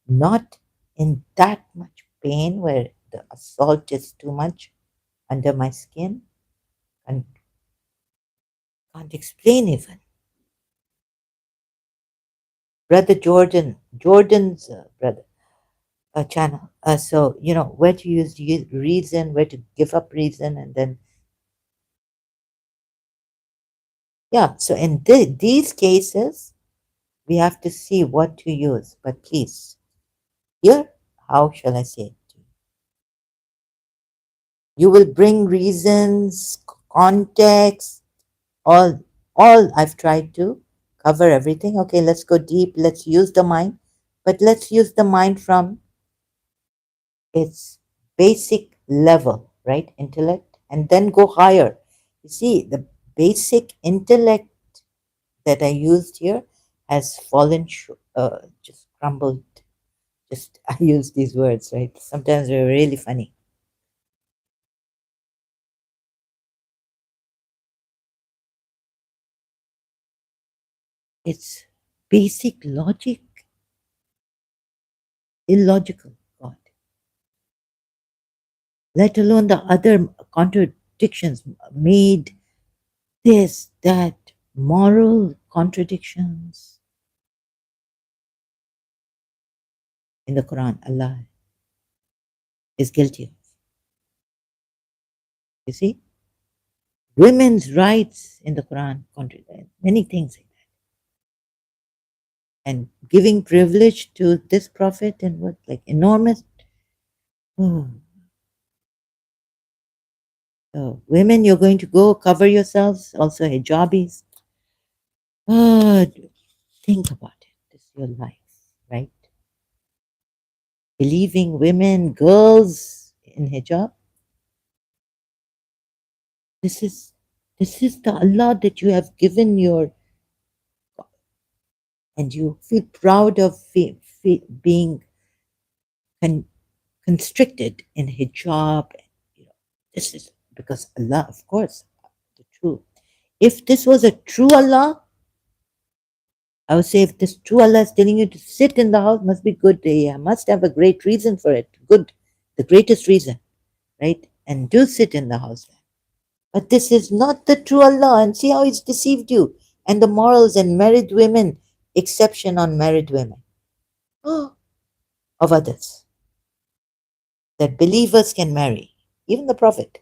not in that much pain where the assault is too much under my skin and can't explain even. brother Jordan's brother channel. So where to use reason, where to give up reason, and then yeah. So in these cases, we have to see what to use. But please, here, how shall I say it? You will bring reasons, context, all all I've tried to cover everything. Okay, let's go deep. Let's use the mind, but let's use the mind from its basic level, right? Intellect, and then go higher. You see, the basic intellect that I used here has fallen, just crumbled. Just I use these words, right? Sometimes they're really funny. It's basic logic, illogical, God, let alone the other contradictions made, this, that, moral contradictions in the Quran, Allah is guilty of. You see? Women's rights in the Quran, many things like that. And giving privilege to this prophet and what, like enormous. Oh, so women, you're going to go cover yourselves, also hijabis. Oh, think about it. This is your life, right? Believing women, girls in hijab. This is this is the Allah that you have given your, and you feel proud of being con- constricted in hijab. You know, this is because Allah, of course, the true. If this was a true Allah, I would say if this true Allah is telling you to sit in the house, must be good. They must have a great reason for it. Good, the greatest reason, right? And do sit in the house. But this is not the true Allah, and see how He's deceived you. And the morals and married women, exception on married women of others, that believers can marry, even the Prophet.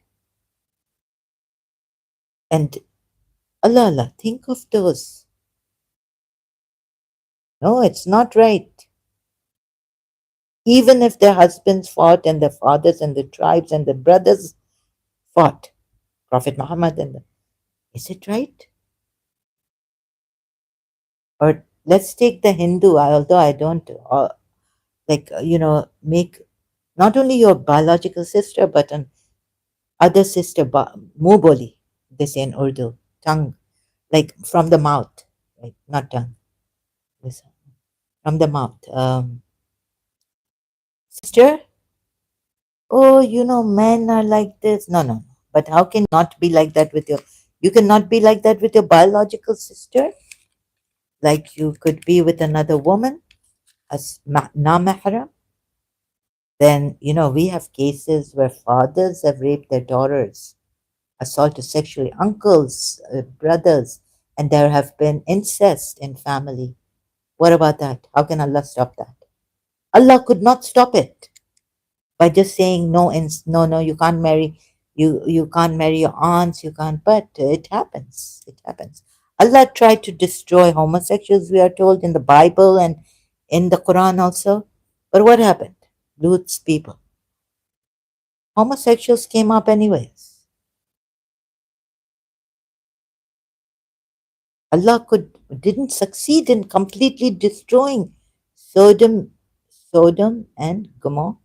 And Allah, Allah, think of those. No, it's not right. Even if their husbands fought and their fathers and the tribes and the brothers fought, Prophet Muhammad is it right? Or let's take the Hindu, although I don't make not only your biological sister but an other sister, muboli, they say in Urdu, tongue, like from the mouth, like not tongue, listen, from the mouth. Sister, oh, men are like this. No, no, no. But how can not be like that with you cannot be like that with your biological sister, like you could be with another woman, as na-mahram. Then, we have cases where fathers have raped their daughters, assaulted sexually uncles, brothers, and there have been incest in family. What about that? How can Allah stop that? Allah could not stop it by just saying no, no, no, you can't marry, you can't marry your aunts, you can't. But it happens. It happens. Allah tried to destroy homosexuals, we are told in the Bible and in the Quran also. But what happened? Lut's people. Homosexuals came up anyways. Allah didn't succeed in completely destroying Sodom, Sodom and Gomorrah.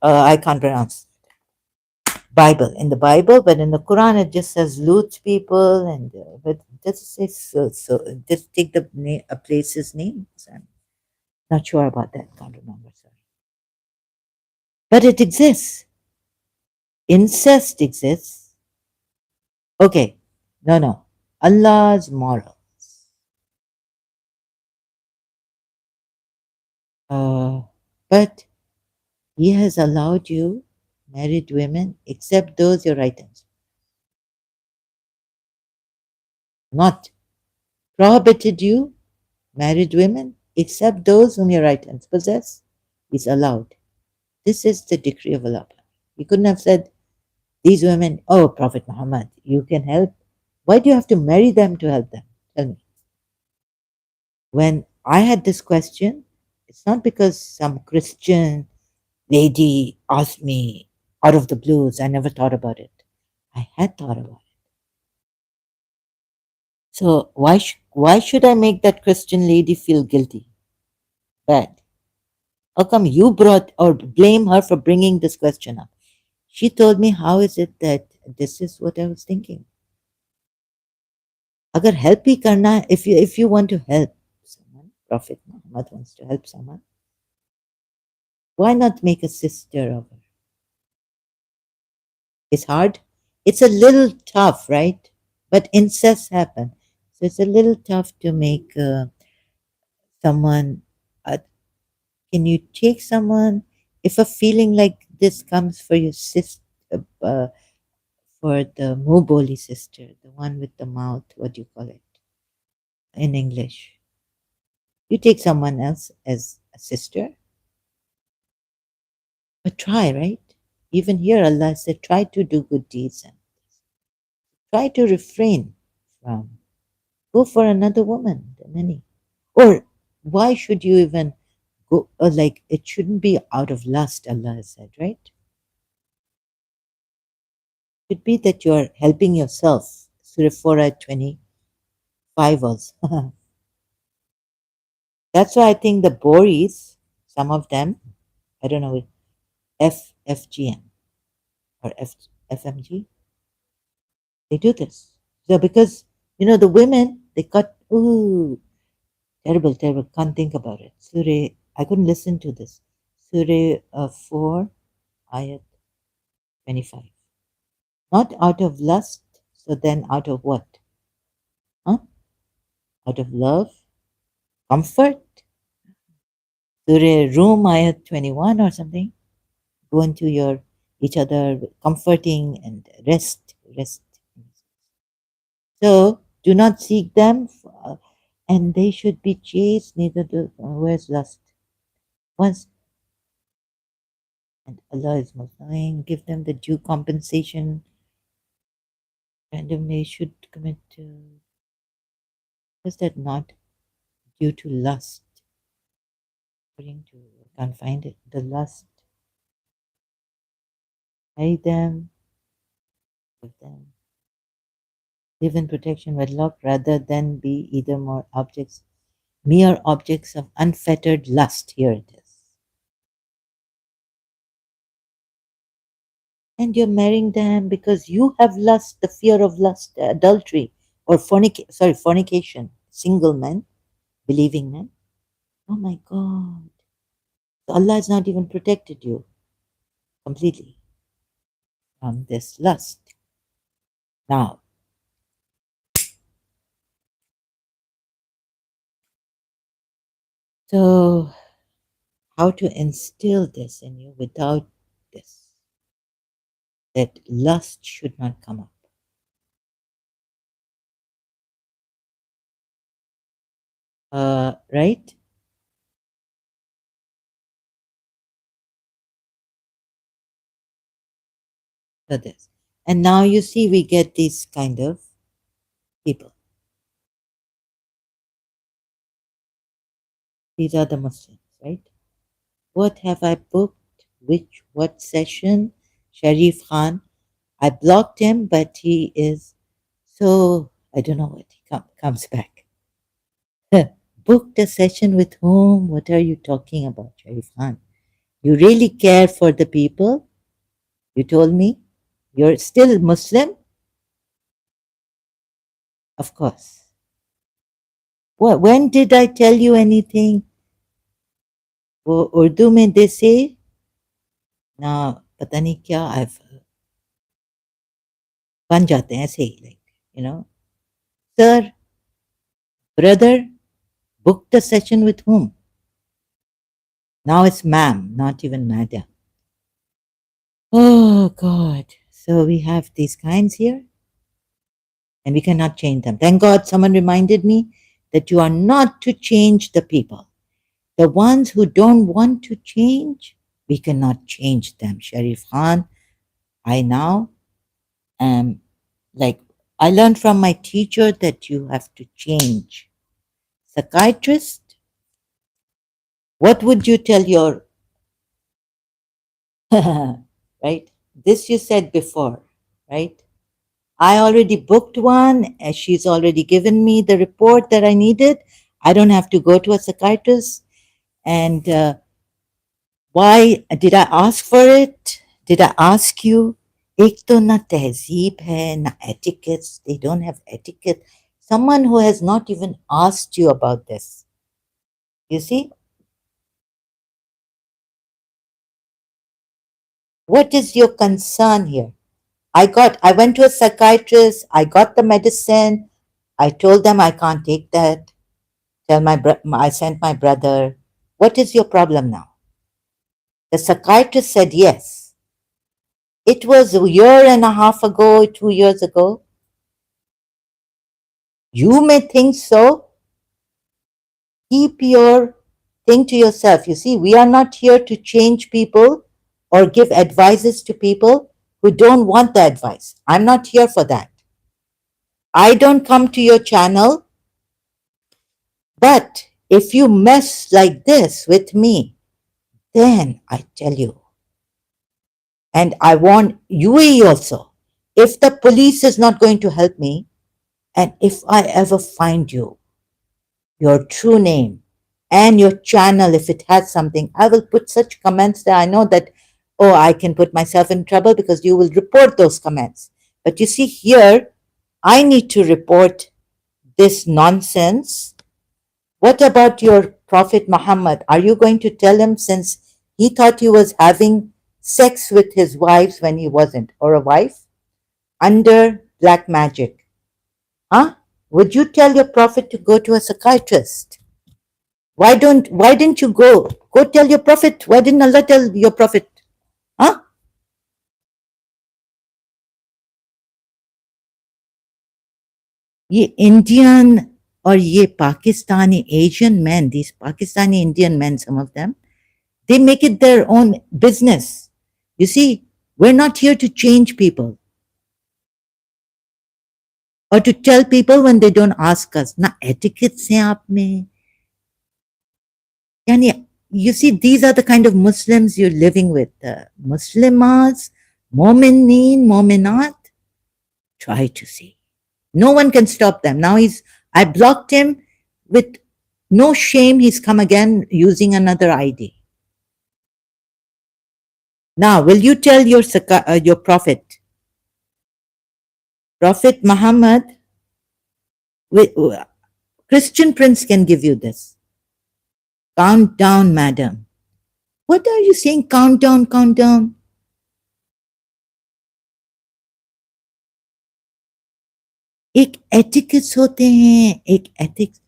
I can't pronounce Bible in the Bible, but in the Quran it just says Lut's people, and but just say so. Just take the a place's names. I'm not sure about that. Can't remember. Sorry, but it exists. Incest exists. Okay, no, no. Allah's morals. Uh, but He has allowed you married women, except those your right hands, not prohibited you married women, except those whom your right hands possess, is allowed. This is the decree of Allah. He couldn't have said, these women, oh, Prophet Muhammad, you can help. Why do you have to marry them to help them? Tell me. When I had this question, it's not because some Christian lady asked me out of the blues. I never thought about it. I had thought about it. So why should I make that Christian lady feel guilty? Bad. How come you brought or blame her for bringing this question up? She told me, how is it that this is what I was thinking? Agar help hi karna, if you want to help someone, Prophet Muhammad wants to help someone, why not make a sister of her? It's hard. It's a little tough, right? But incest happen. So it's a little tough to make someone. Uh, can you take someone if a feeling like this comes for your sister, for the Muboli sister, the one with the mouth? What do you call it in English? You take someone else as a sister, but try, right? Even here, Allah said, try to do good deeds and try to refrain from. Go for another woman, the many. Or why should you even go? Like, it shouldn't be out of lust, Allah has said, right? It could be that you're helping yourself. Surah 4 at 25 also. That's why I think the Boris, some of them, I don't know, FGM or FMG, they do this. So because, the women, they cut, ooh, terrible, terrible, can't think about it. Surah, I couldn't listen to this. Surah 4, ayat 25. Not out of lust, so then out of what? Huh? Out of love, comfort. Surah Room, ayat 21 or something. Go into your each other comforting and rest. So do not seek them, and they should be chaste. Neither do where's lust. Once and Allah is most knowing, give them the due compensation. Randomly should commit to. Was that not due to lust? According to, I can't find it. The lust. Marry them, give them. Live in protection wedlock rather than be either more objects, mere objects of unfettered lust. Here it is. And you're marrying them because you have lust, the fear of lust, adultery, or fornication. Single men, believing men. Oh my God. So Allah has not even protected you completely from this lust. Now, so how to instill this in you without this? That lust should not come up. Right? So this. And now you see we get these kind of people. These are the Muslims, right? What have I booked? What session? Sharif Khan. I blocked him, but he is so I don't know what he comes back. Booked a session with whom? What are you talking about, Sharif Khan? You really care for the people? You told me you're still Muslim? Of course. What? When did I tell you anything? Urdu में they say ना पता नहीं क्या I've बन जाते हैं ऐसे ही like sir, brother, booked a session with whom? Now it's ma'am, not even madam. Oh God. So we have these kinds here and we cannot change them. Thank God someone reminded me that you are not to change the people. The ones who don't want to change, we cannot change them. Sharif Khan, I now am like, I learned from my teacher that you have to change. Psychiatrist, what would you tell your, right? This you said before, right? I already booked one. She's already given me the report that I needed. I don't have to go to a psychiatrist. And why did I ask for it? Did I ask you? एक तो ना तहजीब है ना etiquettes. They don't have etiquette. Someone who has not even asked you about this. You see, what is your concern here? I went to a psychiatrist. I got the medicine. I told them I can't take that. I sent my brother. What is your problem now? The psychiatrist said yes. It was a year and a half ago, 2 years ago. You may think so. Keep your thing to yourself. You see, we are not here to change people or give advices to people who don't want the advice. I'm not here for that. I don't come to your channel, but if you mess like this with me, then I tell you, and I want UAE also, if the police is not going to help me, and if I ever find you, your true name and your channel, if it has something, I will put such comments that I know that, oh, I can put myself in trouble because you will report those comments. But you see, here, I need to report this nonsense. What about your Prophet Muhammad? Are you going to tell him, since he thought he was having sex with his wives when he wasn't, or a wife, under black magic? Huh? Would you tell your Prophet to go to a psychiatrist? Why didn't you go? Go tell your Prophet. Why didn't Allah tell your Prophet? Huh? ये Indian or ये Pakistani Asian men, these Pakistani Indian men, some of them, they make it their own business. You see, we're not here to change people or to tell people when they don't ask us. Na etiquette se aap mein. Yani, you see, these are the kind of Muslims you're living with. Muslimas, Mominin, Mominat. Try to see. No one can stop them. Now I blocked him with no shame. He's come again using another ID. Now, will you tell your Prophet, Prophet Muhammad, Christian Prince can give you this. Count down, madam. What are you saying? Count down, count down. एक ethics होते हैं, एक ethics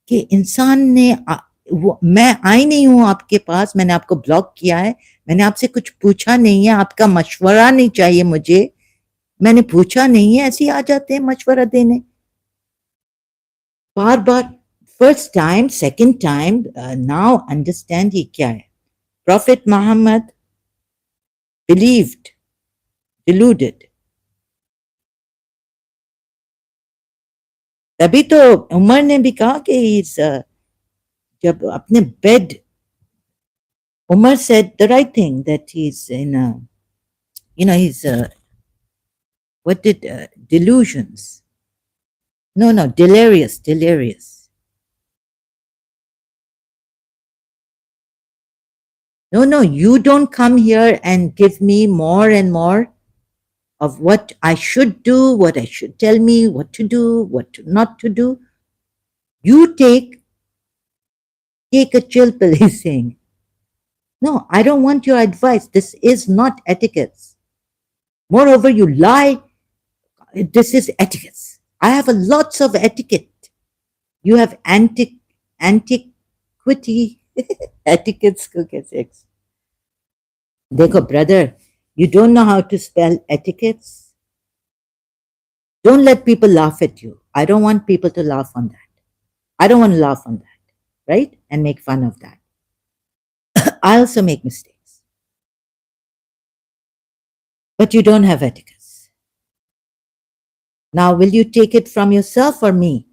कि इंसान ने मैं आई नहीं हूं आपके पास, मैंने आपको ब्लॉक किया है, मैंने आपसे कुछ पूछा नहीं है, आपका मशवरा नहीं चाहिए मुझे, मैंने पूछा नहीं है, ऐसे ही आ जाते हैं मशवरा देने बार बार. First time, second time, now understand ये क्या है. Prophet Muhammad believed, deluded. तभी तो उमर ने भी कहा कि जब अपने bed, Umar said the right thing, that he's in a, he's what did delusions? No, delirious, delirious. No, you don't come here and give me more and more of what I should do, what I should tell me, what to do, what not to do. You take a chill pill, he's saying. No, I don't want your advice. This is not etiquette. Moreover, you lie. This is etiquette. I have lots of etiquette. You have antiquity. Etiquettes ko kaise? Dekho, brother, you don't know how to spell etiquettes. Don't let people laugh at you. I don't want people to laugh on that. I don't want to laugh on that, right? And make fun of that. I also make mistakes, but you don't have etiquette. Now, will you take it from yourself or me?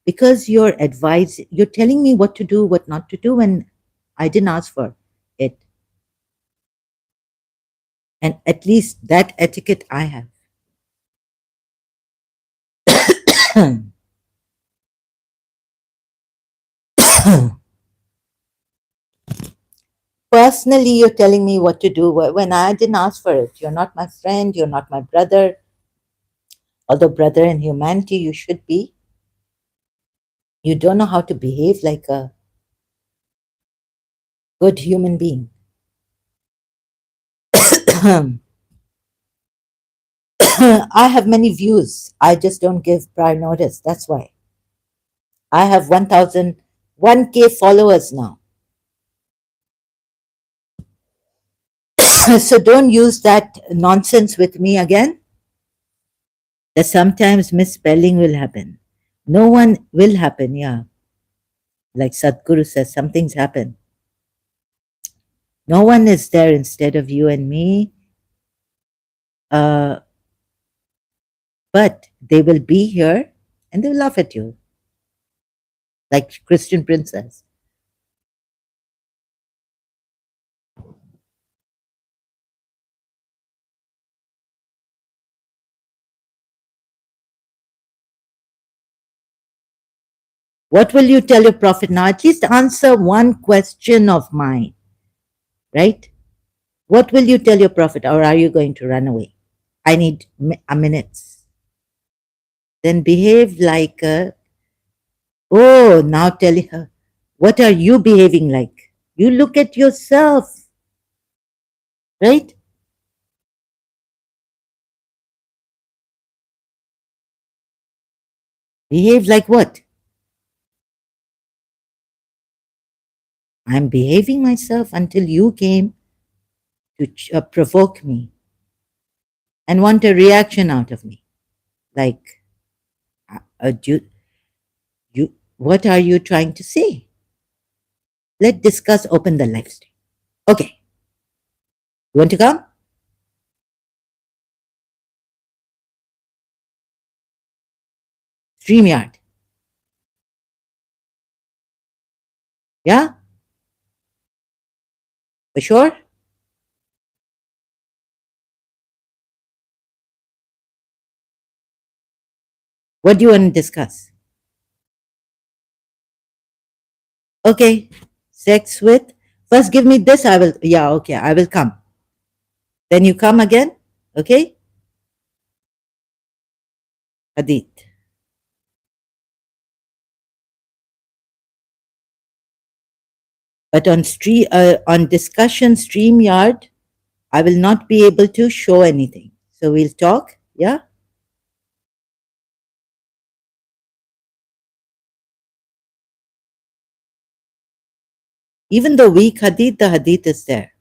Because you're telling me what to do, what not to do, when I didn't ask for it. And at least that etiquette I have. Personally, you're telling me what to do when I didn't ask for it. You're not my friend, you're not my brother, although brother in humanity you should be. You don't know how to behave like a good human being. I have many views. I just don't give prior notice. That's why. I have 1,001K followers now. So don't use that nonsense with me again. That sometimes misspelling will happen. No one will happen, yeah. Like Sadhguru says, something's happened. No one is there instead of you and me. Uh, but they will be here and they will laugh at you, like Christian Princess. What will you tell your prophet now? At least answer one question of mine, right? What will you tell your prophet, or are you going to run away? I need a minute. Then behave like a, oh, now tell her, what are you behaving like? You look at yourself, right? Behave like what? I'm behaving myself until you came to provoke me and want a reaction out of me. Like, what are you trying to say? Let's discuss, open the live stream. Okay, you want to come? StreamYard. Yeah, for sure. What do you want to discuss? Okay, sex with. First, give me this. I will. Yeah, okay, I will come. Then you come again. Okay, Hadith. But on discussion StreamYard, I will not be able to show anything. So we'll talk. Yeah. Even the weak hadith, the hadith is there.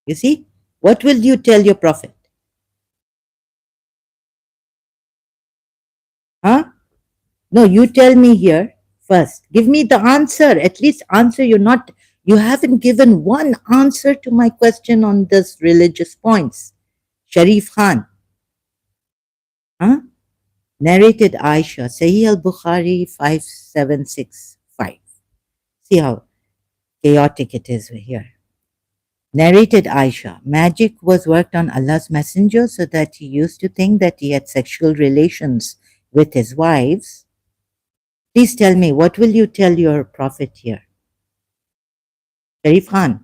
You see? What will you tell your prophet? Huh? No, you tell me here first. Give me the answer. At least answer. You haven't given one answer to my question on this religious points. Sharif Khan. Huh? Narrated Aisha, Sahih al-Bukhari 5765. See how chaotic it is here. Narrated Aisha, magic was worked on Allah's messenger so that he used to think that he had sexual relations with his wives. Please tell me, what will you tell your prophet here? Sharif Khan,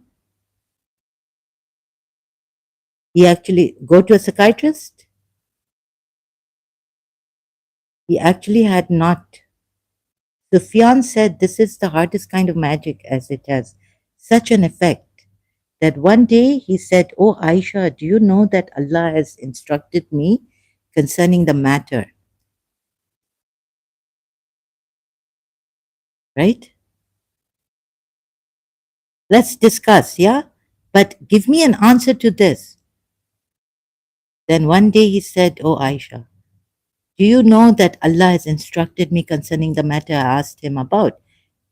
he actually go to a psychiatrist? He actually had not. Sufyan said this is the hardest kind of magic as it has such an effect that one day he said, "Oh Aisha, do you know that Allah has instructed me concerning the matter?" Right? Let's discuss, yeah? But give me an answer to this. Then one day he said, "Oh Aisha, Do you know that Allah has instructed me concerning the matter I asked him about?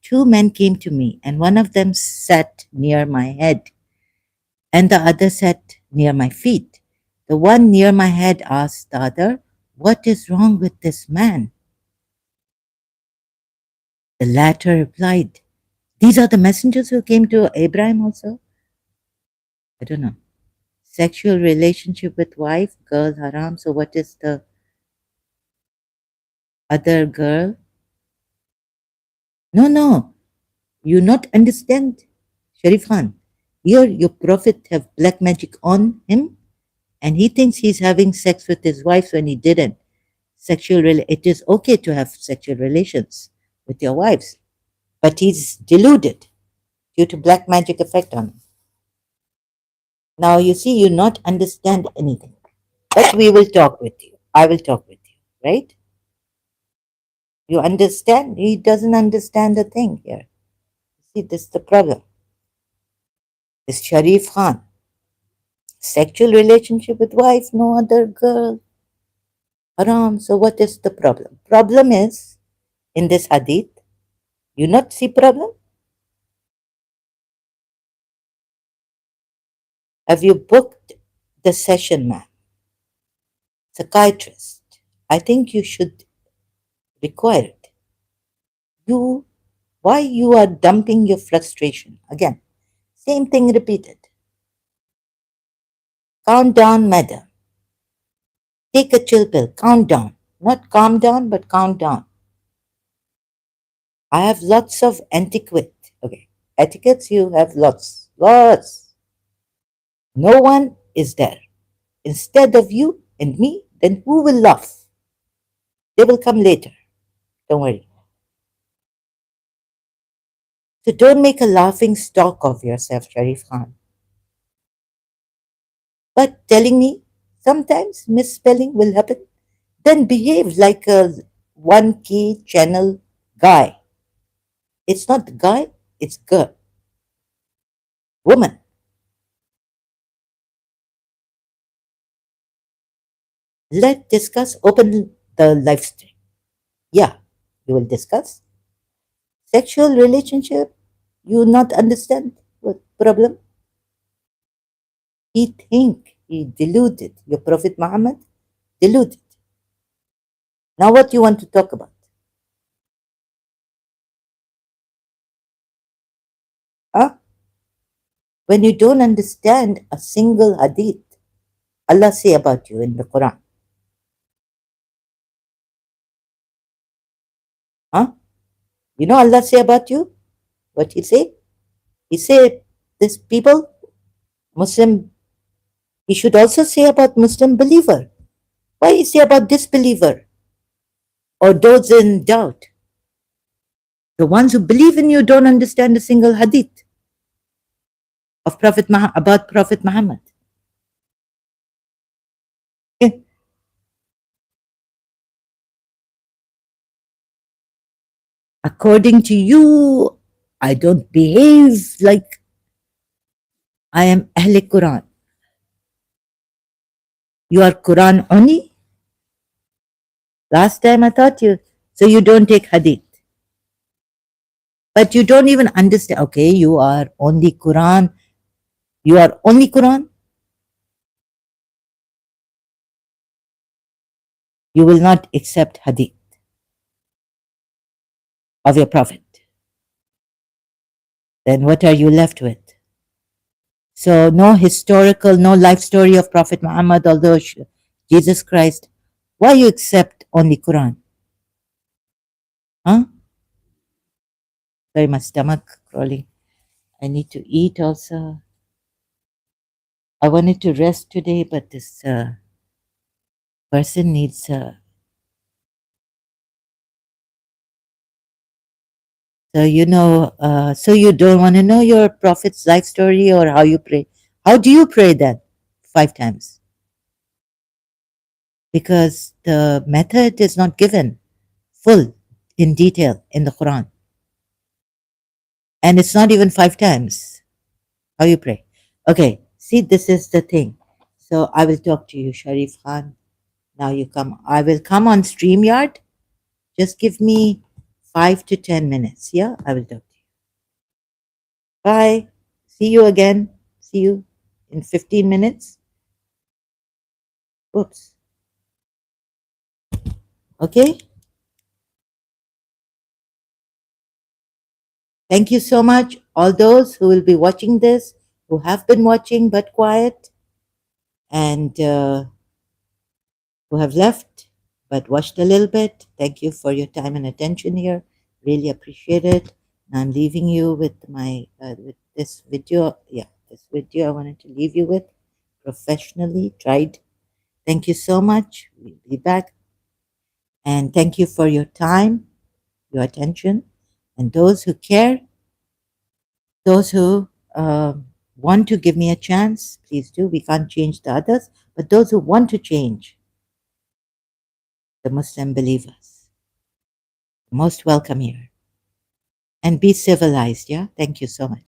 Two men came to me, and one of them sat near my head, and the other sat near my feet. The one near my head asked the other, "What is wrong with this man?" The latter replied, "These are the messengers who came to Abraham also." I don't know. Sexual relationship with wife, girl, haram. So what is the other girl? No, no. You not understand, Sharif Khan. Here your prophet have black magic on him, and he thinks he's having sex with his wife when he didn't. It is okay to have sexual relations with your wives, but he's deluded due to black magic effect on him. Now you see, you not understand anything, but we will talk with you. I will talk with you, right? You understand? He doesn't understand a thing here. See, this is the problem. This Sharif Khan, sexual relationship with wife, no other girl, haram. So what is the problem? Problem is in this hadith. You not see problem? Have you booked the session, ma'am? Psychiatrist. I think you should require it. You, why you are dumping your frustration again? Same thing repeated. Calm down, madam. Take a chill pill. Count down. Not calm down, but count down. I have lots of etiquette. Okay. Etiquettes you have lots. Lots. No one is there. Instead of you and me, then who will laugh? They will come later. Don't worry. So don't make a laughing stock of yourself, Sharif Khan. But telling me sometimes misspelling will happen, then behave like a one key channel guy. It's not the guy, it's girl, woman. Let's discuss, open the live stream. Yeah, you will discuss. Sexual relationship, you not understand what problem? He think he deluded. Your Prophet Muhammad deluded. Now what you want to talk about? Huh? When you don't understand a single hadith, Allah say about you in the Quran. Huh? You know Allah say about you? What he say? He say this people, Muslim, he should also say about Muslim believer. Why he say about disbeliever or those in doubt? The ones who believe in you don't understand a single hadith of about Prophet Muhammad. Eh, according to you, I don't behave like I am Ahle Quran. You are Quran only? Last time I taught you. So you don't take hadith. But you don't even understand. Okay, you are only Quran. You are only Quran. You will not accept hadith of your Prophet. Then what are you left with? So no historical, no life story of Prophet Muhammad, although Jesus Christ. Why you accept only Quran? Huh? Sorry, my stomach crawling. I need to eat also. I wanted to rest today, but this person needs. So so you don't want to know your prophet's life story or how you pray. How do you pray then? 5 times. Because the method is not given full in detail in the Quran. And it's not even 5 times. How you pray. Okay, see, this is the thing. So I will talk to you, Sharif Khan. Now you come. I will come on StreamYard. Just give me 5 to 10 minutes. Yeah, I will talk to you. Bye. See you again. See you in 15 minutes. Oops. Okay. Thank you so much. All those who will be watching this, who have been watching but quiet, and who have left but watched a little bit. Thank you for your time and attention here. Really appreciate it. I'm leaving you with my with this video. Yeah, this video I wanted to leave you with professionally tried. Thank you so much. We'll be back. And thank you for your time, your attention, and those who care, those who want to give me a chance, please do. We can't change the others, but those who want to change, the Muslim believers, most welcome here. And be civilized, yeah? Thank you so much.